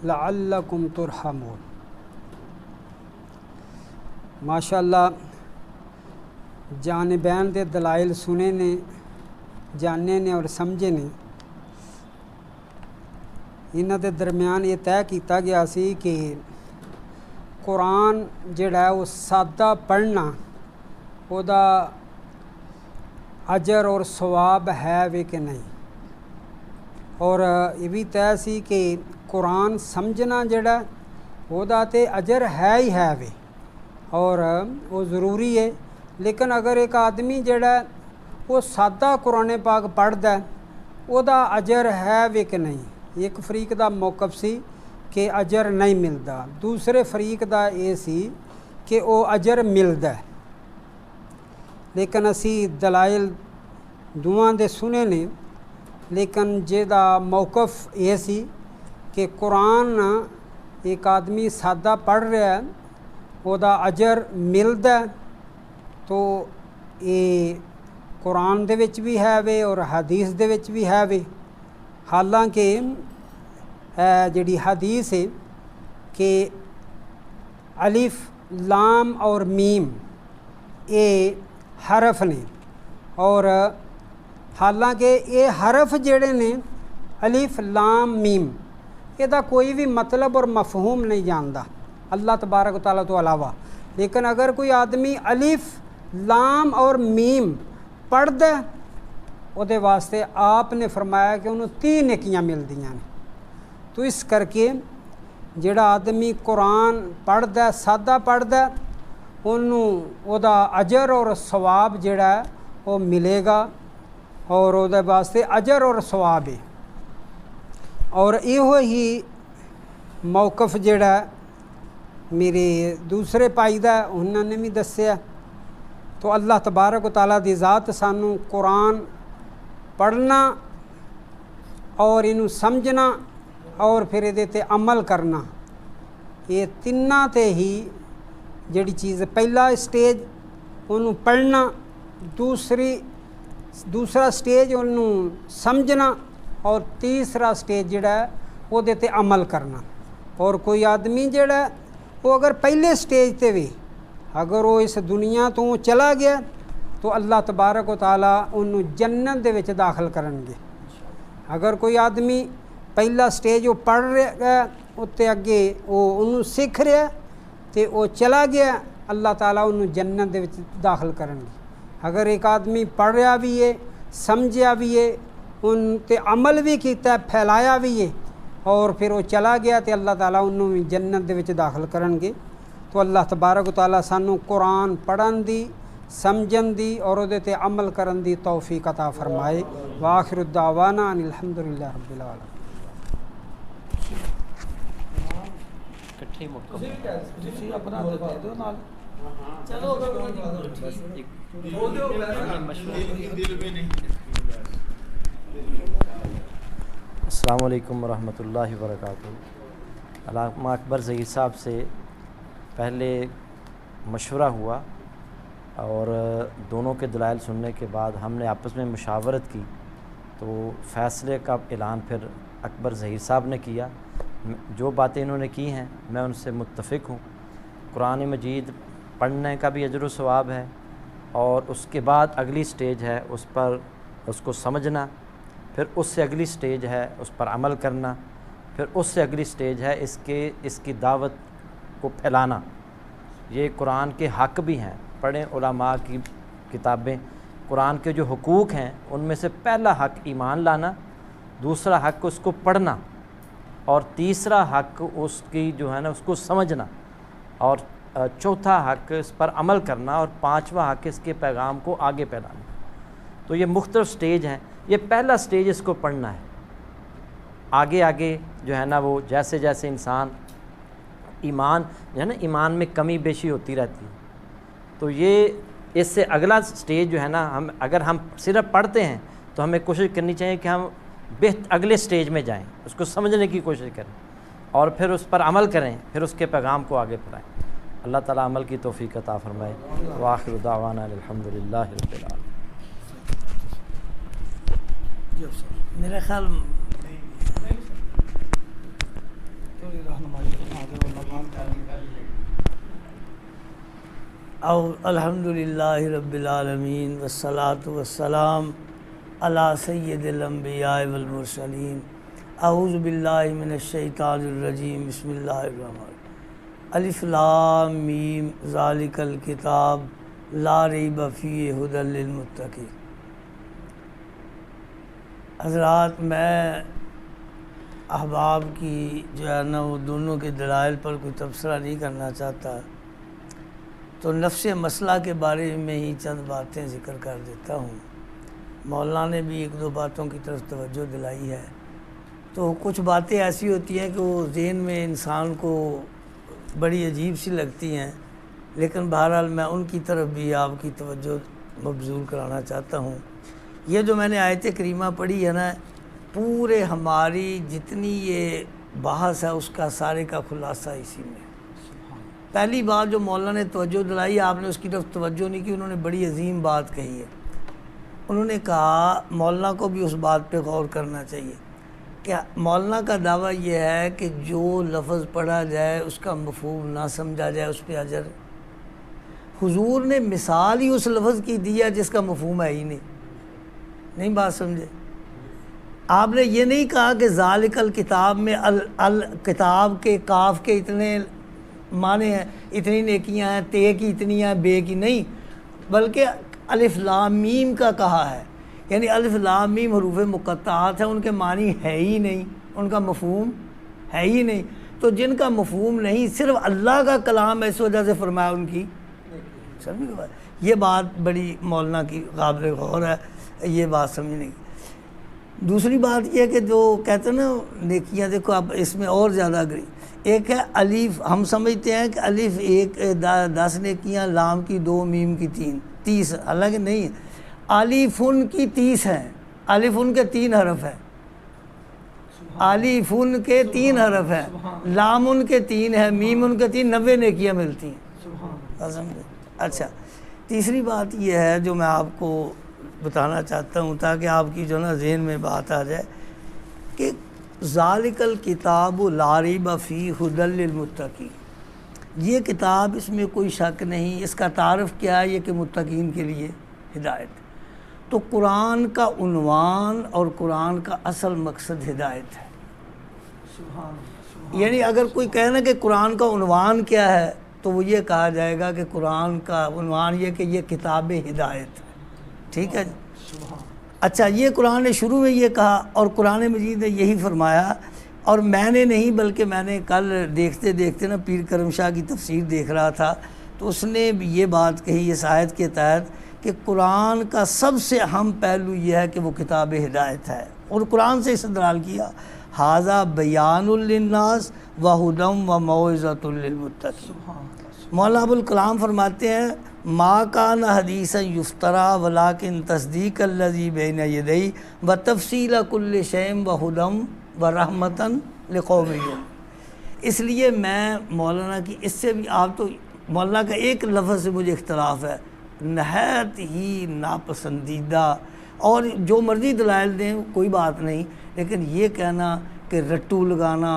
S5: لَعَلَّكُمْ تُرْحَمُونَ۔ ماشاءاللہ جانبین دے دلائل سنے نے، جاننے نے اور سمجھے نے۔ انہاں دے درمیان یہ طے کیتا گیا سی کہ قرآن جڑا ہے وہ سادہ پڑھنا او دا اجر اور ثواب ہے وے کہ نہیں، اور یہ بھی طے سی کہ قرآن سمجھنا جڑا وہ دا تے اجر ہے ہی ہے وے اور وہ ضروری ہے۔ لیکن اگر ایک آدمی جڑا ہے وہ سادہ قرآن پاک پڑھدا ہے وہ دا اجر ہے وے کہ نہیں، ایک فریق دا موقف سی کہ اجر نہیں ملدا، دوسرے فریق دا یہ سی کہ وہ اجر ملدا ہے۔ لیکن اسی دلائل دوواں دے سنے نے، لیکن جہدا موقف یہ سی کہ قرآن ایک آدمی سادہ پڑھ رہا ہے وہ دا اجر ملدا ہے، تو یہ قرآن دے وچ بھی ہے وے اور حدیث دے وچ بھی ہے وے۔ حالانکہ جڑی حدیث ہے کہ الف لام اور میم یہ حرف نے، اور حالانکہ یہ حرف جڑے نے الف لام میم یہ دا کوئی بھی مطلب اور مفہوم نہیں جاندا اللہ تبارک و تعالیٰ تو علاوہ، لیکن اگر کوئی آدمی الف لام اور میم پڑھ دے وہ دے واسطے آپ نے فرمایا کہ انہوں 3 نیکیاں ملدیاں نے۔ تو اس کر کے جڑا آدمی قرآن پڑھ دے سادہ پڑھ دے انہوں او دا اجر اور ثواب جڑا ہے وہ ملے گا، اور او دے واسطے اجر اور ثواب ہے۔ اور یہ ہی موقف جڑا ہے میرے دوسرے پائی دا انہوں نے بھی دسیا۔ تو اللہ تبارک و تعالیٰ دی ذات سانوں قرآن پڑھنا اور انہوں سمجھنا اور پھر یہ تے عمل کرنا، یہ تیناں تے ہی جڑی چیز پہلا سٹیج انہوں پڑھنا، دوسرا سٹیج انہوں سمجھنا، اور تیسرا سٹیج جڑا ہے وہ دے تے عمل کرنا۔ اور کوئی آدمی جڑا ہے وہ اگر پہلے سٹیج تے بھی اگر وہ اس دنیا تو چلا گیا تو اللہ تبارک و تعالیٰ انہوں جنت دے وچ داخل کرن گے۔ اگر کوئی آدمی پہلا سٹیج وہ پڑھ رہا ہے اتے اگے وہ انہوں سکھ رہا ہے تے وہ چلا گیا اللہ تعالیٰ انہوں جنت دے وچ داخل کرن گے۔ اگر ایک آدمی پڑھ رہا بھی ہے، سمجھیا بھی ہے، ان تے عمل بھی کیتا ہے، پھیلایا بھی ہے، اور پھر وہ چلا گیا تے اللہ تعالیٰ انہوں جنت دے وچ داخل کرن گے۔ تو اللہ تبارک و تعالیٰ سانوں قرآن پڑھن دی، سمجھن دی اور وہ تے عمل کرن دی توفیق عطا فرمائے۔ وآخر الدعوانا ان الحمدللہ رب العالمین۔
S6: السلام علیکم ورحمۃ اللہ وبرکاتہ۔ علامہ اکبر ظہیر صاحب سے پہلے مشورہ ہوا اور دونوں کے دلائل سننے کے بعد ہم نے آپس میں مشاورت کی، تو فیصلے کا اعلان پھر اکبر ظہیر صاحب نے کیا۔ جو باتیں انہوں نے کی ہیں میں ان سے متفق ہوں۔ قرآن مجید پڑھنے کا بھی اجر و ثواب ہے، اور اس کے بعد اگلی سٹیج ہے اس پر اس کو سمجھنا، پھر اس سے اگلی سٹیج ہے اس پر عمل کرنا، پھر اس سے اگلی سٹیج ہے اس کی دعوت کو پھیلانا۔ یہ قرآن کے حق بھی ہیں، پڑھیں علماء کی کتابیں۔ قرآن کے جو حقوق ہیں ان میں سے پہلا حق ایمان لانا، دوسرا حق اس کو پڑھنا، اور تیسرا حق اس کی جو ہے نا اس کو سمجھنا، اور چوتھا حق اس پر عمل کرنا، اور پانچواں حق اس کے پیغام کو آگے پھیلانا۔ تو یہ مختلف سٹیج ہیں. یہ پہلا سٹیج اس کو پڑھنا ہے. آگے آگے جو ہے نا وہ جیسے جیسے انسان ایمان جو ہے نا ایمان میں کمی بیشی ہوتی رہتی ہے. تو یہ اس سے اگلا سٹیج جو ہے نا اگر ہم صرف پڑھتے ہیں تو ہمیں کوشش کرنی چاہیے کہ ہم اگلے سٹیج میں جائیں, اس کو سمجھنے کی کوشش کریں اور پھر اس پر عمل کریں, پھر اس کے پیغام کو آگے پڑھائیں. اللہ تعالیٰ عمل کی توفیق عطا فرمائے. وآخر دعوانا الحمدللہ رب العالمین.
S7: میرا خیال الحمدللہ رب العالمین والصلاة والسلام علی سید الانبیاء والمرسلین. اعوذ باللہ من الشیطان الرجیم. بسم اللہ الرحمن الرحیم. الف لام میم ذالک الکتاب لا ریب فیہ ھدی للمتقین. حضرات, میں احباب کی جو ہے نا وہ دونوں کے دلائل پر کوئی تبصرہ نہیں کرنا چاہتا, تو نفس مسئلہ کے بارے میں ہی چند باتیں ذکر کر دیتا ہوں. مولانا نے بھی ایک دو باتوں کی طرف توجہ دلائی ہے. تو کچھ باتیں ایسی ہوتی ہیں کہ وہ ذہن میں انسان کو بڑی عجیب سی لگتی ہیں, لیکن بہرحال میں ان کی طرف بھی آپ کی توجہ مبذول کرانا چاہتا ہوں. یہ جو میں نے آیت کریمہ پڑھی ہے نا, پورے ہماری جتنی یہ بحث ہے اس کا سارے کا خلاصہ اسی میں. پہلی بات جو مولانا نے توجہ دلائی, آپ نے اس کی طرف توجہ نہیں کی, انہوں نے بڑی عظیم بات کہی ہے. انہوں نے کہا, مولانا کو بھی اس بات پہ غور کرنا چاہیے کہ مولانا کا دعویٰ یہ ہے کہ جو لفظ پڑھا جائے اس کا مفہوم نہ سمجھا جائے اس پہ اجر. حضور نے مثال ہی اس لفظ کی دی ہے جس کا مفہوم ہے ہی نہیں بات سمجھے. آپ نے یہ نہیں کہا کہ ذالک الکتاب میں الکتاب کے کاف کے اتنے معنی ہیں, اتنی نیکیاں ہیں, تے کی اتنی ہیں, بے کی نہیں, بلکہ الف لام میم کا کہا ہے. یعنی الف لام میم حروف مقطعات ہیں, ان کے معنی ہے ہی نہیں, ان کا مفہوم ہے ہی نہیں. تو جن کا مفہوم نہیں, صرف اللہ کا کلام ہے, اس وجہ سے فرمایا ان کی سمجھ. یہ بات بڑی مولانا کی قابل غور ہے, یہ بات سمجھنے کی. دوسری بات یہ ہے کہ جو کہتے ہیں نا نیکیاں, دیکھو آپ اس میں اور زیادہ گئی. ایک ہے الف, ہم سمجھتے ہیں کہ الف 10 نیکیاں, لام کی 2, میم کی 3, 30, حالانکہ نہیں. الفن کی 30 ہیں, الفن کے 3 حرف ہیں, الفن کے 3 حرف ہیں, لامن کے 3 ہیں, میمن کے 3, 90 نیکیاں ملتی ہیں. اچھا, تیسری بات یہ ہے جو میں آپ کو بتانا چاہتا ہوں تاکہ آپ کی جو نا ذہن میں بات آ جائے کہ ذالک الکتاب لا ریب فیہ ھدی للمتقین. یہ کتاب, اس میں کوئی شک نہیں, اس کا تعارف کیا ہے, یہ کہ متقین کے لیے ہدایت. تو قرآن کا عنوان اور قرآن کا اصل مقصد ہدایت ہے. یعنی اگر کوئی کہنا کہ قرآن کا عنوان کیا ہے تو وہ یہ کہا جائے گا کہ قرآن کا عنوان یہ کہ یہ کتاب ہدایت ہے. ٹھیک ہے جی. اچھا, یہ قرآن نے شروع میں یہ کہا اور قرآن مجید نے یہی فرمایا, اور میں نے نہیں بلکہ میں نے کل دیکھتے دیکھتے نا پیر کرم شاہ کی تفسیر دیکھ رہا تھا, تو اس نے بھی یہ بات کہی اس آیت کے تحت کہ قرآن کا سب سے اہم پہلو یہ ہے کہ وہ کتاب ہدایت ہے, اور قرآن سے استدلال کیا, ھذا بیان للناس وہدی وموعظۃ للمتقین. مولانا ابوالکلام فرماتے ہیں, ما کان حدیثا یفترا ولکن تصدیق الذی بین یدیہ وتفصیل کل شیء وہدی ورحمۃ لقوم یؤمنون. اس لیے میں مولانا کی اس سے بھی, آپ تو مولانا کا ایک لفظ سے مجھے اختلاف ہے, نہایت ہی ناپسندیدہ, اور جو مرضی دلائل دیں کوئی بات نہیں, لیکن یہ کہنا کہ رٹو لگانا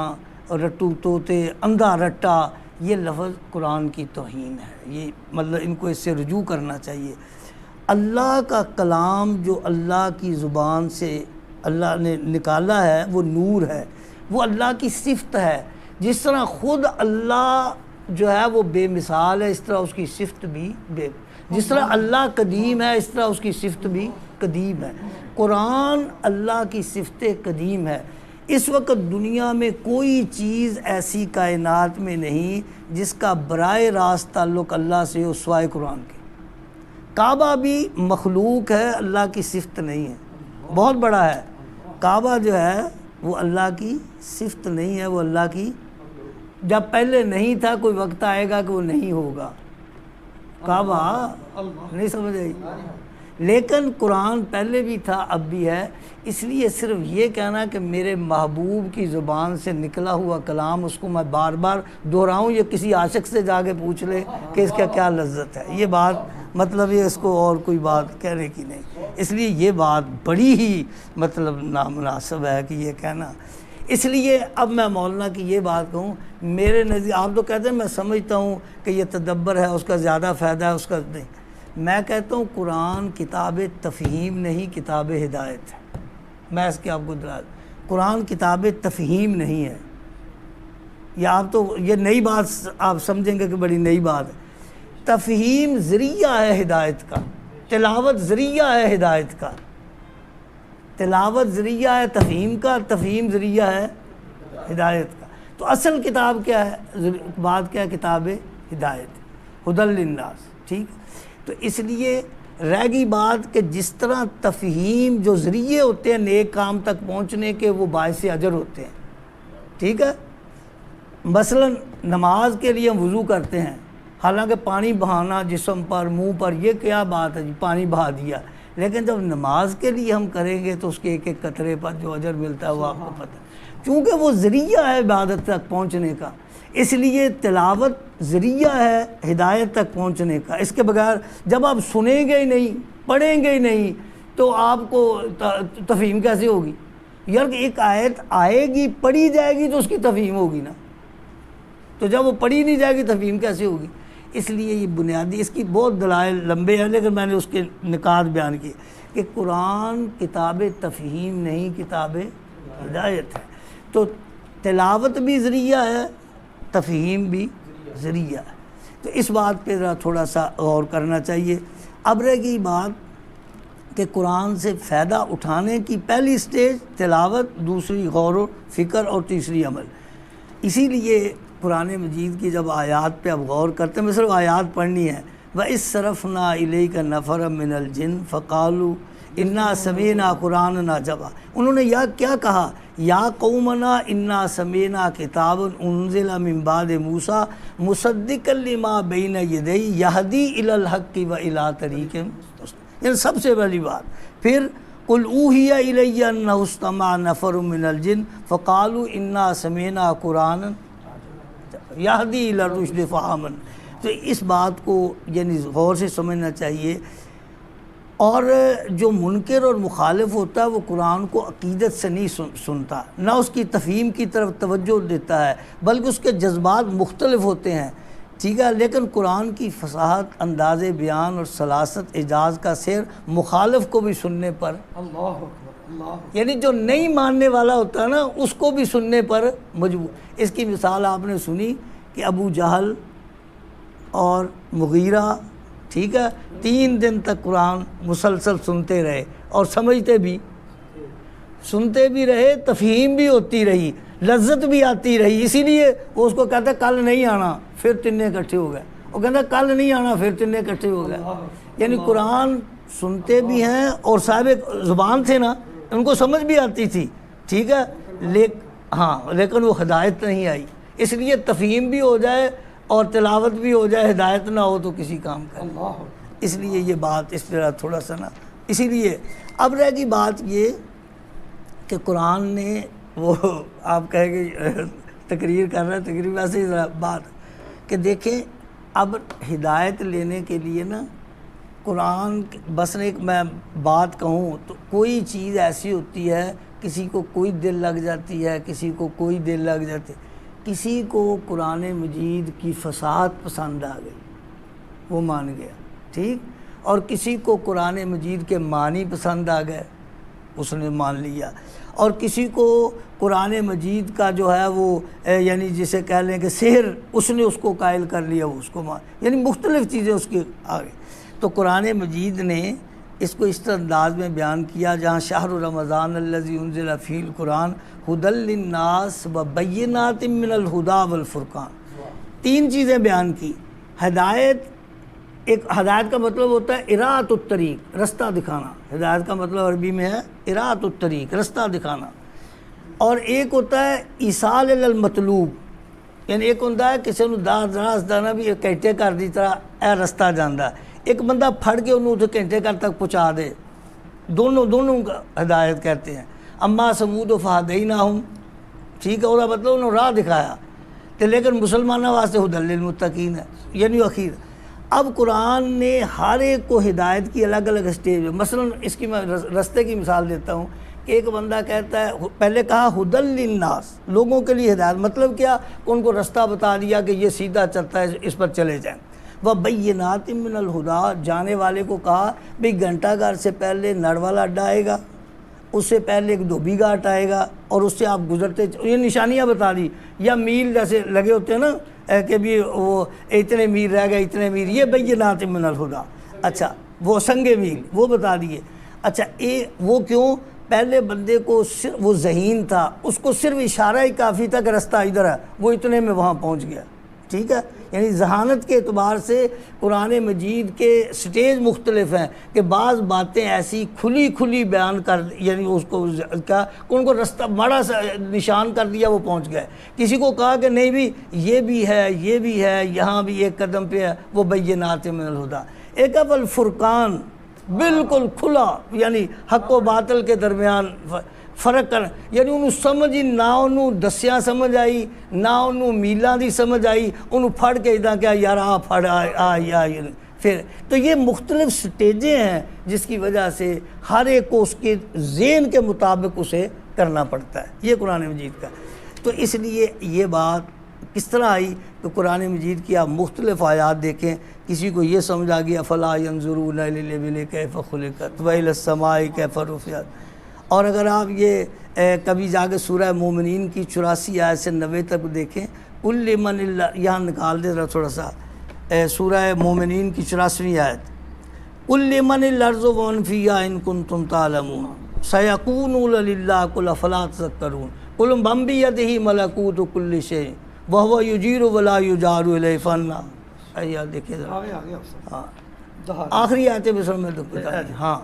S7: اور رٹو طوطے, اندھا رٹا, یہ لفظ قرآن کی توہین ہے. یہ مطلب ان کو اس سے رجوع کرنا چاہیے. اللہ کا کلام جو اللہ کی زبان سے اللہ نے نکالا ہے وہ نور ہے, وہ اللہ کی صفت ہے. جس طرح خود اللہ جو ہے وہ بے مثال ہے, اس طرح اس کی صفت بھی جس طرح اللہ قدیم ہے اس طرح اس کی صفت بھی قدیم ہے. قرآن اللہ کی صفت قدیم ہے. اس وقت دنیا میں کوئی چیز ایسی کائنات میں نہیں جس کا براہ راست تعلق اللہ سے ہو سوائے قرآن کے. کعبہ بھی مخلوق ہے، اللہ کی صفت نہیں ہے، بہت بڑا ہے کعبہ جو ہے وہ اللہ کی صفت نہیں ہے، وہ اللہ کی، جب پہلے نہیں تھا کوئی وقت آئے گا کہ وہ نہیں ہوگا کعبہ، نہیں سمجھ آئی؟ لیکن قرآن پہلے بھی تھا اب بھی ہے، اس لیے صرف یہ کہنا کہ میرے محبوب کی زبان سے نکلا ہوا کلام اس کو میں بار بار دہراؤں، یہ کسی عاشق سے جا کے پوچھ لے کہ اس کا کیا لذت ہے، یہ بات مطلب یہ اس کو اور کوئی بات کہنے کی نہیں، اس لیے یہ بات بڑی ہی مطلب نامناسب ہے کہ یہ کہنا۔ اس لیے اب میں مولانا کی یہ بات کہوں، میرے نزدیک آپ تو کہتے ہیں میں سمجھتا ہوں کہ یہ تدبر ہے، اس کا زیادہ فائدہ ہے، اس کا نہیں، میں کہتا ہوں قرآن کتاب تفہیم نہیں، کتاب ہدایت ہے۔ میں اس کی آپ کو دلال، قرآن کتاب تفہیم نہیں ہے، یہ آپ تو یہ نئی بات آپ سمجھیں گے کہ بڑی نئی بات ہے۔ تفہیم ذریعہ ہے ہدایت کا، تلاوت ذریعہ ہے ہدایت کا، تلاوت ذریعہ ہے تفہیم کا، تفہیم ذریعہ ہے ہدایت کا۔ تو اصل کتاب کیا ہے، بات کیا ہے، کتاب ہدایت، ہدی للناس، ٹھیک۔ تو اس لیے رہ گئی بات کہ جس طرح تفہیم جو ذریعے ہوتے ہیں نیک کام تک پہنچنے کے، وہ باعث اجر ہوتے ہیں، ٹھیک ہے۔ مثلا نماز کے لیے ہم وضو کرتے ہیں، حالانکہ پانی بہانا جسم پر، منہ پر، یہ کیا بات ہے جی، پانی بہا دیا، لیکن جب نماز کے لیے ہم کریں گے تو اس کے ایک ایک قطرے پر جو اجر ملتا ہے وہ آپ کو پتہ ہے، کیونکہ وہ ذریعہ ہے عبادت تک پہنچنے کا، اس لیے تلاوت ذریعہ ہے ہدایت تک پہنچنے کا۔ اس کے بغیر جب آپ سنیں گے ہی نہیں، پڑھیں گے ہی نہیں، تو آپ کو تفہیم کیسے ہوگی؟ یار ایک آیت آئے گی، پڑھی جائے گی تو اس کی تفہیم ہوگی نا، تو جب وہ پڑھی نہیں جائے گی تفہیم کیسے ہوگی؟ اس لیے یہ بنیادی، اس کی بہت دلائل لمبے ہیں لیکن میں نے اس کے نکات بیان کیے کہ قرآن کتاب تفہیم نہیں، کتاب ہدایت ہے۔ تو تلاوت بھی ذریعہ ہے، تفہیم بھی ذریعہ ہے، تو اس بات پہ ذرا تھوڑا سا غور کرنا چاہیے۔ اب رہ گئی بات کہ قرآن سے فائدہ اٹھانے کی پہلی سٹیج تلاوت، دوسری غور و فکر، اور تیسری عمل۔ اسی لیے قرآن مجید کی جب آیات پہ اب غور کرتے ہیں، میں صرف آیات پڑھنی ہے، وَإِصْرَفْنَا إِلَيْكَ نَفَرًا مِّنَ الْجِنِّ فَقَالُوا إِنَّا سَمِعْنَا قُرْآنًا عَجَبًا، انہوں نے کیا کہا، یا قومنا انا سمعنا کتابا انزل من بعد موسیٰ مصدقا لما بین یدیہ یہدی الی الحق و الی طریق مستقیم، یعنی سب سے پہلی بات۔ پھر قل اوحی الی انہ استمع نفر من الجن فقالوا انا سمعنا قرآنا یہدی الی الرشد فآمنا۔ تو اس بات کو یعنی غور سے سمجھنا چاہیے، اور جو منکر اور مخالف ہوتا ہے وہ قرآن کو عقیدت سے نہیں سنتا، نہ اس کی تفہیم کی طرف توجہ دیتا ہے، بلکہ اس کے جذبات مختلف ہوتے ہیں، ٹھیک ہے۔ لیکن قرآن کی فصاحت، انداز بیان اور سلاست اعجاز کا سیر مخالف کو بھی سننے پر، یعنی جو نہیں ماننے والا ہوتا ہے نا اس کو بھی سننے پر مجبور۔ اس کی مثال آپ نے سنی کہ ابو جہل اور مغیرہ، ٹھیک ہے، 3 دن تک قرآن مسلسل سنتے رہے اور سمجھتے بھی، سنتے بھی رہے، تفہیم بھی ہوتی رہی، لذت بھی آتی رہی، اسی لیے وہ اس کو کہتا کل نہیں آنا، پھر تیننے اکٹھے ہو گئے، وہ کہتا کل نہیں آنا، پھر تیننے اکٹھے ہو گئے۔ یعنی قرآن سنتے بھی ہیں اور صاحب زبان تھے نا، ان کو سمجھ بھی آتی تھی، ٹھیک ہے، لیکن وہ ہدایت نہیں آئی، اس لیے تفہیم بھی ہو جائے اور تلاوت بھی ہو جائے، ہدایت نہ ہو تو کسی کام کا۔ اس لیے یہ بات اس طرح تھوڑا سا نا، اسی لیے اب رہ گئی بات یہ کہ قرآن نے وہ آپ کہیں گے تقریر کر رہے ہیں، تقریر ویسے ہی ذرا بات کہ دیکھیں اب ہدایت لینے کے لیے نا قرآن بس ایک میں بات کہوں تو کوئی چیز ایسی ہوتی ہے، کسی کو کوئی دل لگ جاتی ہے، کسی کو کوئی دل لگ جاتی ہے، کسی کو قرآن مجید کی فصاحت پسند آ گئی وہ مان گیا، ٹھیک، اور کسی کو قرآن مجید کے معنی پسند آ گئے اس نے مان لیا، اور کسی کو قرآن مجید کا جو ہے وہ یعنی جسے کہہ لیں کہ سحر، اس نے اس کو قائل کر لیا، وہ اس کو یعنی مختلف چیزیں اس کے آگے۔ تو قرآن مجید نے اس کو اس طرح انداز میں بیان کیا جہاں شہر رمضان الذی انزل فیہ القرآن ھدی للناس وبینات من الھدی والفرقان، 3 چیزیں بیان کی، ہدایت، ایک ہدایت کا مطلب ہوتا ہے اراۃ الطریق، رستہ دکھانا، ہدایت کا مطلب عربی میں ہے اراۃ الطریق، رستہ دکھانا، اور ایک ہوتا ہے ایصال المطلوب، یعنی ایک ہوتا ہے کسی نے دراز دانا بھی گھنٹے کر دی طرح اے رستہ جانا، ایک بندہ پھڑ کے انہوں اسے گھنٹے کر تک پہنچا دے، دونوں کا ہدایت کہتے ہیں۔ اما سمود و فہدیناہم، ٹھیک ہے، وہ مطلب انہوں راہ دکھایا، تو لیکن مسلمانوں واسطے ہدی للمتقین ہے، یعنی اخیر۔ اب قرآن نے ہر ایک کو ہدایت کی الگ الگ سٹیج میں، مثلا اس کی میں رستے کی مثال دیتا ہوں کہ ایک بندہ کہتا ہے، پہلے کہا ہدی للناس، لوگوں کے لیے ہدایت، مطلب کیا کہ ان کو رستہ بتا دیا کہ یہ سیدھا چلتا ہے، اس پر چلے جائیں۔ وَبَيِّنَاتٍ مِّنَ الْهُدَىٰ، جانے والے کو کہا بھئی گھنٹہ گھر سے پہلے نڑ والا اڈا آئے گا، اس سے پہلے ایک دھوبی گھاٹ آئے گا، اور اس سے آپ گزرتے، یہ نشانیاں بتا دی، یا میل جیسے لگے ہوتے ہیں نا کہ بھی وہ اتنے میل رہ گئے، اتنے میل، یہ بینات من الہدیٰ، اچھا وہ سنگ میل وہ بتا دیے۔ اچھا وہ کیوں؟ پہلے بندے کو وہ ذہین تھا، اس کو صرف اشارہ ہی کافی تھا کہ رستہ ادھر ہے، وہ اتنے میں وہاں پہنچ گیا، ٹھیک ہے۔ یعنی ذہانت کے اعتبار سے قرآن مجید کے سٹیج مختلف ہیں کہ بعض باتیں ایسی کھلی بیان کر، یعنی اس کو کیا ان کو رستہ ماڑا سا نشان کر دیا، وہ پہنچ گئے۔ کسی کو کہا کہ نہیں بھی یہ بھی ہے، یہ بھی ہے، یہاں بھی ایک قدم پہ ہے، وہ بینات من الہدیٰ۔ ایک اب الفرقان، بالکل کھلا، یعنی حق و باطل کے درمیان فرق کر، یعنی انہوں سمجھ ہی نہ، انہوں دسیاں سمجھ آئی نہ، انہوں میلاں دی سمجھ آئی، انہوں پھڑ کے ادھا کیا یار پھڑ آئی پھر۔ تو یہ مختلف سٹیجیں ہیں جس کی وجہ سے ہر ایک کو اس کے ذہن کے مطابق اسے کرنا پڑتا ہے، یہ قرآن مجید کا۔ تو اس لیے یہ بات کس طرح آئی کہ قرآن مجید کی آپ مختلف آیات دیکھیں، کسی کو یہ سمجھ آ گیا فلا ینظرون الی الابل کیف خلقت والی السماء کیف رفعت، اور اگر آپ یہ کبھی جا کے سورہ مومنین کی 84 آیت سے 90 تک دیکھیں، قل لمن اللہ، یہاں نکال دے ذرا تھوڑا سا، سورہ مومنین کی 84 آیت، قل لمن الارض ومن فیہا ان کنتم تعلمون سیقولون للہ قل افلا تذکرون قل من بیدہ ملکوت کل شیء وہو یجیر ولا یجار الیہ فانا، آیات دیکھیں ذرا، ہاں آخری آیت بسم اللہ، ہاں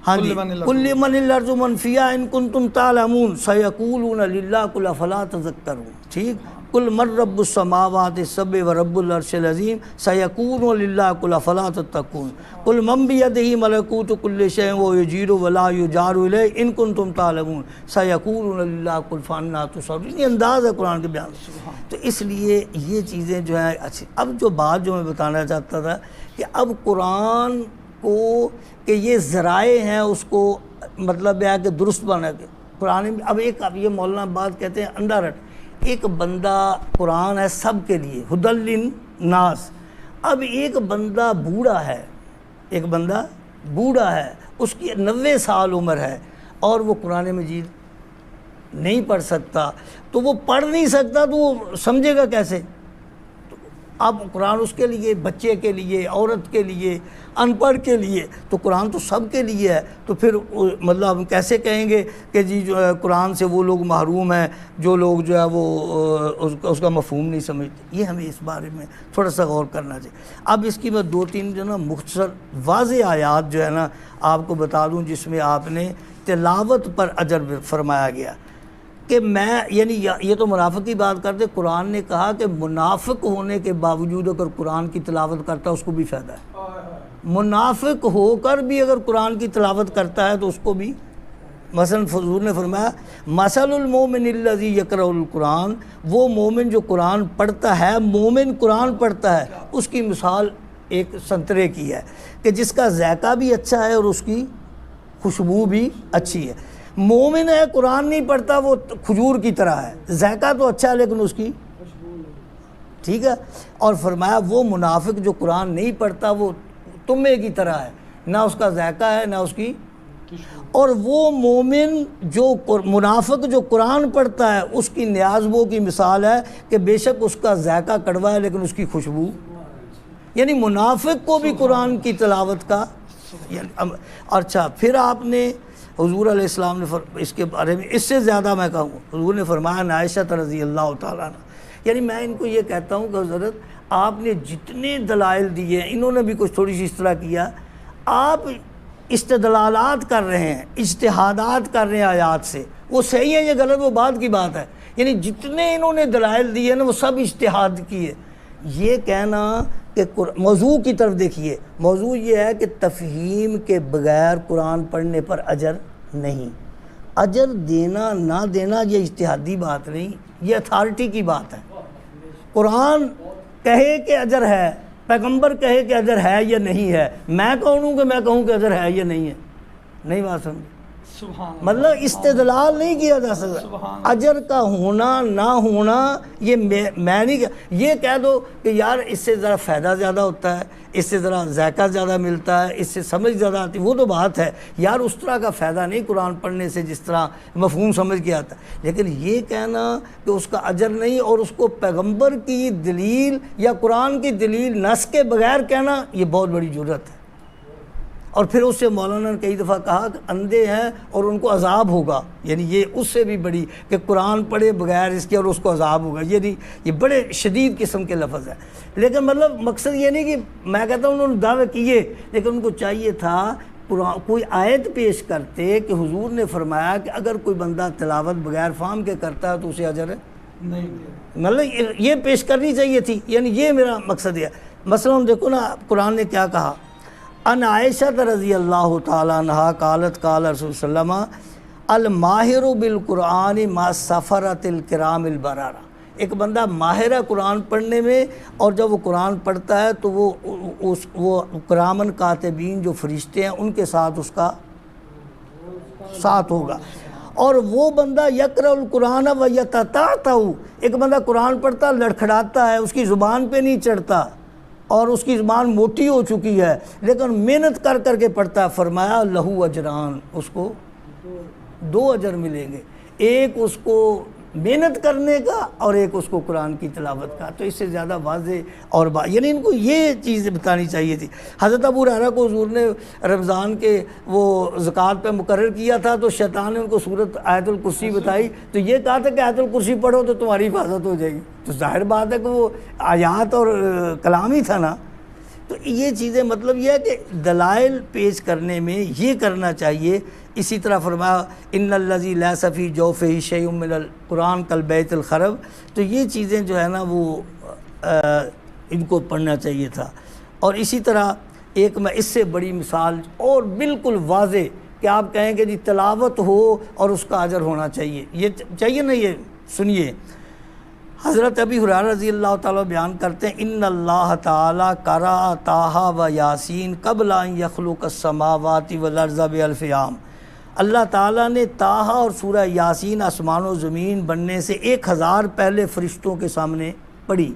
S7: ہاں جی، قل لمن الارض ومن فیہا ان کنتم تعلمون سیقولون للہ قل افلا تذکرون، ٹھیک، قل من رب السماوات السبع ورب العرش العظیم سیقولون للہ قل افلا تتقون قل من بیدہ ملکوت کل شیء وہو یجیر ولا یجار الیہ ان کنتم تعلمون سیقولون للہ قل فانا تصرفون۔ یہ انداز ہے قرآن کے بیان، تو اس لیے یہ چیزیں جو ہیں اچھی۔ اب جو بات جو میں بتانا چاہتا تھا کہ اب قرآن کو کہ یہ ذرائع ہیں اس کو مطلب ہے کہ درست بنا کے قرآن میں، اب یہ مولانا بات کہتے ہیں انڈر رٹ، ایک بندہ قرآن ہے سب کے لیے ہدی للناس، اب ایک بندہ بوڑھا ہے، ایک بندہ بوڑھا ہے، اس کی 90 سال عمر ہے اور وہ قرآن مجید نہیں پڑھ سکتا، تو وہ پڑھ نہیں سکتا تو وہ سمجھے گا کیسے؟ اب قرآن اس کے لیے، بچے کے لیے، عورت کے لیے، ان پڑھ کے لیے، تو قرآن تو سب کے لیے ہے، تو پھر مطلب ہم کیسے کہیں گے کہ جی جو ہے قرآن سے وہ لوگ محروم ہیں جو لوگ جو ہے وہ اس کا مفہوم نہیں سمجھتے؟ یہ ہمیں اس بارے میں تھوڑا سا غور کرنا چاہیے۔ اب اس کی میں 2-3 جو نا مختصر واضح آیات جو ہے نا آپ کو بتا دوں جس میں آپ نے تلاوت پر اجر فرمایا گیا کہ میں، یعنی یہ تو منافق کی بات کرتے، قرآن نے کہا کہ منافق ہونے کے باوجود اگر قرآن کی تلاوت کرتا ہے اس کو بھی فائدہ ہے، منافق ہو کر بھی اگر قرآن کی تلاوت کرتا ہے تو اس کو بھی، مثلا حضور نے فرمایا مثل المومن الذی یقرأ القرآن، وہ مومن جو قرآن پڑھتا ہے، مومن قرآن پڑھتا ہے، اس کی مثال ایک سنترے کی ہے کہ جس کا ذائقہ بھی اچھا ہے اور اس کی خوشبو بھی اچھی ہے۔ مومن ہے قرآن نہیں پڑھتا، وہ کھجور کی طرح ہے، ذائقہ تو اچھا ہے لیکن اس کی، ٹھیک ہے۔ اور فرمایا وہ منافق جو قرآن نہیں پڑھتا وہ تمے کی طرح ہے، نہ اس کا ذائقہ ہے نہ اس کی، اور وہ مومن جو منافق جو قرآن پڑھتا ہے اس کی نیازبوں کی مثال ہے کہ بے شک اس کا ذائقہ کڑوا ہے لیکن اس کی خوشبو، یعنی منافق کو بھی قرآن کی تلاوت کا۔ اچھا پھر آپ نے حضور علیہ السلام نے اس کے بارے میں اس سے زیادہ میں کہوں، حضور نے فرمایا عائشہ رضی اللہ تعالیٰ عنہ، یعنی میں ان کو یہ کہتا ہوں کہ حضرت آپ نے جتنے دلائل دیے ہیں، انہوں نے بھی کچھ تھوڑی سی اس طرح کیا، آپ استدلالات کر رہے ہیں، اجتہادات کر رہے ہیں آیات سے، وہ صحیح ہے یا غلط وہ بعد کی بات ہے، یعنی جتنے انہوں نے دلائل دیے نا وہ سب اجتہاد کیے۔ یہ کہنا کہ موضوع کی طرف دیکھیے، موضوع یہ ہے کہ تفہیم کے بغیر قرآن پڑھنے پر اجر نہیں، اجر دینا نہ دینا یہ اجتہادی بات نہیں، یہ اتھارٹی کی بات ہے۔ قرآن کہے کہ اجر ہے، پیغمبر کہے کہ اجر ہے یا نہیں ہے، میں کہوں کہ اجر ہے یا نہیں ہے، نہیں بات سمجھ، مطلب استدلال نہیں کیا جا سکتا، اجر کا ہونا نہ ہونا یہ میں نہیں، یہ کہہ دو کہ یار اس سے ذرا فائدہ زیادہ ہوتا ہے، اس سے ذرا ذائقہ زیادہ ملتا ہے، اس سے سمجھ زیادہ آتی، وہ تو بات ہے یار، اس طرح کا فائدہ نہیں قرآن پڑھنے سے جس طرح مفہوم سمجھ کے آتا ہے، لیکن یہ کہنا کہ اس کا اجر نہیں اور اس کو پیغمبر کی دلیل یا قرآن کی دلیل نص کے بغیر کہنا یہ بہت بڑی جرأت ہے۔ اور پھر اس سے مولانا نے کئی دفعہ کہا کہ اندھے ہیں اور ان کو عذاب ہوگا، یعنی یہ اس سے بھی بڑی کہ قرآن پڑھے بغیر اس کے اور اس کو عذاب ہوگا، یہ بڑے شدید قسم کے لفظ ہیں۔ لیکن مطلب مقصد یہ نہیں کہ میں کہتا ہوں انہوں نے دعوے کیے، لیکن ان کو چاہیے تھا کوئی آیت پیش کرتے کہ حضور نے فرمایا کہ اگر کوئی بندہ تلاوت بغیر فہم کے کرتا ہے تو اسے اجر ہے نہیں، مطلب یہ پیش کرنی چاہیے تھی، یعنی یہ میرا مقصد ہے۔ مثلا دیکھو نا قرآن نے کیا کہا، ان عائشہ رضی اللہ تعالیٰ عنہ قالت قال رسول صلی اللہ علیہ وسلم الماہر بالقرآن ما سفرت الکرام البرارہ، ایک بندہ ماہر ہے قرآن پڑھنے میں، اور جب وہ قرآن پڑھتا ہے تو وہ کرامن کاتبین جو فرشتے ہیں ان کے ساتھ اس کا ساتھ ہوگا، اور وہ بندہ یقرأ القرآن و یتتعتع، ایک بندہ قرآن پڑھتا لڑکھڑاتا ہے، اس کی زبان پہ نہیں چڑھتا اور اس کی زبان موٹی ہو چکی ہے لیکن محنت کر کر کے پڑھتا ہے، فرمایا لہو اجران، اس کو 2 اجر ملیں گے، ایک اس کو محنت کرنے کا اور ایک اس کو قرآن کی تلاوت کا۔ تو اس سے زیادہ واضح اور یعنی ان کو یہ چیزیں بتانی چاہیے تھی۔ حضرت ابو ہریرہ کو حضور نے رمضان کے وہ زکوٰۃ پہ مقرر کیا تھا تو شیطان نے ان کو سورت آیت الکرسی بتائی تو یہ کہا تھا کہ آیت الکرسی پڑھو تو تمہاری حفاظت ہو جائے گی، تو ظاہر بات ہے کہ وہ آیات اور کلام ہی تھا نا۔ تو یہ چیزیں مطلب یہ ہے کہ دلائل پیش کرنے میں یہ کرنا چاہیے۔ اسی طرح فرمایا ان الذی لیس فی جوفہ شیء من القرآن کالبیت الخرب، تو یہ چیزیں جو ہے نا وہ ان کو پڑھنا چاہیے تھا۔ اور اسی طرح ایک میں اس سے بڑی مثال اور بالکل واضح کہ آپ کہیں کہ جی تلاوت ہو اور اس کا اجر ہونا چاہیے، یہ چاہیے نا، یہ سنیے حضرت ابی ہریرہ رضی اللہ تعالیٰ بیان کرتے ہیں ان اللہ تعالیٰ قرأ طٰہٰ و یاسین قبل ان یخلق السماوات والارض بألف عام، اللہ تعالیٰ نے طٰہٰ اور سورہ یاسین آسمان و زمین بننے سے 1000 پہلے فرشتوں کے سامنے پڑھی،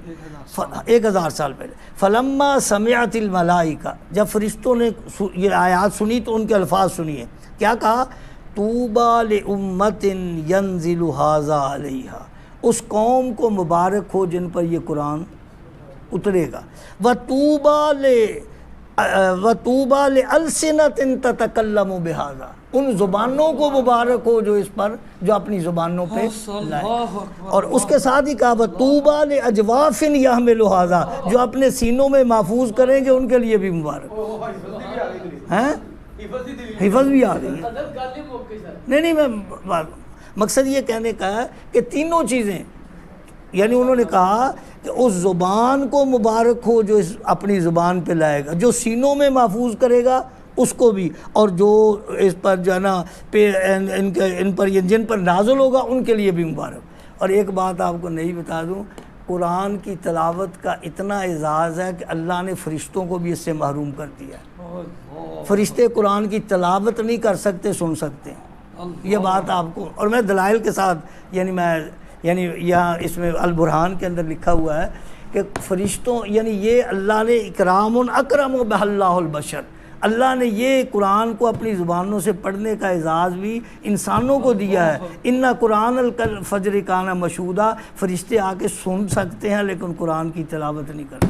S7: 1000 سال پہلے۔ فلما سمعت الملائکہ، جب فرشتوں نے یہ آیات سنی تو ان کے الفاظ سنیے، کیا کہا، طوبیٰ لأمۃ ینزل ھذا علیہا، اس قوم کو مبارک ہو جن پر یہ قرآن اترے گا، وَطُوبَى لِأَلْسِنَةٍ تَتَكَلَّمُ بِهَذَا، ان زبانوں کو مبارک ہو جو اس پر جو اپنی زبانوں پہ لائے، اور اس کے ساتھ ہی کہا وَطُوبَى لِأَجْوَافٍ يَحْمِلُ هَذَا، جو اپنے سینوں میں محفوظ کریں گے ان کے لیے بھی مبارک ہیں، حفظ بھی آ گئی ہے۔ نہیں میں مقصد یہ کہنے کا ہے کہ تینوں چیزیں، یعنی انہوں نے کہا کہ اس زبان کو مبارک ہو جو اپنی زبان پہ لائے گا، جو سینوں میں محفوظ کرے گا اس کو بھی، اور جو اس پر جو ہے نا ان پر جن پر نازل ہوگا ان کے لیے بھی مبارک۔ اور ایک بات آپ کو نہیں بتا دوں، قرآن کی تلاوت کا اتنا اعزاز ہے کہ اللہ نے فرشتوں کو بھی اس سے محروم کر دیا ہے، فرشتے قرآن کی تلاوت نہیں کر سکتے، سن سکتے ہیں، یہ بات آپ کو، اور میں دلائل کے ساتھ یعنی یہاں اس میں البرہان کے اندر لکھا ہوا ہے کہ فرشتوں یعنی یہ اللہ نے اکرام اکرم بہ اللہ البشر، اللہ نے یہ قرآن کو اپنی زبانوں سے پڑھنے کا اعزاز بھی انسانوں کو دیا ہے۔ ان قرآن الفجر کان مشہودا، فرشتے آ کے سن سکتے ہیں لیکن قرآن کی تلاوت نہیں کرتے،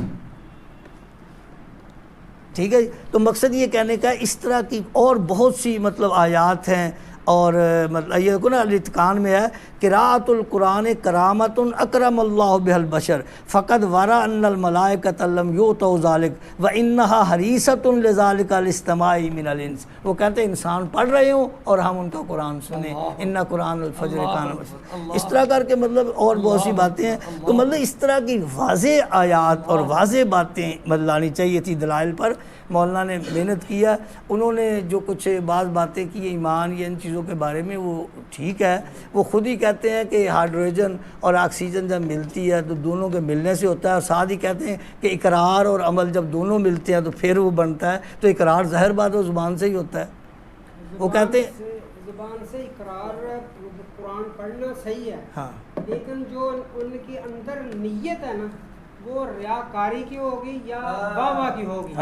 S7: ٹھیک ہے۔ تو مقصد یہ کہنے کا اس طرح کی اور بہت سی مطلب آیات ہیں، اور مطلب یہ دیکھو نا الاتقان میں ہے قراءۃ القرآن کرامۃ اکرم اللہ بہ البشر فقد ورا ان الملائکۃ لم یؤتوا ذلک وانها حریصۃ لذلک الاستماع من الانس. وہ کہتے ہیں انسان پڑھ رہے ہوں اور ہم ان کا قرآن سنیں. ان قرآن الفجر کان مشہورا. اس طرح کر کے مطلب اور بہت سی باتیں ہیں. تو مطلب اس طرح کی واضح آیات اور واضح باتیں مطلب لانی چاہیے تھی دلائل پر. مولانا نے محنت کیا. انہوں نے جو کچھ بعض باتیں کی ایمان یا ان چیزوں کے بارے میں وہ ٹھیک ہے. وہ خود ہی کہتے ہیں کہ ہائیڈروجن اور آکسیجن جب ملتی ہے تو دونوں کے ملنے سے ہوتا ہے, اور ساتھ ہی کہتے ہیں کہ اقرار اور عمل جب دونوں ملتے ہیں تو پھر وہ بنتا ہے. تو اقرار ظاہر بات وہ زبان سے ہی ہوتا ہے. وہ کہتے ہیں
S5: زبان سے اقرار قرآن پڑھنا صحیح ہے,
S7: ہاں
S5: لیکن جو ان کے اندر نیت ہے نا وہ ریاکاری کی ہوگی یا واہ کی ہوگی.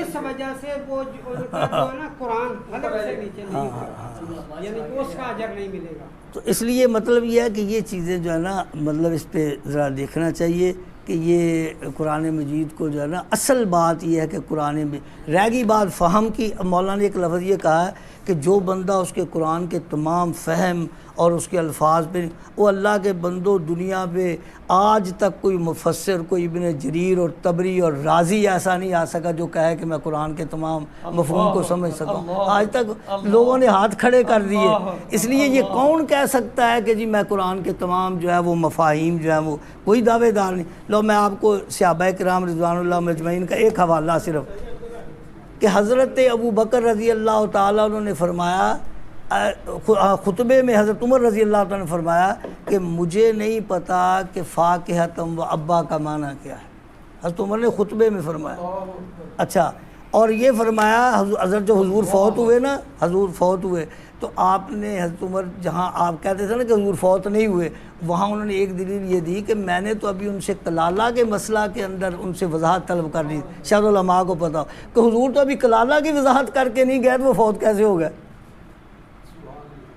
S5: اس وجہ سے وہ ان کا جو ہے نا قرآن حلق سے نیچے نہیں ہوگا, یعنی اس کا اجر نہیں ملے گا.
S7: تو اس لیے مطلب یہ ہے کہ یہ چیزیں جو ہے نا مطلب اس پہ ذرا دیکھنا چاہیے کہ یہ قرآن مجید کو جو ہے نا اصل بات یہ ہے کہ قرآن میں رہ گئی بات فہم کی. مولانا نے ایک لفظ یہ کہا ہے کہ جو بندہ اس کے قرآن کے تمام فہم اور اس کے الفاظ پہ, وہ اللہ کے بندوں دنیا پہ آج تک کوئی مفسر, کوئی ابن جریر اور طبری اور رازی ایسا نہیں آ سکا جو کہے کہ میں قرآن کے تمام مفہوم کو سمجھ سکوں. آج تک لوگوں نے ہاتھ کھڑے کر دیے. اس لیے یہ کون کہہ سکتا ہے کہ جی میں قرآن کے تمام جو ہے وہ مفاہیم جو ہے وہ کوئی دعوے دار نہیں. لو میں آپ کو صحابہ کرام رضوان اللہ مجمعین کا ایک حوالہ صرف کہ حضرت ابو بکر رضی اللہ تعالیٰ انہوں نے فرمایا خطبے میں, حضرت عمر رضی اللہ تعالیٰ نے فرمایا کہ مجھے نہیں پتا کہ فاکہتم و ابا کا معنی کیا ہے. حضرت عمر نے خطبے میں فرمایا. اچھا, اور یہ فرمایا حضرت جو حضور فوت ہوئے نا, حضور فوت ہوئے تو آپ نے حضرت عمر جہاں آپ کہتے تھے نا کہ حضور فوت نہیں ہوئے, وہاں انہوں نے ایک دلیل یہ دی کہ میں نے تو ابھی ان سے کلالہ کے مسئلہ کے اندر ان سے وضاحت طلب کر لی. شاید علماء کو پتا ہو کہ حضور تو ابھی کلالہ کی وضاحت کر کے نہیں گئے تو وہ فوت کیسے ہو گئے.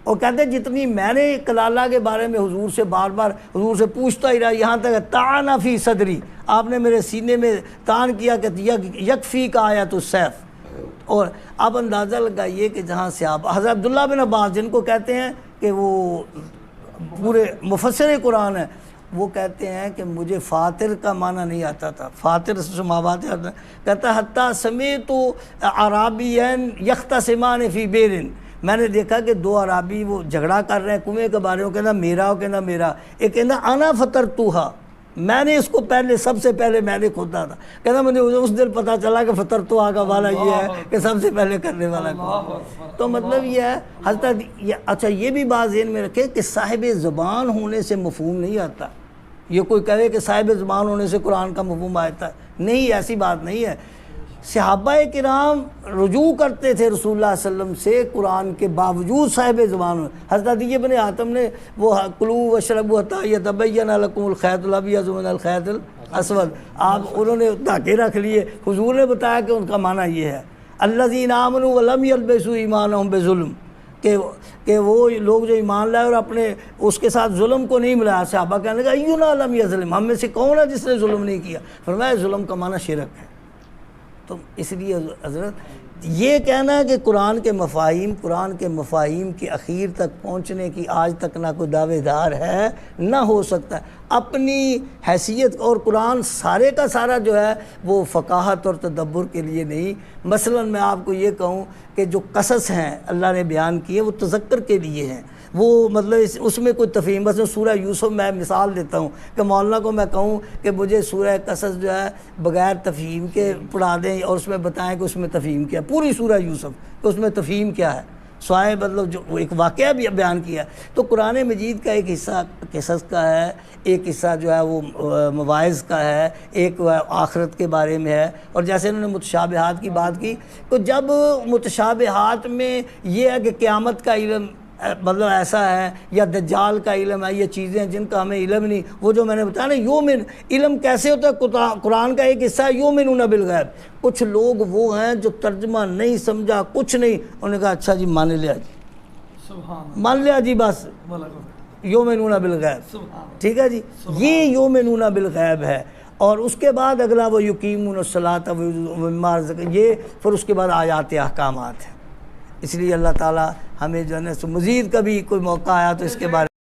S7: اور کہتے ہیں جتنی میں نے کلالہ کے بارے میں حضور سے بار بار حضور سے پوچھتا ہی رہا, یہاں تک طعن فی صدری, آپ نے میرے سینے میں تان کیا کہ یکفی کا آیت السیف. اور آپ اندازہ لگائیے کہ جہاں سے آپ حضرت عبداللہ بن عباس جن کو کہتے ہیں کہ وہ پورے مفسر قرآن ہیں, وہ کہتے ہیں کہ مجھے فاطر کا معنی نہیں آتا تھا. فاطر سماوات کہتا ہے حتیٰ سمیت اعرابیین یختصمان فی بیرن, میں نے دیکھا کہ دو عرابی وہ جھگڑا کر رہے ہیں کنویں کے بارے میں, کہنا میرا ہو کہنا میرا. ایک کہنا انا فطرتھا, میں نے اس کو پہلے سب سے پہلے میں نے کھودا تھا. کہنا مجھے اس دن پتہ چلا کہ فطرتھا کا والا یہ ہے کہ سب سے پہلے کرنے والا کون. تو مطلب یہ ہے حضرت اچھا یہ بھی بات ذہن میں رکھے کہ صاحب زبان ہونے سے مفہوم نہیں آتا. یہ کوئی کہے کہ صاحب زبان ہونے سے قرآن کا مفہوم آتا ہے, نہیں, ایسی بات نہیں ہے. صحابہ کرام رجوع کرتے تھے رسول اللہ صلی اللہ علیہ وسلم سے قرآن کے باوجود صاحب زبان ہوئے. حضرت عدی بن حاتم نے وہ کلوا واشربوا حتی یتبین لکم الخیط الابیض من الخیط الاسود, آپ انہوں نے دھاگے رکھ لیے. حضور نے بتایا کہ ان کا معنی یہ ہے الذین آمنوا ولم یلبسوا ایمانہم بظلم, کہ وہ لوگ جو ایمان لائے اور اپنے اس کے ساتھ ظلم کو نہیں ملایا. صحابہ کہنے لگا اینا لم یظلم, ہم میں سے کون ہے جس نے ظلم نہیں کیا. فرمایا ظلم کا معنی شرک ہے. تو اس لیے حضرت یہ کہنا ہے کہ قرآن کے مفاہیم کی اخیر تک پہنچنے کی آج تک نہ کوئی دعوے دار ہے نہ ہو سکتا ہے. اپنی حیثیت اور قرآن سارے کا سارا جو ہے وہ فقاہت اور تدبر کے لیے نہیں. مثلا میں آپ کو یہ کہوں کہ جو قصص ہیں اللہ نے بیان کیے وہ تذکر کے لیے ہیں. وہ مطلب اس میں کوئی تفہیم, بس سورہ یوسف میں مثال دیتا ہوں کہ مولانا کو میں کہوں کہ مجھے سورہ قصص جو ہے بغیر تفہیم کے پڑھا دیں اور اس میں بتائیں کہ اس میں تفہیم کیا ہے, پوری سورہ یوسف کہ اس میں تفہیم کیا ہے, سوائے مطلب جو ایک واقعہ بھی بیان کیا ہے. تو قرآن مجید کا ایک حصہ قصص کا ہے, ایک حصہ جو ہے وہ مواعظ کا ہے, ایک آخرت کے بارے میں ہے. اور جیسے انہوں نے متشابہات کی بات کی, تو جب متشابہات میں یہ ہے کہ قیامت کا علم مطلب ایسا ہے یا دجال کا علم ہے, یہ چیزیں ہیں جن کا ہمیں علم نہیں. وہ جو میں نے بتایا نا یومن, علم کیسے ہوتا ہے, قرآن کا ایک حصہ ہے یومنون بالغیب. کچھ لوگ وہ ہیں جو ترجمہ نہیں سمجھا, کچھ نہیں, انہوں نے کہا اچھا جی مان لیا جی, مان لیا جی, بس یومنون بالغیب, ٹھیک ہے جی, یہ یومنون بالغیب ہے. اور اس کے بعد اگلا وہ یقیمون الصلاۃ ومما رزقناہم, یہ پھر اس کے بعد آیات احکامات ہیں. اس لیے اللہ تعالی ہمیں جو ہے نا سو مزید کبھی کوئی موقع آیا تو اس کے بارے